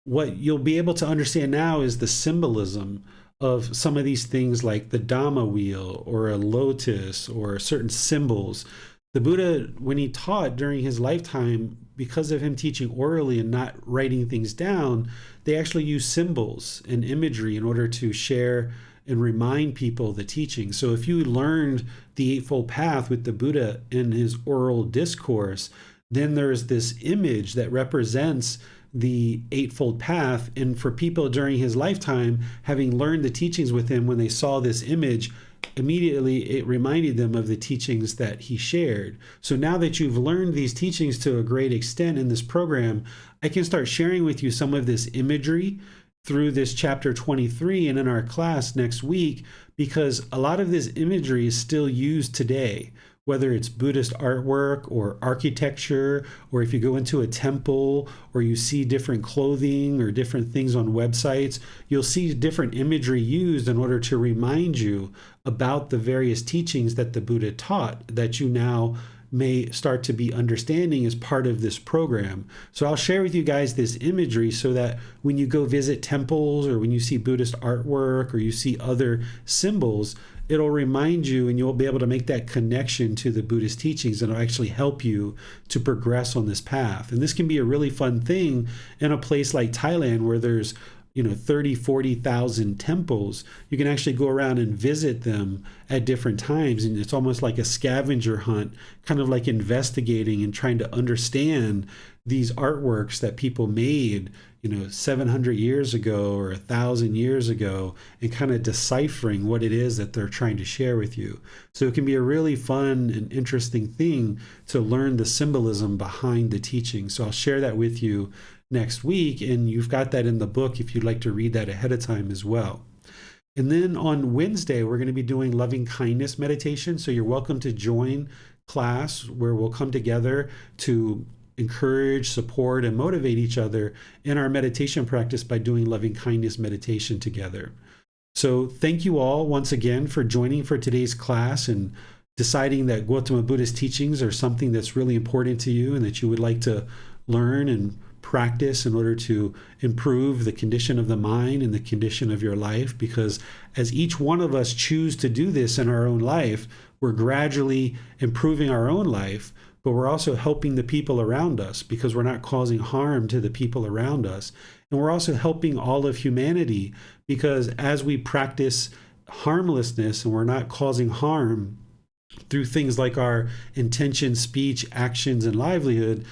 what you'll be able to understand now is the symbolism of some of these things like the Dhamma wheel or a lotus or certain symbols. The Buddha, when he taught during his lifetime, because of him teaching orally and not writing things down, they actually use symbols and imagery in order to share and remind people the teaching. So if you learned the Eightfold Path with the Buddha in his oral discourse, then there's this image that represents the Eightfold Path. And for people during his lifetime, having learned the teachings with him, when they saw this image, immediately it reminded them of the teachings that he shared. So now that you've learned these teachings to a great extent in this program, I can start sharing with you some of this imagery through this chapter 23 and in our class next week, because a lot of this imagery is still used today, whether it's Buddhist artwork or architecture, or if you go into a temple or you see different clothing or different things on websites, you'll see different imagery used in order to remind you about the various teachings that the Buddha taught that you now may start to be understanding as part of this program. So I'll share with you guys this imagery so that when you go visit temples or when you see Buddhist artwork or you see other symbols, it'll remind you and you'll be able to make that connection to the Buddhist teachings, and it'll actually help you to progress on this path. And this can be a really fun thing in a place like Thailand where there's 30, 40,000 temples. You can actually go around and visit them at different times. And it's almost like a scavenger hunt, kind of like investigating and trying to understand these artworks that people made, 700 years ago or 1,000 years ago, and kind of deciphering what it is that they're trying to share with you. So it can be a really fun and interesting thing to learn the symbolism behind the teaching. So I'll share that with you next week, and you've got that in the book if you'd like to read that ahead of time as well. And then on Wednesday, we're going to be doing loving kindness meditation. So you're welcome to join class where we'll come together to encourage, support, and motivate each other in our meditation practice by doing loving kindness meditation together. So thank you all once again for joining for today's class and deciding that Gotama Buddhist teachings are something that's really important to you and that you would like to learn and practice in order to improve the condition of the mind and the condition of your life. Because as each one of us choose to do this in our own life, we're gradually improving our own life, but we're also helping the people around us because we're not causing harm to the people around us. And we're also helping all of humanity because as we practice harmlessness and we're not causing harm through things like our intention, speech, actions, and livelihood,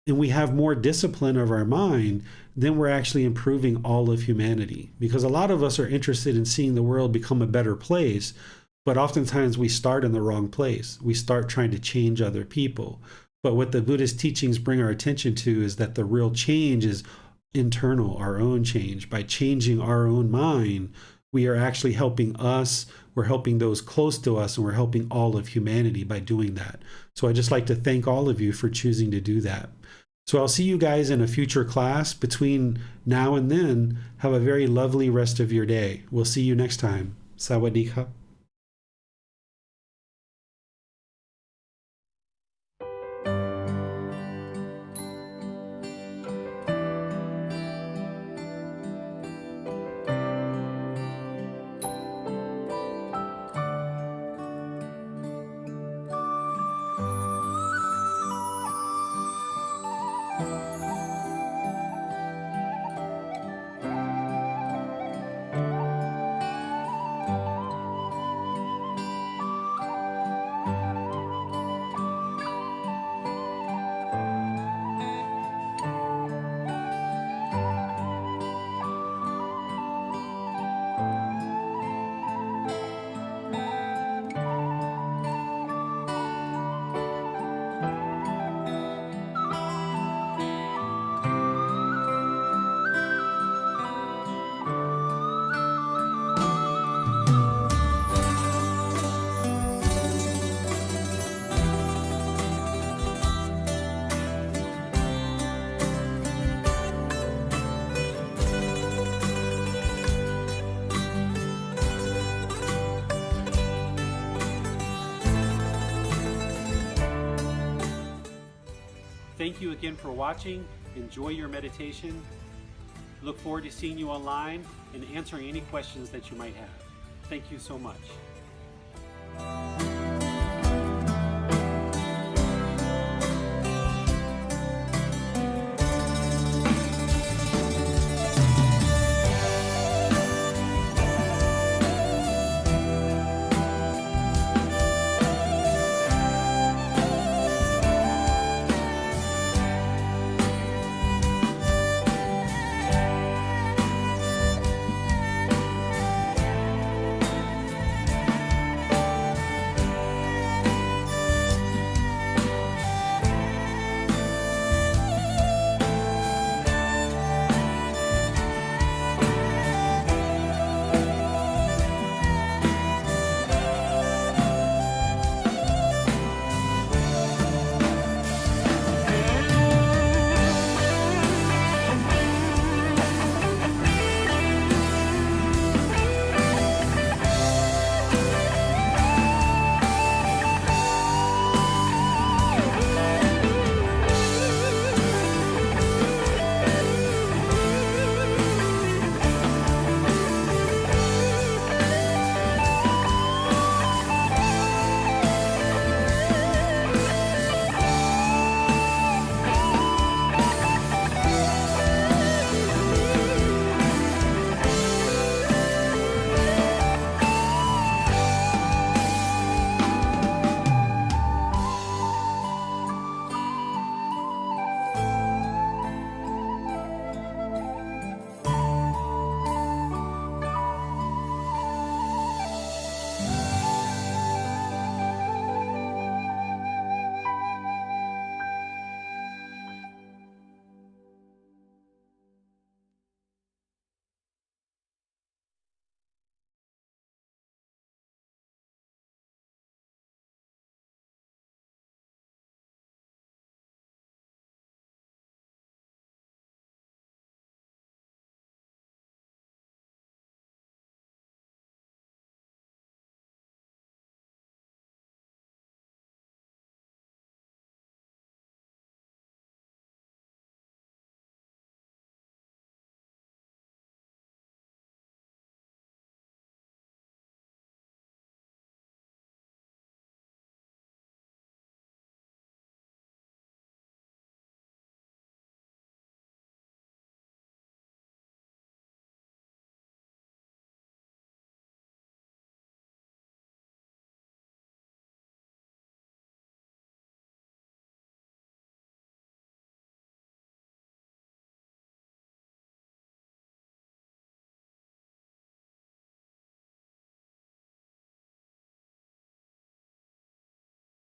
and we have more discipline of our mind, then we're actually improving all of humanity. Because a lot of us are interested in seeing the world become a better place, but oftentimes we start in the wrong place. We start trying to change other people. But what the Buddhist teachings bring our attention to is that the real change is internal, our own change. By changing our own mind, we are actually helping us, we're helping those close to us, and we're helping all of humanity by doing that. So I'd just like to thank all of you for choosing to do that. So I'll see you guys in a future class. Between now and then, have a very lovely rest of your day. We'll see you next time. Sawadee ka. Thank you again for watching. Enjoy your meditation. Look forward to seeing you online and answering any questions that you might have. Thank you so much.